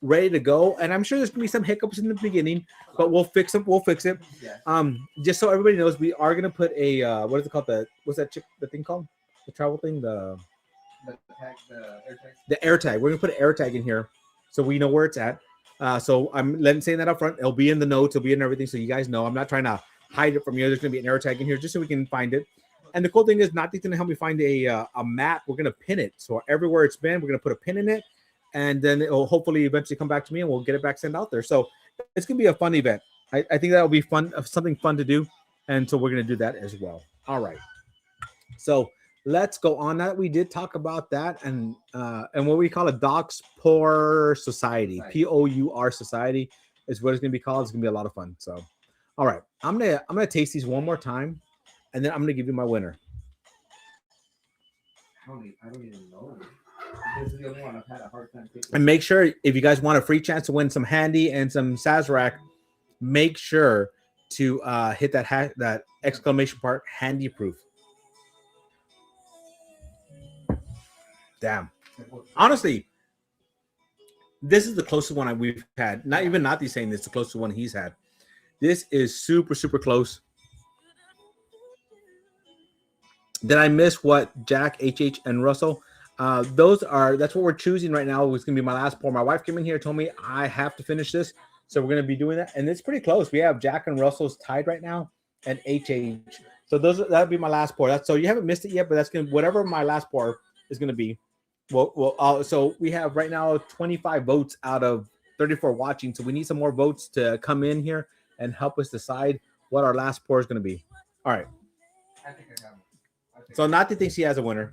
ready to go. And I'm sure there's going to be some hiccups in the beginning, but we'll fix them. We'll fix it. Just so everybody knows, we are going to put a, what is it called? What's that chip, the thing called? The travel thing? The air tag. The air tag. We're going to put an air tag in here so we know where it's at. So I'm saying that up front. It'll be in the notes. It'll be in everything. So you guys know. I'm not trying to hide it from you. There's going to be an air tag in here just so we can find it. And the cool thing is, Nati's going to help me find a map. We're going to pin it. So everywhere it's been, we're going to put a pin in it. And then it'll hopefully eventually come back to me and we'll get it back sent out there. So it's going to be a fun event. I think that'll be fun, something fun to do. And so we're going to do that as well. All right. So let's go on. That we did talk about that and what we call a Docs Pour Society, POUR Society is what it's gonna be called. It's gonna be a lot of fun. So, all right, I'm gonna taste these one more time, and then I'm gonna give you my winner. I don't even know. This is the only one I've had a hard time picking. And make sure if you guys want a free chance to win some Handy and some Sazerac, make sure to hit that exclamation part, Handy Proof. Damn. Honestly, this is the closest one we've had. Not even Nati saying this, the closest one he's had. This is super, super close. Did I miss what Jack, HH, and Russell? That's what we're choosing right now. It's going to be my last pour. My wife came in here and told me I have to finish this. So we're going to be doing that. And it's pretty close. We have Jack and Russell's tied right now and HH. So that'll be my last pour. So you haven't missed it yet, but that's going to, whatever my last pour is going to be. So we have right now 25 votes out of 34 watching. So we need some more votes to come in here and help us decide what our last pour is going to be. All right. I think I got it. So Nati thinks he has a winner.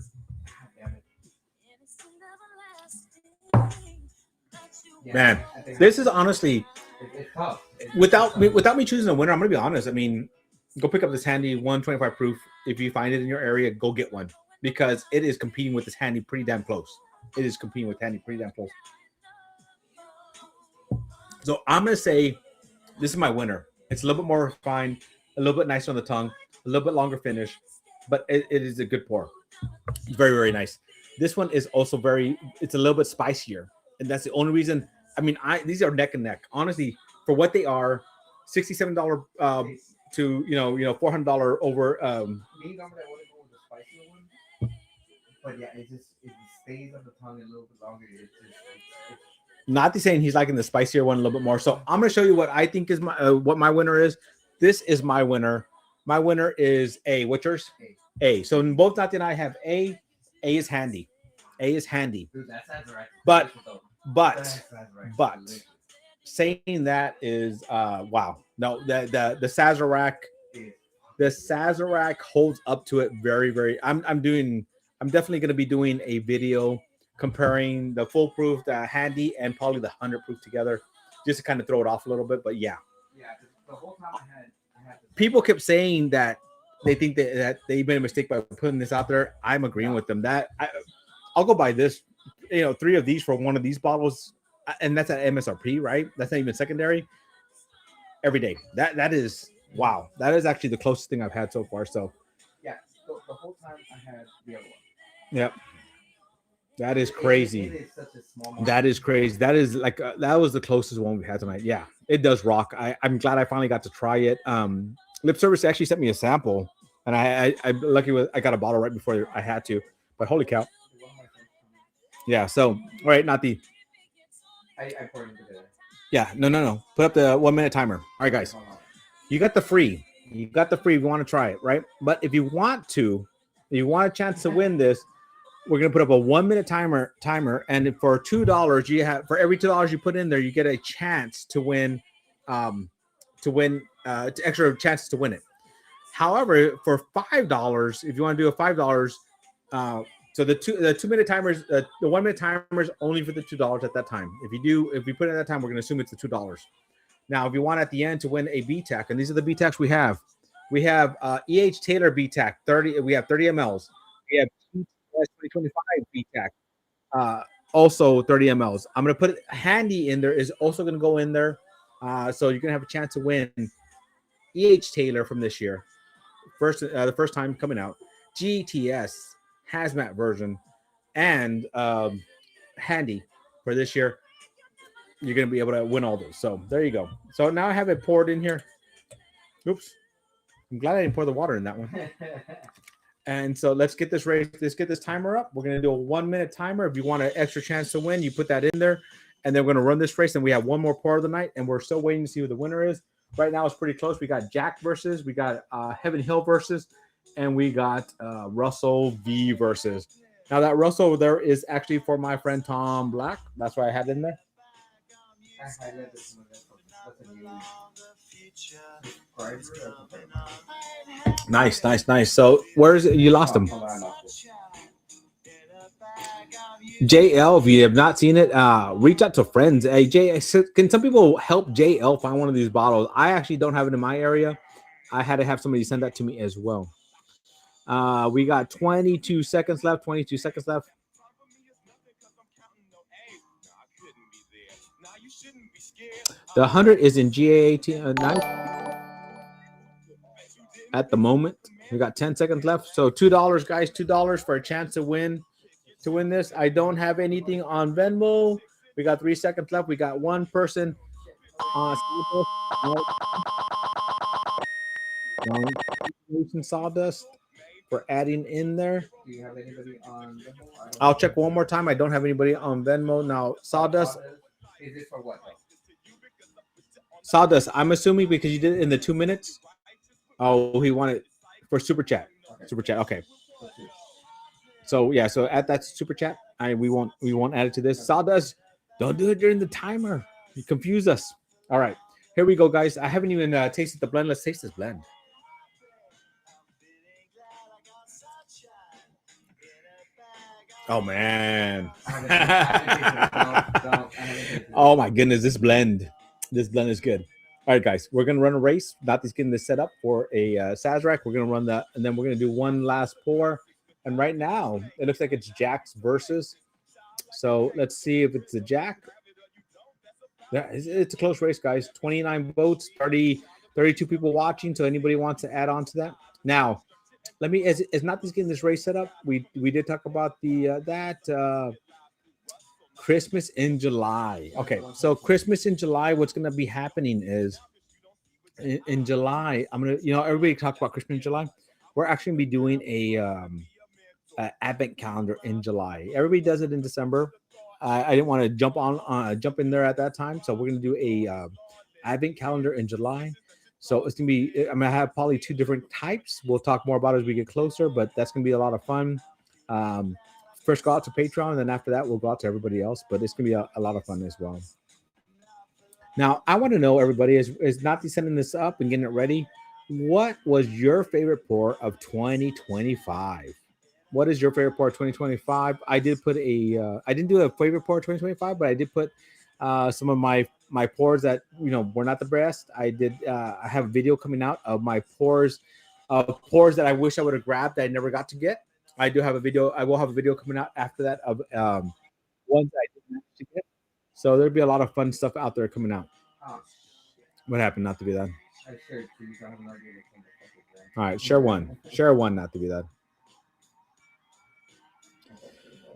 Yeah, Man, this is honestly it's tough. without me choosing a winner. I'm gonna be honest. I mean, go pick up this Handy 125 proof. If you find it in your area, go get one because it is competing with this Handy pretty damn close. It is competing with Handy pretty damn close. So I'm gonna say this is my winner. It's a little bit more refined, a little bit nicer on the tongue, a little bit longer finish, but it is a good pour. It's very, very nice. This one is also it's a little bit spicier. And that's the only reason. I mean, these are neck and neck. Honestly, for what they are, $67 to $400 over. Me, normally I want to go with the spicier one, but yeah, it stays on the tongue a little bit longer. Nati saying he's liking the spicier one a little bit more. So I'm going to show you what I think is what my winner is. This is my winner. My winner is A. What's yours? A. So both Nati and I have A. A is Handy. A is Handy. Dude, that's right. But saying that is wow. No, the Sazerac holds up to it very, very. I'm definitely going to be doing a video comparing the full proof, the Handy, and probably the 100 proof together, just to kind of throw it off a little bit. But yeah, the whole time I had people kept saying that they think that they made a mistake by putting this out there. I'm agreeing with them. That I'll go buy this 3 of these for one of these bottles, and that's at MSRP, right? That's not even secondary. Every day. That is wow. That is actually the closest thing I've had so far. So Yeah, the whole time I had the other one. yep. That is crazy. It is such a small market. That is crazy. That is like that was the closest one we had tonight. Yeah, it does rock. I'm glad I finally got to try it. Lip Service actually sent me a sample, and I lucky with I got a bottle right before I had to. But holy cow! Yeah. So all right, not the. I poured into there. Yeah. No. Put up the 1 minute timer. All right, guys. You got the free. You got the free if you want to try it, right? But if you want a chance to win this, we're gonna put up a 1 minute timer, and for $2, you have for every $2 you put in there, you get a chance to win, extra chances to win it. However, for $5, if you want to do a $5, so the 2 minute timers, the 1 minute timer is only for the $2 at that time. If we put it at that time, we're gonna assume it's the $2. Now, if you want at the end to win a BTAC, and these are the BTACs we have EH Taylor BTAC 30. We have 30 mLs. We have 2025 BTAC, also 30 mLs. I'm gonna put Handy in there. Is also gonna go in there, so you're gonna have a chance to win EH Taylor from this year, the first time coming out, GTS hazmat version, and Handy for this year. You're going to be able to win all those. So there you go. So now I have it poured in here. Oops. I'm glad I didn't pour the water in that one. And so let's get this race. Let's get this timer up. We're going to do a 1 minute timer. If you want an extra chance to win, you put that in there. And then we're going to run this race. And we have one more pour of the night. And we're still waiting to see who the winner is. Right now it's pretty close. We got Jack versus. We got Heaven Hill versus. And we got Russell V versus. Now that Russell there is actually for my friend Tom Black. That's why I had it in there. Nice. So where is it? You lost him. JL, if you have not seen it, reach out to friends. Hey, Jay, can some people help JL find one of these bottles? I actually don't have it in my area. I had to have somebody send that to me as well. We got 22 seconds left. The 100 is in GA18 at the moment. We got 10 seconds left. So $2, guys. $2 for a chance to win this. I don't have anything on Venmo. We got 3 seconds left. We got one person on Sawdust for adding in there. Do you have anybody on Venmo? I'll check one more time. I don't have anybody on Venmo. Now, Sawdust. Is this for what? Sawdust, I'm assuming because you did it in the 2 minutes. Oh, he wanted for super chat. Okay. Super chat. Okay. So yeah, so at that super chat, we won't add it to this. Sawdust, don't do it during the timer. You confuse us. All right, here we go, guys. I haven't even tasted the blend. Let's taste this blend. Oh man. Oh my goodness, this blend is good. All right, guys, we're gonna run a race. Nati's getting this set up for a Sazerac. We're gonna run that, and then we're gonna do one last pour. And right now, it looks like it's Jack's versus. So let's see if it's a Jack. Yeah, it's a close race, guys. 29 votes, 32 people watching. So anybody wants to add on to that? Now, let me. As Nati's getting this race set up, we did talk about the Christmas in July. Okay, so Christmas in July, what's going to be happening is in July, I'm going to, everybody talks about Christmas in July. We're actually going to be doing a advent calendar in July. Everybody does it in December. I didn't want to jump in there at that time. So we're going to do a advent calendar in July. So it's going to be, I'm going to have probably 2 different types. We'll talk more about it as we get closer, but that's going to be a lot of fun. First go out to Patreon, and then after that, we'll go out to everybody else. But it's going to be a lot of fun as well. Now, I want to know, everybody, is Nati sending this up and getting it ready? What was your favorite pour of 2025? What is your favorite pour of 2025? I did put I didn't do a favorite pour of 2025, but I did put some of my pours that, were not the best. I have a video coming out of my pours that I wish I would have grabbed that I never got to get. I do have a video. I will have a video coming out after that of ones I didn't manage to get. So there'll be a lot of fun stuff out there coming out. Oh, What happened not to be that? I shared two, so I have no idea which one the fuck is that. All right, share one. Share one not to be that.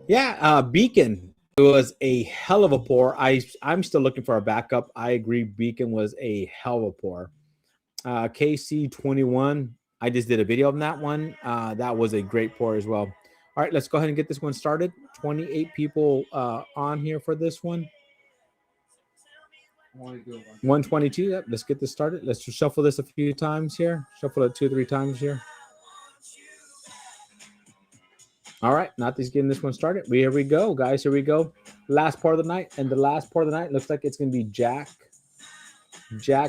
Yeah, Beacon was a hell of a pour. I'm still looking for a backup. I agree. Beacon was a hell of a pour. KC21. I just did a video on that one. That was a great pour as well. All right, let's go ahead and get this one started. 28 people on here for this one. 122. Yep, let's get this started. Let's just shuffle this a few times here. Shuffle it 2 or 3 times here. All right, Natty's getting this one started. Here we go, guys. Here we go. Last part of the night, and the last part of the night looks like it's going to be Jack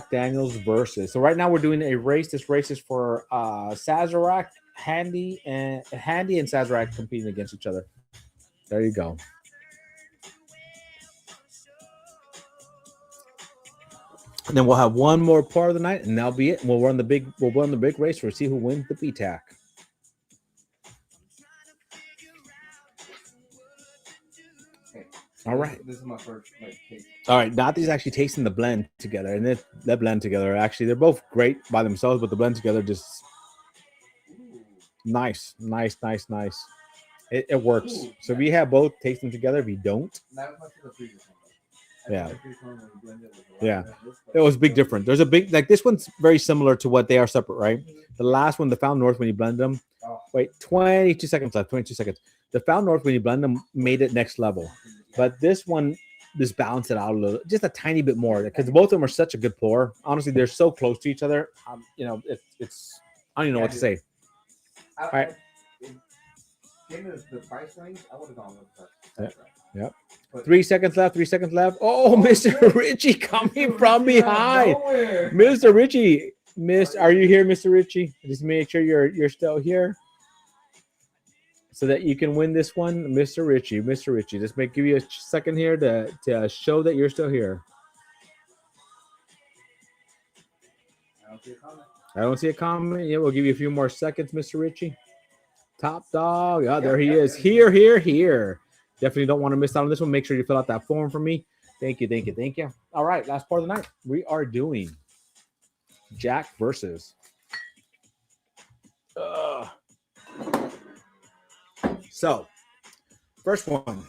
Daniels versus. So right now we're doing a race. This race is for Sazerac, Handy, and Sazerac competing against each other. There you go. And then we'll have one more part of the night, and that'll be it. And we'll run the big race for see who wins the BTAC. All right. This is my first taste. All right. Natty's actually tasting the blend together, and that blend together actually they're both great by themselves, but the blend together just nice. It works. Ooh, So yeah. we have both tasting together. If you don't, Not much of the previous one. Yeah. The previous one when we blended was a lot Yeah. better than this, it was big different. There's a big this one's very similar to what they are separate, right? The last one, the Found North, when you blend them, Oh. wait, 22 seconds left. 22 seconds. The Found North, when you blend them, made it next level. But this one just balanced it out a little, just a tiny bit more, because both of them are such a good pour. Honestly, they're so close to each other. It's I don't even know what to say. All right. Given the price range, I would have gone with Yeah. that. Yep. But 3 seconds left. 3 seconds left. Oh, Mr. Richie coming from behind. Mr. Richie, are you here, Mr. Richie? Just make sure you're still here, so that you can win this one, Mr. Richie. Mr. Richie, just give you a second here to show that you're still here. I don't see a comment. I don't see a comment. Yeah, we'll give you a few more seconds, Mr. Richie. Top dog. Oh, there he is. Here. Definitely don't want to miss out on this one. Make sure you fill out that form for me. Thank you. All right, last part of the night. We are doing Jack versus. So, first one,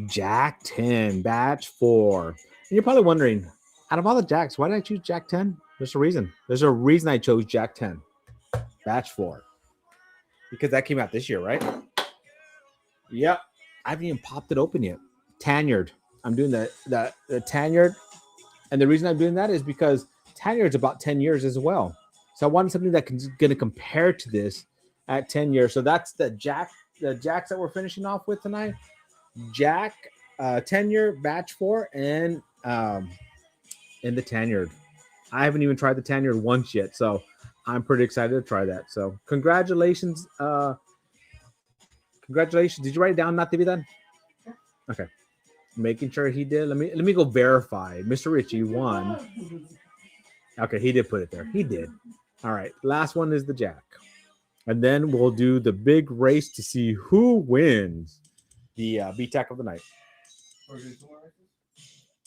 Jack 10, batch 4. And you're probably wondering, out of all the Jacks, why did I choose Jack 10? There's a reason. There's a reason I chose Jack 10, batch 4. Because that came out this year, right? Yep. I haven't even popped it open yet. Tanyard. I'm doing the Tanyard. And the reason I'm doing that is because Tanyard's about 10 years as well. So I wanted something that's going to compare to this at 10 years. So that's the Jacks that we're finishing off with tonight. Jack, 10-year, batch 4, and the Tanyard. I haven't even tried the Tanyard once yet, so I'm pretty excited to try that. So congratulations. Congratulations. Did you write it down not to be done? Okay. Making sure he did. Let me go verify. Mr. Richie won. Okay, he did put it there. He did. All right. Last one is the Jack. And then we'll do the big race to see who wins the BTAC of the night.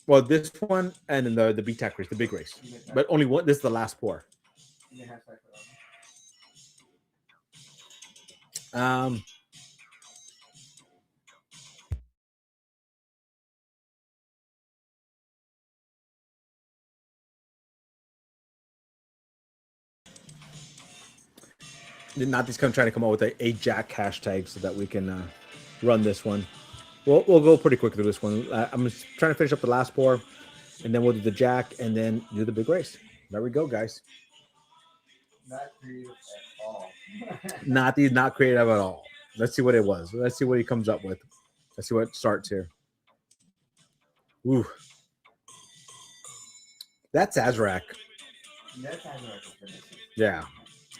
Well, this one and then the BTAC race, the big race. But only one. This is the last pour. Not trying to come up with a Jack hashtag so that we can run this one. We'll go pretty quick through this one. I'm just trying to finish up the last pour, and then we'll do the Jack, and then do the big race. There we go, guys. Not creative at all. Not creative at all. Let's see what it was. Let's see what he comes up with. Let's see what starts here. Ooh, that's Azrak. Yeah.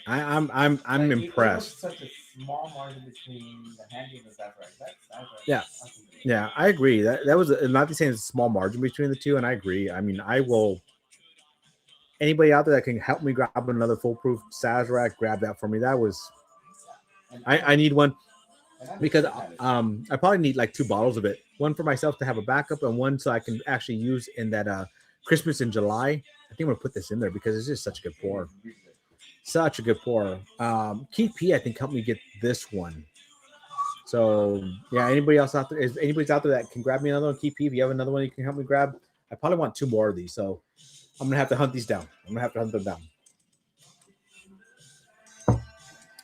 I'm impressed. Such a small margin between the Handy and the Zafrak. Yeah, I agree. That was not saying it's a small margin between the two, and I agree. I mean, I will. Anybody out there that can help me grab another foolproof Sazerac, grab that for me. That was. I need one. because I probably need like 2 bottles of it. One for myself to have a backup, and one so I can actually use in that Christmas in July. I think I'm gonna put this in there because it's just such a good pour. Such a good pour. Keith P, I think, helped me get this one. So yeah, anybody else out there? Is anybody's out there that can grab me another one? Keith P, if you have another one, you can help me grab. I probably want 2 more of these, so I'm gonna have to hunt these down. I'm gonna have to hunt them down.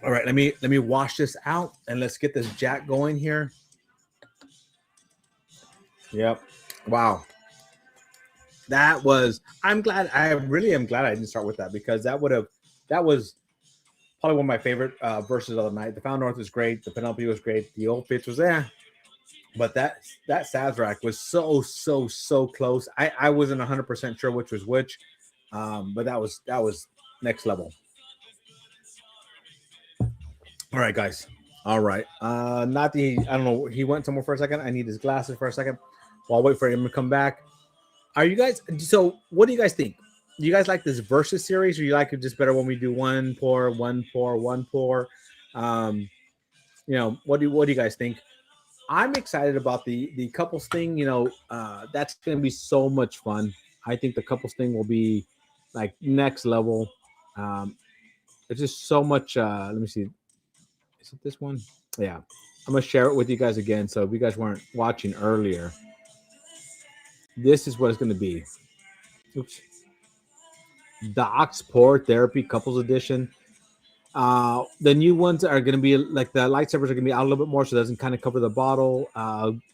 All right, let me wash this out and let's get this Jack going here. Yep. Wow. That was. I really am glad I didn't start with that because that was probably one of my favorite verses of the night. The Found North was great. The Penelope was great. The Old Fitz was there. But that Sazerac was so close. I wasn't 100% sure which was which, but that was next level. All right, guys. All right. I don't know. He went somewhere for a second. I need his glasses for a second. While I wait for him to come back. Are you guys? So, what do you guys think? Do you guys like this versus series, or you like it just better when we do one pour, one pour, one pour? What do you guys think? I'm excited about the couples thing. That's going to be so much fun. I think the couples thing will be like next level. It's just so much. Let me see. Is it this one? Yeah. I'm going to share it with you guys again. So if you guys weren't watching earlier, this is what it's going to be. Oops. Doc's Pour Therapy Couples Edition. The new ones are going to be like the lightsabers are going to be out a little bit more, so it doesn't kind of cover the bottle.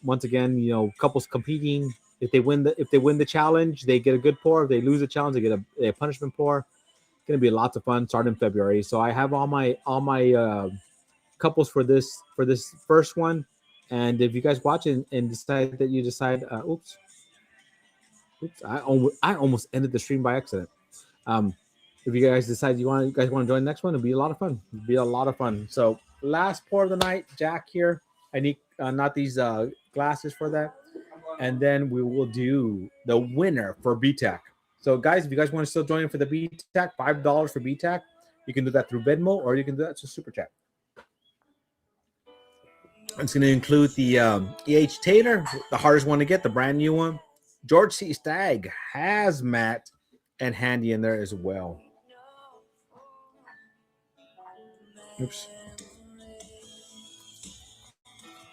Once again, couples competing. If they win the challenge, they get a good pour. If they lose the challenge, they get a punishment pour. It's going to be lots of fun. Starting in February. So I have all my couples for this first one. And if you guys watch it and decide that you decide, oops, I almost ended the stream by accident. If you guys decide you guys want to join the next one, it'll be a lot of fun. It'll be a lot of fun. So last pour of the night, Jack here. I need not these glasses for that. And then we will do the winner for BTAC. So guys, if you guys want to still join in for the BTAC, $5 for BTAC, you can do that through Venmo or you can do that through Super Chat. It's going to include the EH Taylor, the hardest one to get, the brand new one. George C. Stagg, Hazmat, and Handy in there as well. Oops.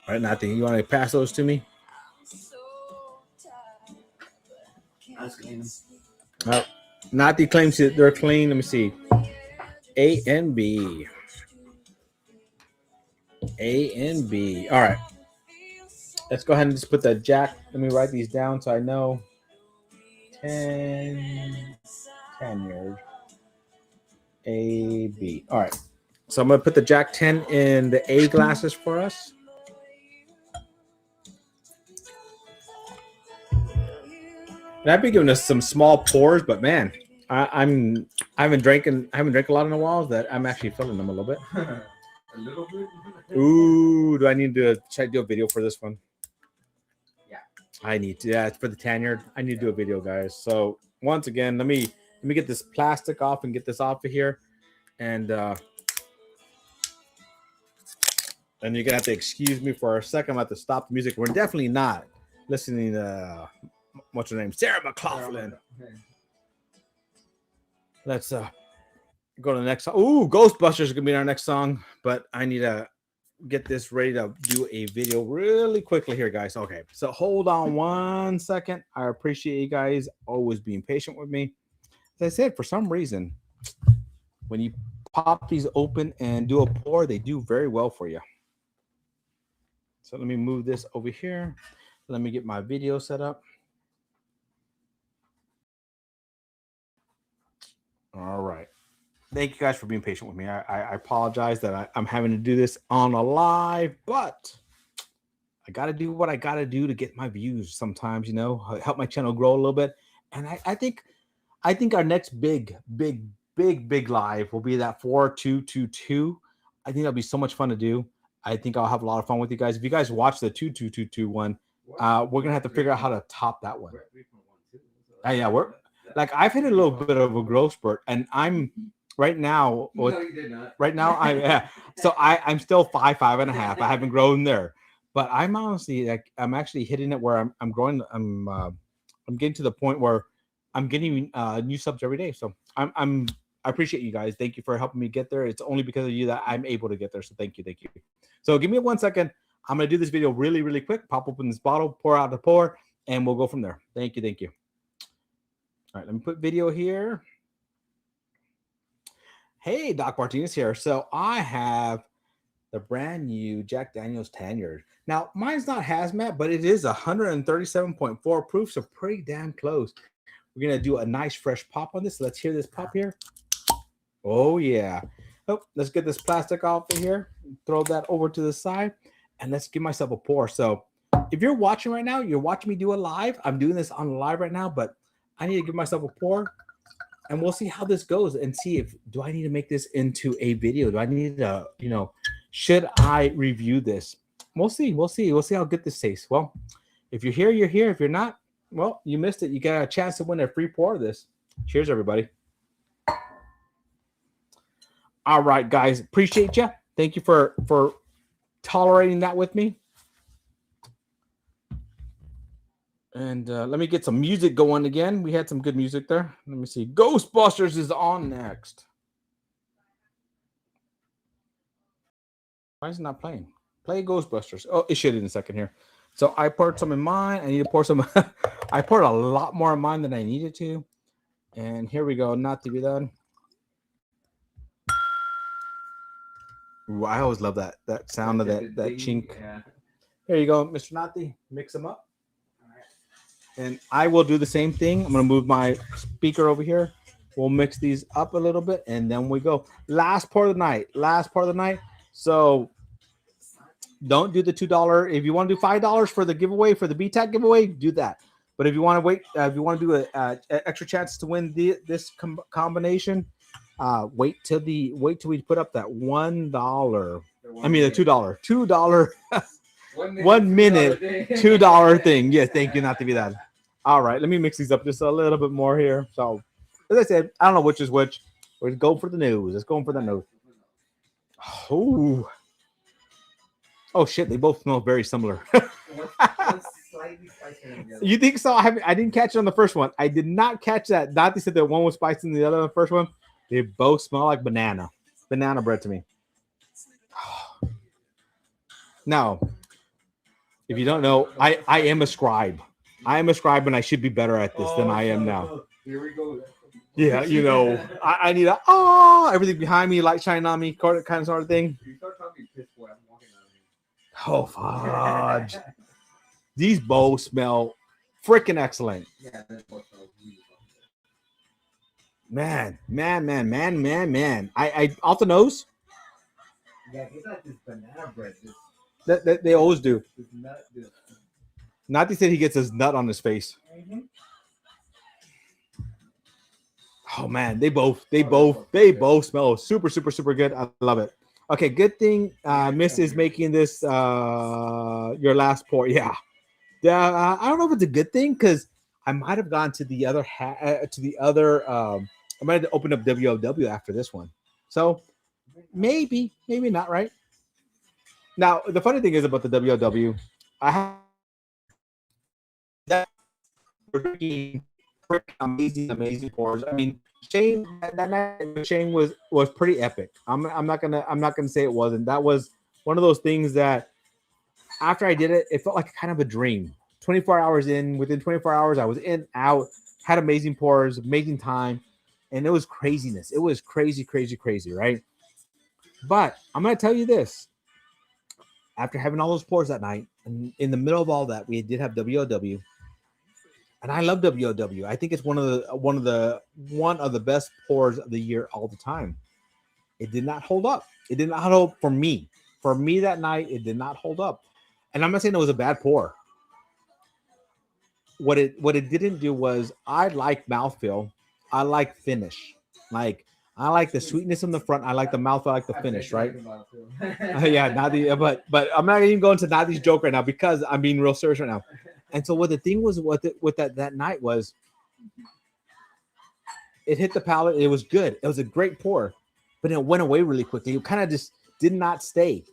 All right, Nathan, you want to pass those to me? Nathan claims that they're clean. Let me see. A and B. A and B. All right. Let's go ahead and just put the Jack. Let me write these down so I know. 10 years. A, B. All right. So I'm going to put the Jack 10 in the A glasses for us. And I've been giving us some small pours, but man, I haven't drank a lot in a while that I'm actually filling them a little bit. A little bit. Ooh, do I need to try to do a video for this one? Yeah. I need to. Yeah, it's for the Tanyard. I need to do a video, guys. So once again, let me get this plastic off and get this off of here, and you're gonna have to excuse me for a second. I'm about to stop the music. We're definitely not listening to what's her name, Sarah McLaughlin. Let's go to the next song. Ooh, Ghostbusters is gonna be our next song, but I need to get this ready to do a video really quickly here, guys. Okay, so hold on one second. I appreciate you guys always being patient with me. As I said, for some reason, when you pop these open and do a pour, they do very well for you. So let me move this over here. Let me get my video set up. All right. Thank you guys for being patient with me. I apologize that I'm having to do this on a live, but I got to do what I got to do to get my views sometimes, help my channel grow a little bit. And I think our next big live will be that 4222. I think that'll be so much fun to do. I think I'll have a lot of fun with you guys. If you guys watch the 2222 one, we're going to have to figure out how to top that one. Yeah, I've hit a little bit of a growth spurt, and I'm right now, No, you did not. right now, I'm still 5'5.5". I haven't grown there, but I'm honestly like I'm actually hitting it where I'm growing. I'm getting to the point where I'm getting new subs every day. So I appreciate you guys. Thank you for helping me get there. It's only because of you that I'm able to get there. So thank you. So give me 1 second. I'm gonna do this video really quick. Pop open this bottle, pour out the pour, and we'll go from there. Thank you. All right, let me put video here. Hey, Doc Martinez here. So I have the brand new Jack Daniel's 10-year. Now, mine's not hazmat, but it is 137.4 proof, so pretty damn close. We're going to do a nice fresh pop on this. Let's hear this pop here. Oh, yeah. Oh, let's get this plastic off of here. Throw that over to the side, and let's give myself a pour. So if you're watching right now, you're watching me do a live. I'm doing this on live right now, but I need to give myself a pour. And we'll see how this goes and see if do I need to make this into a video? Do I need to, should I review this? We'll see how good this tastes. Well, if you're here, you're here. If you're not, well, you missed it. You got a chance to win a free pour of this. Cheers, everybody. All right, guys. Appreciate you. Thank you for tolerating that with me. And let me get some music going again. We had some good music there. Let me see. Ghostbusters is on next. Why is it not playing? Play Ghostbusters. Oh, it should in a second here. So I poured some in mine. I need to pour some. I poured a lot more in mine than I needed to. And here we go. Not to be done. Ooh, I always love that sound of that chink. Yeah. Here you go, Mr. Nati. Mix them up. And I will do the same thing. I'm going to move my speaker over here. We'll mix these up a little bit, and then we go. Last part of the night. So don't do the $2. If you want to do $5 for the giveaway, for the BTAC giveaway, do that. But if you want to wait, if you want to do a extra chance to win this combination, wait till we put up that $1. I mean the $2. One minute, $2 thing. Yeah, thank you. Not to be that. All right, let me mix these up just a little bit more here. So, as I said, I don't know which is which. We're going for the nose. Let's go for the nose. Oh shit! They both smell very similar. You think so? I didn't catch it on the first one. I did not catch that. Dottie said that one was spicy and the other on the first one. They both smell like banana bread to me. Now, if you don't know, I am a scribe. I am a scribe, and I should be better at this than I am now. Here we go. Yeah, I need everything behind me, light shining on me, kind of sort of thing. You start calling me piss boy, I'm walking out of here. Oh, fudge. These both smell freaking excellent. Yeah, that's what I was really Man. I off the nose. Yeah, he's like this banana bread. They always do. This nut. Nati said he gets his nut on his face. Mm-hmm. Oh man, they both smell super good. I love it. Okay, good thing Miss is making this your last pour. Yeah. I don't know if it's a good thing because I might have gone to the other I might have opened up WOW after this one. So maybe not, right? Now the funny thing is about the WOW, I have that amazing pours. I mean, Shane, that night Shane was pretty epic. I'm not gonna say it wasn't. That was one of those things that after I did it, it felt like kind of a dream. 24 hours in, within 24 hours, I was in, out, had amazing pours, amazing time, and it was craziness. It was crazy, right? But I'm gonna tell you this. After having all those pours that night, and in the middle of all that, we did have WOW. And I love WOW. I think it's one of the best pours of the year all the time. It did not hold up. It did not hold up for me. For me that night, it did not hold up. And I'm not saying it was a bad pour. What it didn't do was I like mouthfeel. I like finish. Like I like the sweetness in the front. I like the mouthfeel. I like the finish, right? Yeah, Nadi. But I'm not even going to Nadi's joke right now because I'm being real serious right now. And so what the thing was with that night was It hit the palate. It was good. It was a great pour, but it went away really quickly. It kind of just did not stay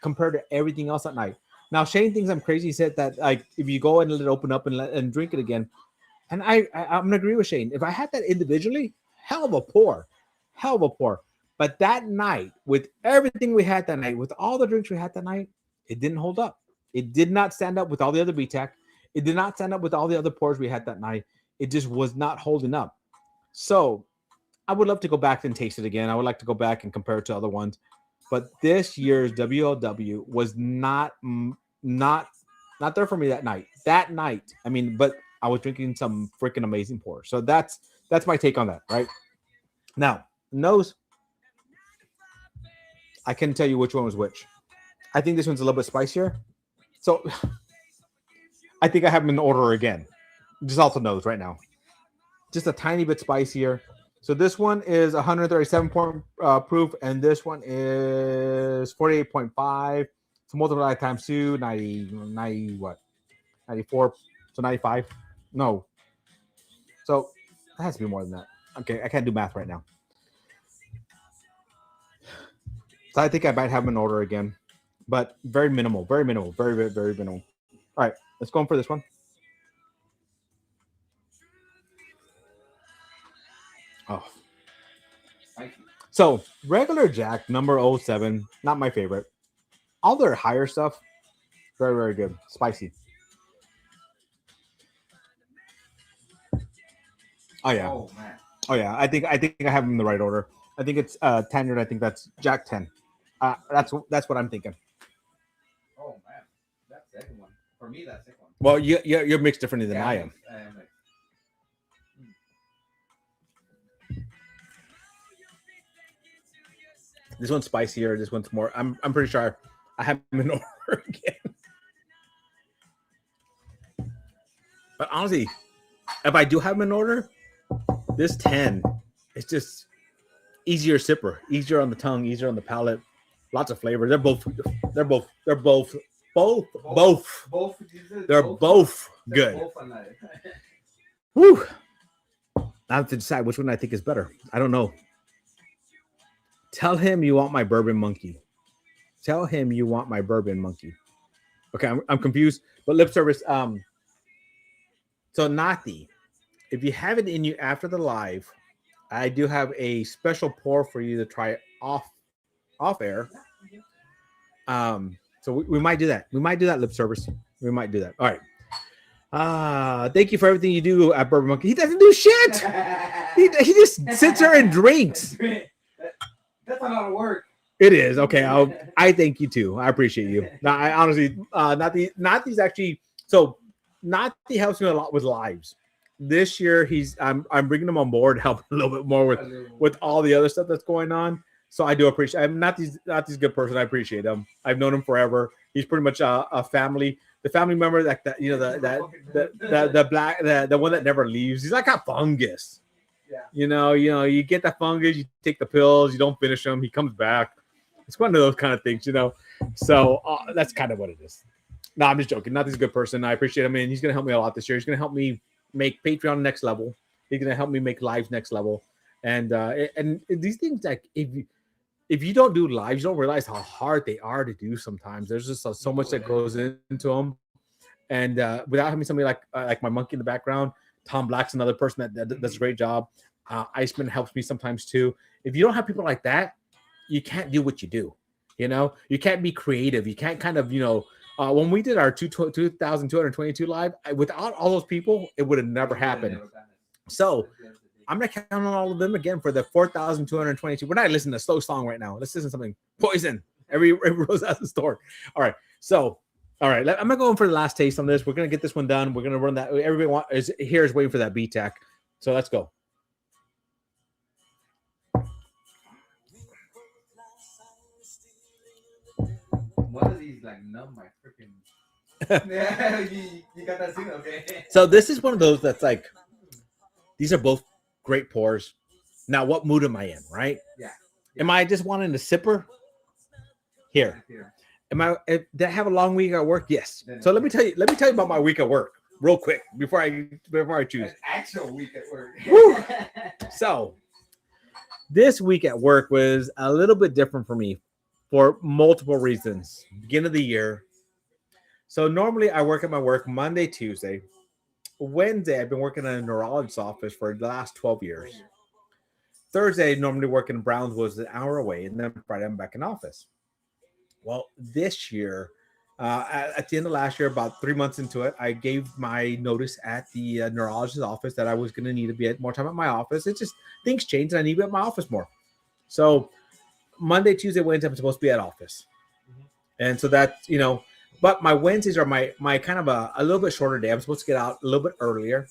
compared to everything else at night. Now Shane thinks I'm crazy. He said that like if you go and let it open up and drink it again, and I'm gonna agree with Shane. If I had that individually, hell of a pour, hell of a pour. But that night, with everything we had that night, with all the drinks we had that night, it didn't hold up. It did not stand up with all the other BTAC. It did not stand up with all the other pours we had that night. It just was not holding up. So I would love to go back and taste it again. I would like to go back and compare it to other ones. But this year's WLW was not there for me that night. That night, I mean, but I was drinking some freaking amazing pours. So that's my take on that, right? Now, nose, I can tell you which one was which. I think this one's a little bit spicier. So I think I have them in order again. Just also nose right now. Just a tiny bit spicier. So this one is 137 point proof, and this one is 48.5. So multiply times 2, 90 what? 94. So 95. No. So it has to be more than that. Okay, I can't do math right now. So I think I might have them in order again, but very minimal, very minimal, very, very, very minimal. All right, let's go in for this one. Oh. So regular Jack number 07, not my favorite. All their higher stuff, very, very good. Spicy. Oh yeah. Oh man. Oh yeah. I think I have them in the right order. I think it's Tannered. I think that's Jack 10. That's what I'm thinking. Oh man. That second one. For me, that second one. Well, you're mixed differently than I am. Like, This one's spicier. This one's more. I'm pretty sure I have them in order again. But honestly, if I do have them in order, this 10 is just easier sipper, easier on the tongue, easier on the palate. Lots of flavor. They're both good. they're both Good. Both alive. Woo! I have to decide which one I think is better. I don't know. Tell him you want my bourbon monkey. Tell him you want my bourbon monkey. Okay, I'm confused. But lip service. So Nati, if you have it in you after the live, I do have a special pour for you to try off air. So we might do that. We might do that lip service. We might do that. All right. Thank you for everything you do at Bourbon Monkey. He doesn't do shit. He just sits there and drinks. That's a lot of work. It is. Okay. I thank you too. I appreciate you. Now, I honestly, Nati's actually, so Nati helps me a lot with lives. This year, I'm bringing him on board, helping a little bit more with all the other stuff that's going on. So I do appreciate. I'm Nati's a good person. I appreciate him. I've known him forever. He's pretty much a family, the family member that the black, the one that never leaves. He's like a fungus. Yeah. You get the fungus, you take the pills, you don't finish them, he comes back. It's one of those kind of things, So that's kind of what it is. No, I'm just joking. Nati's a good person. I appreciate him, and he's going to help me a lot this year. He's going to help me make Patreon next level. He's going to help me make lives next level. And these things, like if you don't do lives, you don't realize how hard they are to do sometimes. There's just so much that goes into them. And without having somebody like my monkey in the background, Tom Black's another person that does a great job. Iceman helps me sometimes too. If you don't have people like that, you can't do what you do. You can't be creative. You can't kind of, when we did our 2,222 live, without all those people, it would have never happened. So I'm going to count on all of them again for the 4,222. We're not listening to a slow song right now. Let's listen to something. Poison. Every rose has a store. All right. So, all right. I'm going to go in for the last taste on this. We're going to get this one done. We're going to run that. Everybody is waiting for that BTAC. So let's go. One of these numb my freaking. Yeah, you got that signal, okay? So this is one of those that's these are both great pours. Now, what mood am I in, right? Yeah. Am I just wanting to sipper? Here. Did I have a long week at work? Yes. So let me tell you about my week at work. real quick before I choose. An actual week at work. Woo! So this week at work was a little bit different for me for multiple reasons. Beginning of the year. So normally I work at my work Monday, Tuesday. Wednesday, I've been working in a neurologist's office for the last 12 years. Thursday, I normally work in Brownsville, an hour away, and then Friday, I'm back in office. Well, this year, at the end of last year, about 3 months into it, I gave my notice at the neurologist's office that I was going to need to be more time at my office. It's just things changed, and I need to be at my office more. So Monday, Tuesday, Wednesday, I'm supposed to be at office, and so that's But my Wednesdays are my kind of a little bit shorter day. I'm supposed to get out a little bit earlier,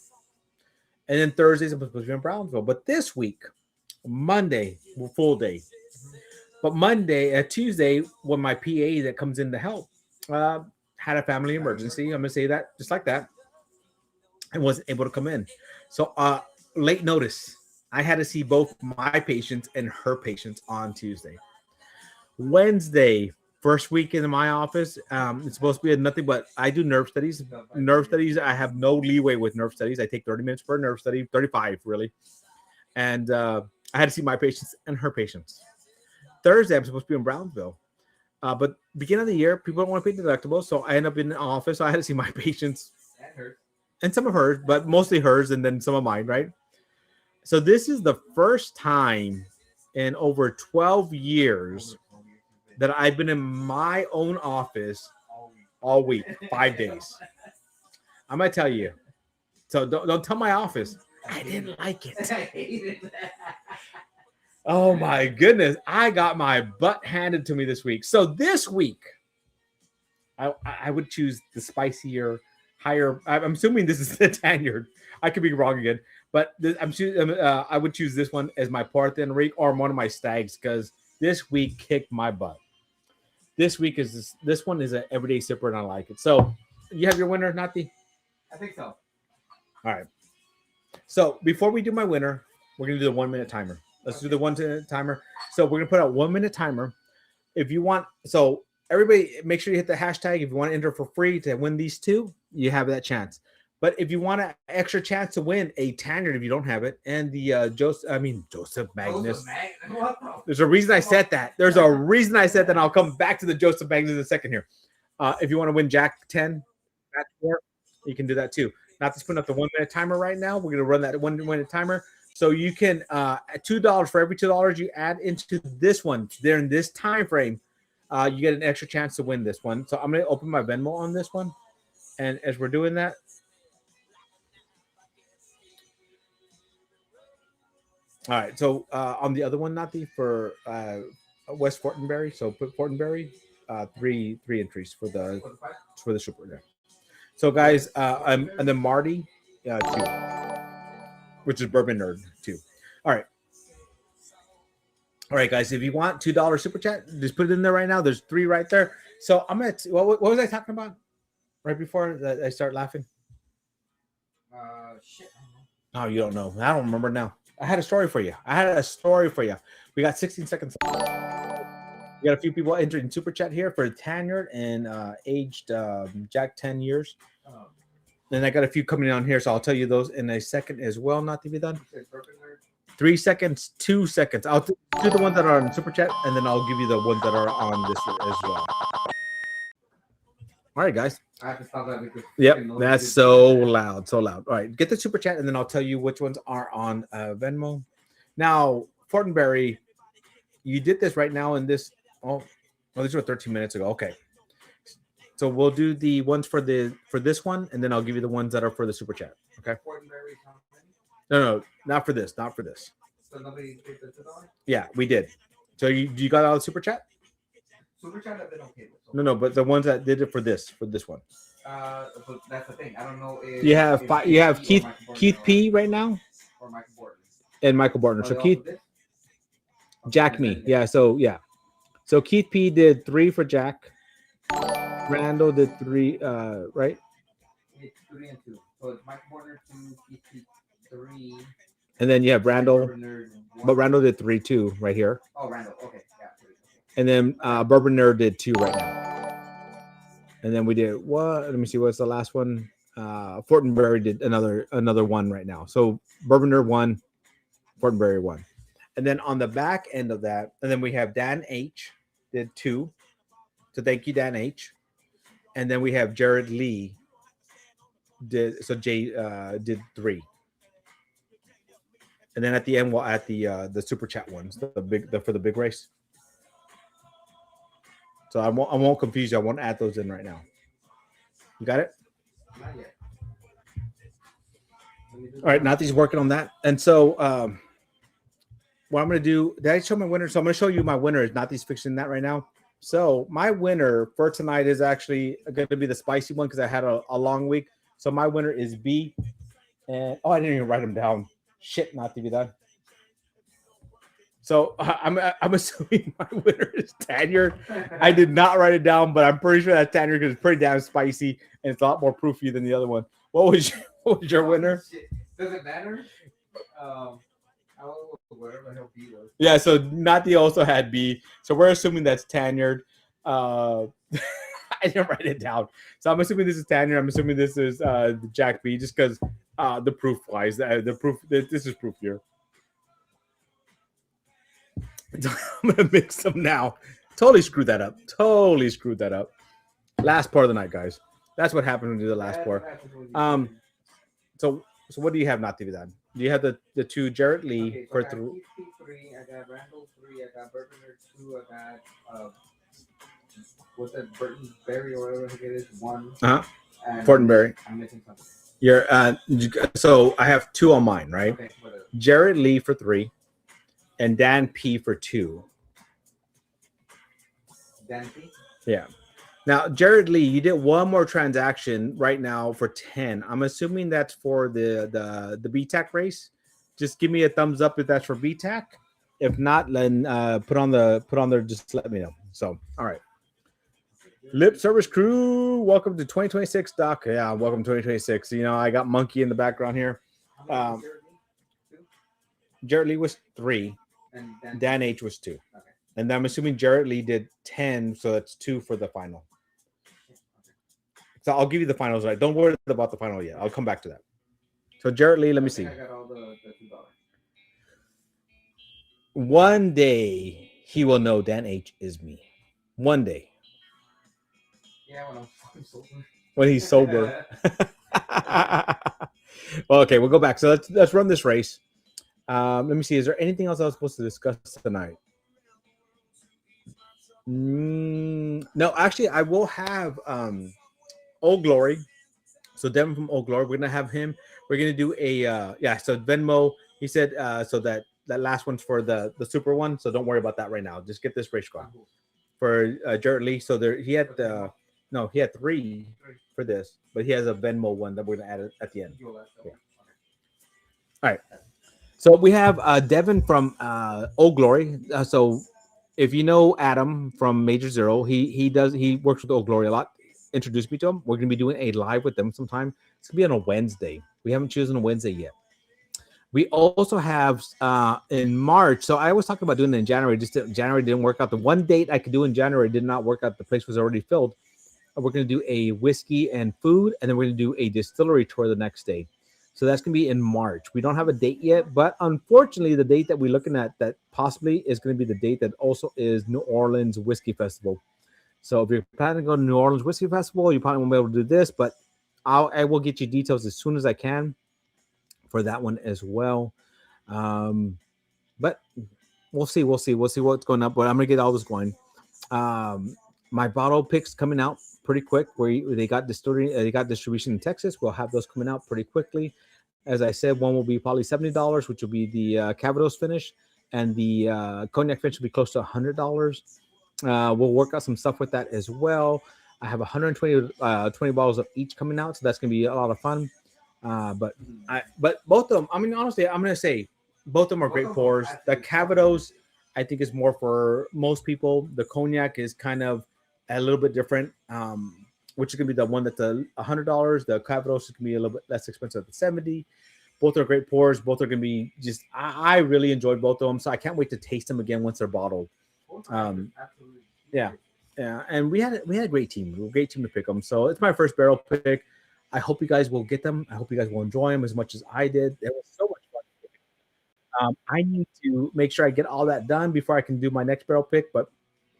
and then Thursdays I'm supposed to be in Brownsville. But this week, Monday, full day. But Tuesday, when my PA that comes in to help had a family emergency, I'm gonna say that just like that, and wasn't able to come in. So late notice. I had to see both my patients and her patients on Tuesday. Wednesday, first week in my office, it's supposed to be nothing but I do nerve studies. Nerve studies, I have no leeway with nerve studies. I take 30 minutes per nerve study, 35 really. And I had to see my patients and her patients. Thursday, I'm supposed to be in Brownsville. But beginning of the year, people don't want to pay deductibles. So I end up in the office. So I had to see my patients and some of hers, but mostly hers and then some of mine, right? So this is the first time in over 12 years that I've been in my own office all week, 5 days. I'm gonna tell you. So don't tell my office. I didn't like it. I hated that. Oh my goodness. I got my butt handed to me this week. So this week, I would choose the spicier, higher. I'm assuming this is the Tanyard. I could be wrong again, but I would choose this one as my Porth Enrique or one of my stags because this week kicked my butt. This one is an everyday sipper and I like it. So you have your winner, Nati? I think so. All right. So before we do my winner, we're gonna do the 1 minute timer. Let's do the 1 minute timer. So we're gonna put out 1 minute timer. If you want, so everybody make sure you hit the hashtag. If you want to enter for free to win these two, you have that chance. But if you want an extra chance to win a Tanyard, if you don't have it, and the Joseph Magnus. There's a reason I said that. There's a reason I said that. And I'll come back to the Joseph Magnus in a second here. If you want to win Jack 10, Match 4, you can do that too. Not to spin up the 1 minute timer right now. We're gonna run that 1 minute timer. So you can at $2 for every $2 you add into this one during this time frame, you get an extra chance to win this one. So I'm gonna open my Venmo on this one, and as we're doing that. All right, so on the other one, Nati, for West Fortenberry. So put Fortenberry, three entries for the super there. So guys, and then Marty, 2, which is Bourbon Nerd 2. All right, guys. If you want $2 super chat, just put it in there right now. There's 3 right there. So I'm gonna. What was I talking about right before I start laughing? Shit. Oh, you don't know. I don't remember now. I had a story for you. We got 16 seconds. We got a few people entering super chat here for Tanyard and aged Jack 10 years. And I got a few coming on here, so I'll tell you those in a second as well. Not to be done. 3 seconds, 2 seconds. I'll do the ones that are on super chat, and then I'll give you the ones that are on this as well. All right, guys. I have to stop that because Yep, that's so loud, so loud. All right, get the super chat, and then I'll tell you which ones are on Venmo. Now, Fortenberry, you did this right now in this. Oh, these were 13 minutes ago. Okay, so we'll do the ones for this one, and then I'll give you the ones that are for the super chat. Okay. No, not for this. Not for this. So nobody did the $2? Yeah, we did. So you got all the super chat? Super chat have been okay with. No, but the ones that did it for this one. But that's the thing. I don't know if You have Keith P right now or Michael Borton. and Michael Bartner. So Keith, Jack me. Yeah. So Keith P did 3 for Jack. Randall did 3. Right. It's 3 and 2. So it's Michael Bortner 2, Keith P 3. And then you have Randall, Nerd, but Randall did 3 too right here. Oh, Randall. Okay. Yeah. 3. And then Bourbon Nerd did 2 right now. And then we did what? Let me see. What's the last one? Fortenberry did another one right now. So Bourbonner 1, Fortenberry 1. And then on the back end of that, and then we have Dan H did 2. So thank you, Dan H. And then we have Jared Lee Jay did 3. And then at the end we'll add the super chat ones, for the big race. So I won't confuse you. I won't add those in right now. You got it? Not yet. All right, Nathy's working on that. And so what I'm going to do, did I show my winner? So I'm going to show you my winner. Nathy's fixing that right now. So my winner for tonight is actually going to be the spicy one because I had a long week. So my winner is B. And I didn't even write them down. Shit, Nathi Vidal. So I'm assuming my winner is Tanyard. I did not write it down, but I'm pretty sure that's Tanyard because it's pretty damn spicy and it's a lot more proofy than the other one. What was your winner? Does it matter? Whatever the hell B was. Yeah, so Nathi also had B. So we're assuming that's Tanyard. I didn't write it down. So I'm assuming this is Tanyard. I'm assuming this is Jack B just because the proof wise. This is proof here. I'm gonna mix them now. Totally screwed that up. Last part of the night, guys. That's what happened when we do the last part. So what do you have, Nathi Vidal? Do you have the 2 Jared Lee Okay, so for I got 3? Keith 3, I got Randall 3, I got Bourbonner 2, I got what's that, Burton Berry or whatever it is, 1. And Fortenberry. I'm missing something. You're so I have 2 on mine, right? Okay, whatever. Jared Lee for 3 and Dan P for 2. Dan P? Yeah. Now, Jared Lee, you did one more transaction right now for 10. I'm assuming that's for the BTAC race. Just give me a thumbs up if that's for BTAC. If not, then put on there. Just let me know. So, all right. Lip Service Crew, welcome to 2026, Doc. Yeah, welcome to 2026. You know, I got Monkey in the background here. How many was Jared Lee? 2? Jared Lee was 3. And Dan H was 2. Okay. And I'm assuming Jared Lee did 10, so that's 2 for the final. So I'll give you the finals right. Don't worry about the final yet. I'll come back to that. So Jared Lee, let me see. I got all the $2. One day he will know Dan H is me. One day. Yeah, when I'm sober. When he's sober. Well, okay, we'll go back. So let's run this race. Let me see. Is there anything else I was supposed to discuss tonight? No, actually, I will have Old Glory. So Devin from Old Glory, we're gonna have him. We're gonna do a so Venmo. He said so that last one's for the super one. So don't worry about that right now. Just get this race going for Jared Lee. So he had 3 for this, but he has a Venmo one that we're gonna add at the end. Yeah. All right. So we have Devin from Old Glory. So if you know Adam from Major Zero, he works with Old Glory a lot. Introduce me to him. We're gonna be doing a live with them sometime. It's gonna be on a Wednesday. We haven't chosen a Wednesday yet. We also have in March. So I was talking about doing it in January. January didn't work out. The one date I could do in January did not work out. The place was already filled. We're gonna do a whiskey and food, and then we're gonna do a distillery tour the next day. So that's gonna be in March. We don't have a date yet, but unfortunately, the date that we're looking at that possibly is gonna be the date that also is New Orleans Whiskey Festival. So if you're planning to go to New Orleans Whiskey Festival, you probably won't be able to do this, but I will get you details as soon as I can for that one as well. But we'll see what's going up. But I'm gonna get all this going. My bottle picks coming out pretty quick. Where they got distribution in Texas. We'll have those coming out pretty quickly. As I said, one will be probably $70, which will be the Cavados finish, and the cognac finish will be close to $100. We'll work out some stuff with that as well. I have 120 20 bottles of each coming out, so that's gonna be a lot of fun. But both of them, I mean, honestly, I'm gonna say both of them are great pours. The Cavados, I think, is more for most people. The cognac is kind of a little bit different, which is gonna be the one that's $100. The Cavados is gonna be a little bit less expensive at $70. Both are great pours. Both are gonna be just. I really enjoyed both of them, so I can't wait to taste them again once they're bottled. Yeah, and we had a great team. We had a great team to pick them. So it's my first barrel pick. I hope you guys will get them. I hope you guys will enjoy them as much as I did. It was so much fun. I need to make sure I get all that done before I can do my next barrel pick, but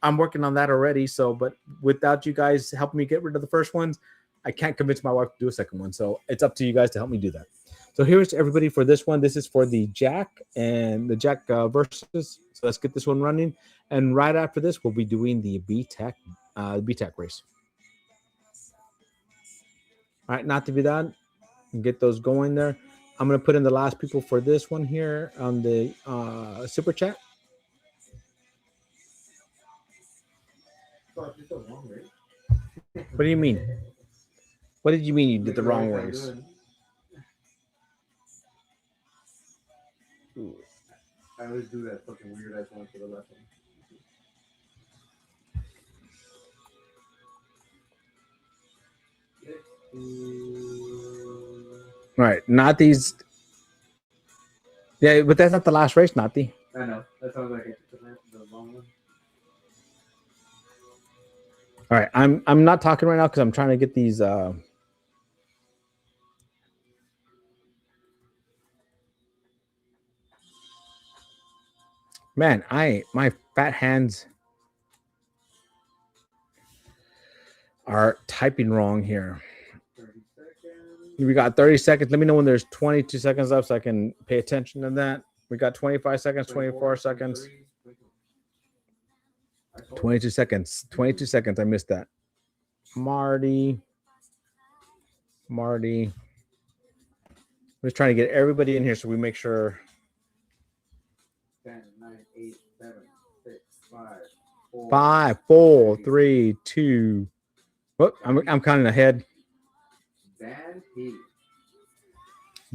I'm working on that already. So, but without you guys helping me get rid of the first ones, I can't convince my wife to do a second one. So it's up to you guys to help me do that. So here's everybody for this one. This is for the Jack and the Jack versus. So let's get this one running. And right after this, we'll be doing the BTAC race. All right, not to be done. Get those going there. I'm going to put in the last people for this one here on the super chat. So I did the wrong race. What do you mean? What did you mean you did the wrong race? I always do that fucking weird ass one for the left one. All right, not these. Yeah, but that's not the last race, Nati. I know. That sounds like it's the wrong one. All right, I'm not talking right now because I'm trying to get these. Man, my fat hands are typing wrong here. 30 seconds. We got 30 seconds. Let me know when there's 22 seconds left so I can pay attention to that. We got 25 seconds, 24 seconds. 22 seconds. 22 seconds. I missed that. Marty. I'm just trying to get everybody in here so we make sure. 10, 9, 8, 7, 6, 5, 4, 5, 4, 3, 2. Whoop, I'm counting ahead. Dan P.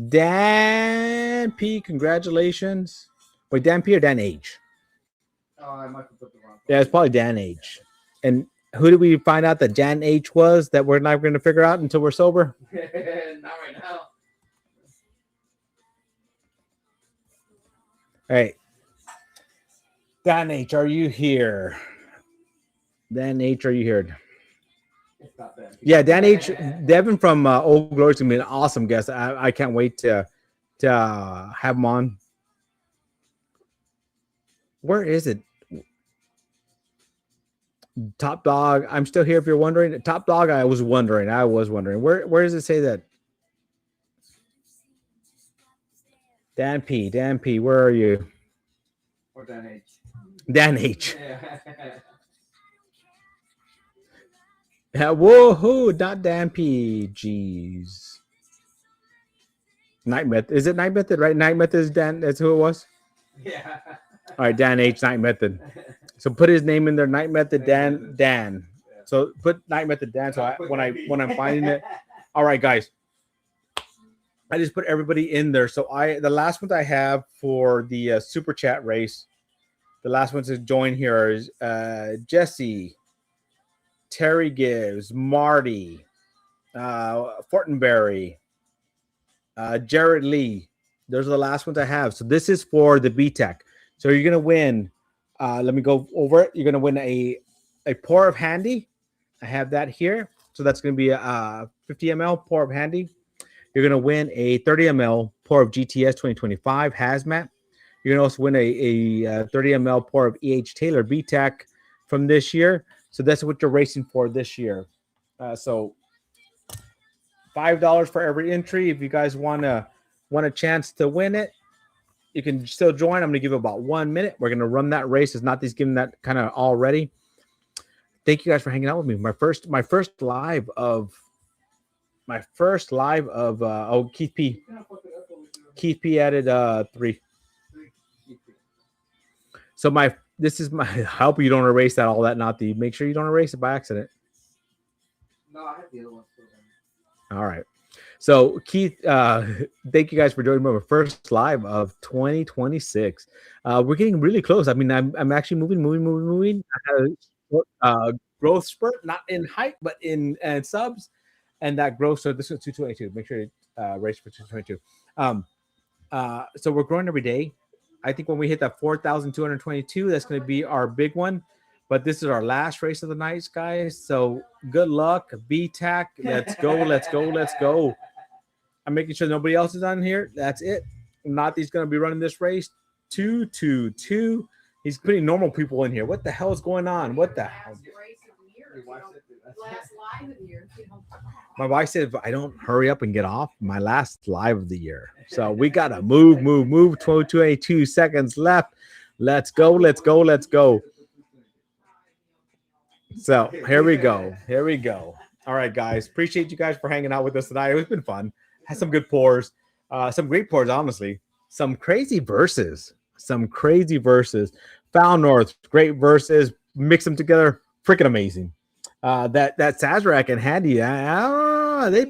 Dan P. Congratulations. Wait, Dan P or Dan H? Oh, I must have put the wrong one. Yeah, it's probably Dan H. And who did we find out that Dan H was that we're not going to figure out until we're sober? Not right now. Hey, Dan H, are you here? Dan H, are you here? It's not bad. Yeah, Dan H. Devin from Old Glory is going to be an awesome guest. I can't wait to have him on. Where is it? Top Dog. I'm still here if you're wondering. Top Dog, I was wondering. Where does it say that? Dan P, where are you? Or Dan H. Dan H. Yeah. Yeah, woohoo, not Dan P. Jeez. Night Method. Is it Night Method, right? Night Method is Dan. That's who it was? Yeah. All right, Dan H. Night Method. So put his name in there. Night Method, Dan. Yeah. So put Night Method Dan. So when I'm finding it. All right, guys. I just put everybody in there. So the last ones I have for the super chat race, the last ones to join here is Jesse, Terry Gibbs, Marty, Fortenberry, Jared Lee. Those are the last ones I have. So this is for the BTAC. So you're gonna win. Let me go over it. You're gonna win a pour of Handy. I have that here. So that's gonna be a 50 ml pour of Handy. You're going to win a 30 ml pour of GTS 2025 Hazmat. You're going to also win a 30 ml pour of EH Taylor BTAC from this year. So that's what you're racing for this year. So $5 for every entry. If you guys want a chance to win it, you can still join. I'm going to give about 1 minute. We're going to run that race. It's not these giving that kind of already. Thank you guys for hanging out with me. My first live of Keith P. Keith P added 3. So this is my help. You don't erase that all that Nazi. Make sure you don't erase it by accident. No, I have the other one still. All right. So Keith, thank you guys for joining my first live of 2026. We're getting really close. I mean, I'm actually moving. I had a growth spurt, not in height, but in subs. And that growth, so this is 222. Make sure you race for 222. So we're growing every day. I think when we hit that 4,222, that's going to be our big one. But this is our last race of the night, guys. So good luck, BTAC. Let's go, let's go, let's go. I'm making sure nobody else is on here. That's it. Nati's going to be running this race 2-2-2. He's putting normal people in here. What the hell is going on? What the hell? Last live of the year. My wife said if I don't hurry up and get off, my last live of the year. So we got to move. 2 seconds left. Let's go, let's go, let's go. So here we go. Here we go. All right, guys. Appreciate you guys for hanging out with us tonight. It's been fun. Had some good pours. Some great pours, honestly. Some crazy verses. Foul North, great verses. Mix them together. Freaking amazing. That Sazerac and Handy,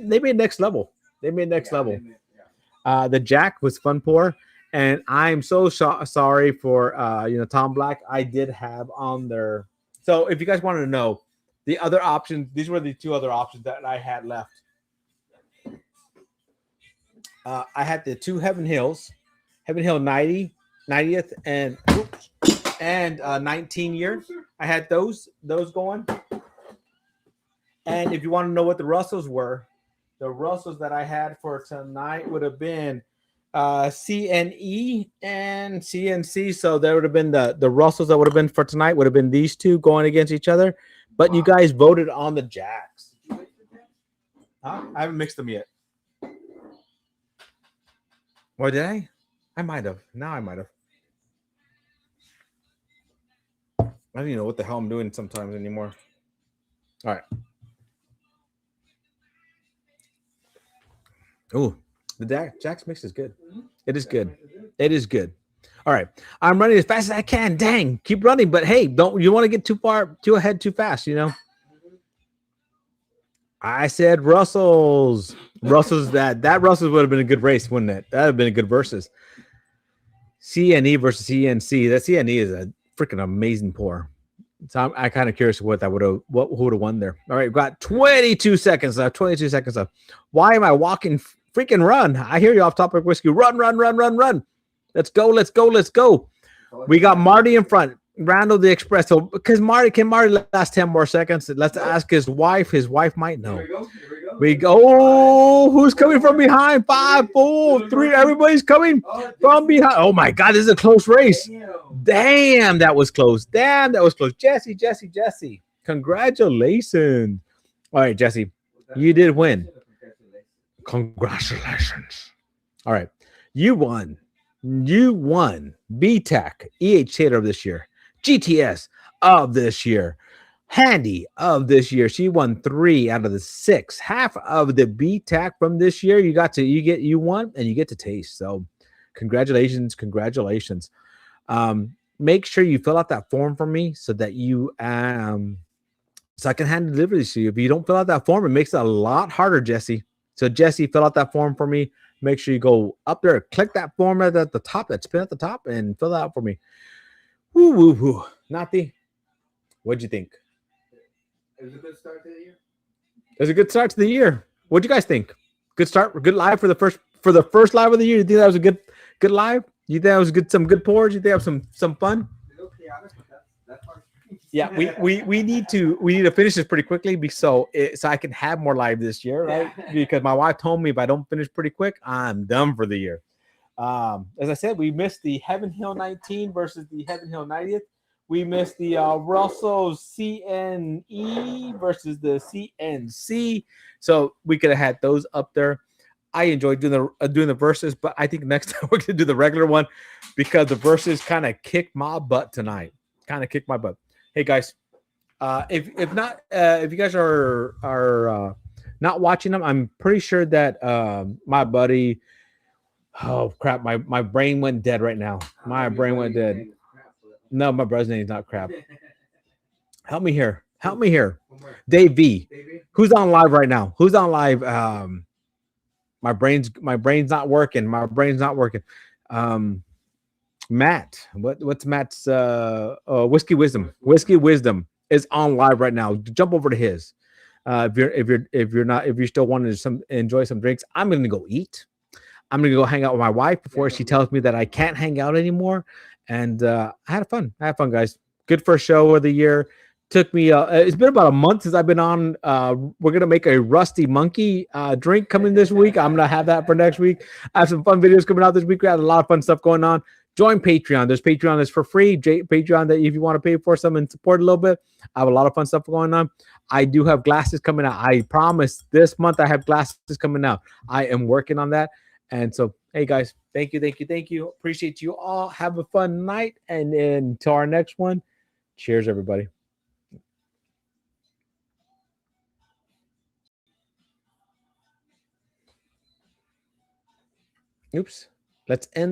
they made next level. The Jack was fun pour. And I'm so sorry for Tomblack. I did have on there. So if you guys wanted to know the other options, these were the 2 other options that I had left. I had the 2 Heaven Hill 90th and 19 year. I had those going. And if you want to know what the Russells were, the Russells that I had for tonight would have been CNE and CNC. So there would have been the Russells that would have been for tonight would have been these 2 going against each other. But you guys voted on the Jacks. Huh? I haven't mixed them yet. Or did I? I might have. Now I might have. I don't even know what the hell I'm doing sometimes anymore. All right. Oh, the Jack's mix is good. It is good. It is good. All right. I'm running as fast as I can. Dang. Keep running. But hey, don't you want to get too ahead too fast, I said Russell's. That Russell's would have been a good race, wouldn't it? That would have been a good versus. CNE versus CNC. That CNE is a freaking amazing pour. So I'm kind of curious what who would have won there. All right, we've got 22 seconds left. 22 seconds left. Why am I walking? Freaking run! I hear you off topic whiskey. Run! Let's go. We got Marty in front. Randall the Express. So because can Marty last 10 more seconds? Let's ask his wife. His wife might know. Here we go. Who's coming from behind? 5, 4, 3. Everybody's coming from behind. Oh my God, this is a close race. Damn, that was close. Jesse. Congratulations. All right, Jesse, you did win. Congratulations. All right, you won. BTAC EH Tater of this year. GTS of this year. Handy of this year. She won 3 out of the 6. Half of the BTAC from this year. You won and you get to taste. So congratulations. Make sure you fill out that form for me so that you so I can hand delivery to you. If you don't fill out that form, it makes it a lot harder, Jesse. So Jesse, fill out that form for me. Make sure you go up there, click that form at the top, that spin at the top, and fill that out for me. Woo. Nati, what'd you think? It was a good start to the year. It was a good start to the year. What'd you guys think? Good start, good live for the first live of the year. You think that was a good live? You think that was some good pours? You think that was some fun? That part. Yeah, we need to finish this pretty quickly so I can have more live this year, right? Yeah. Because my wife told me if I don't finish pretty quick, I'm done for the year. As I said, we missed the Heaven Hill 19 versus the Heaven Hill 90th. We missed the Russell CNE versus the CNC. So we could have had those up there. I enjoyed doing the verses, but I think next time we're gonna do the regular one because the verses kind of kicked my butt tonight. Hey guys, if you guys are not watching them, I'm pretty sure that my buddy, oh crap, my brain went dead right now. My brain went dead. No, my brother's name is not crap. Help me here. Dave V. Who's on live right now? Who's on live? My brain's not working. Matt, what's Matt's Whiskey Wisdom? Whiskey Wisdom is on live right now. Jump over to his. If you're still wanting to enjoy some drinks, I'm gonna go eat. I'm gonna go hang out with my wife before she tells me that I can't hang out anymore. And I had fun. Guys. good first show of the year. Took me it's been about a month since I've been on. We're gonna make a rusty monkey drink coming this week. I'm gonna have that for next week. I have some fun videos coming out this week. We had a lot of fun stuff going on. Join Patreon. There's Patreon that's for free. Patreon that if you want to pay for some and support a little bit. I have a lot of fun stuff going on. I do have glasses coming out. I promise this month I have glasses coming out. I am working on that. And so, hey guys, thank you. Appreciate you all. Have a fun night. And until our next one, cheers, everybody. Oops. Let's end.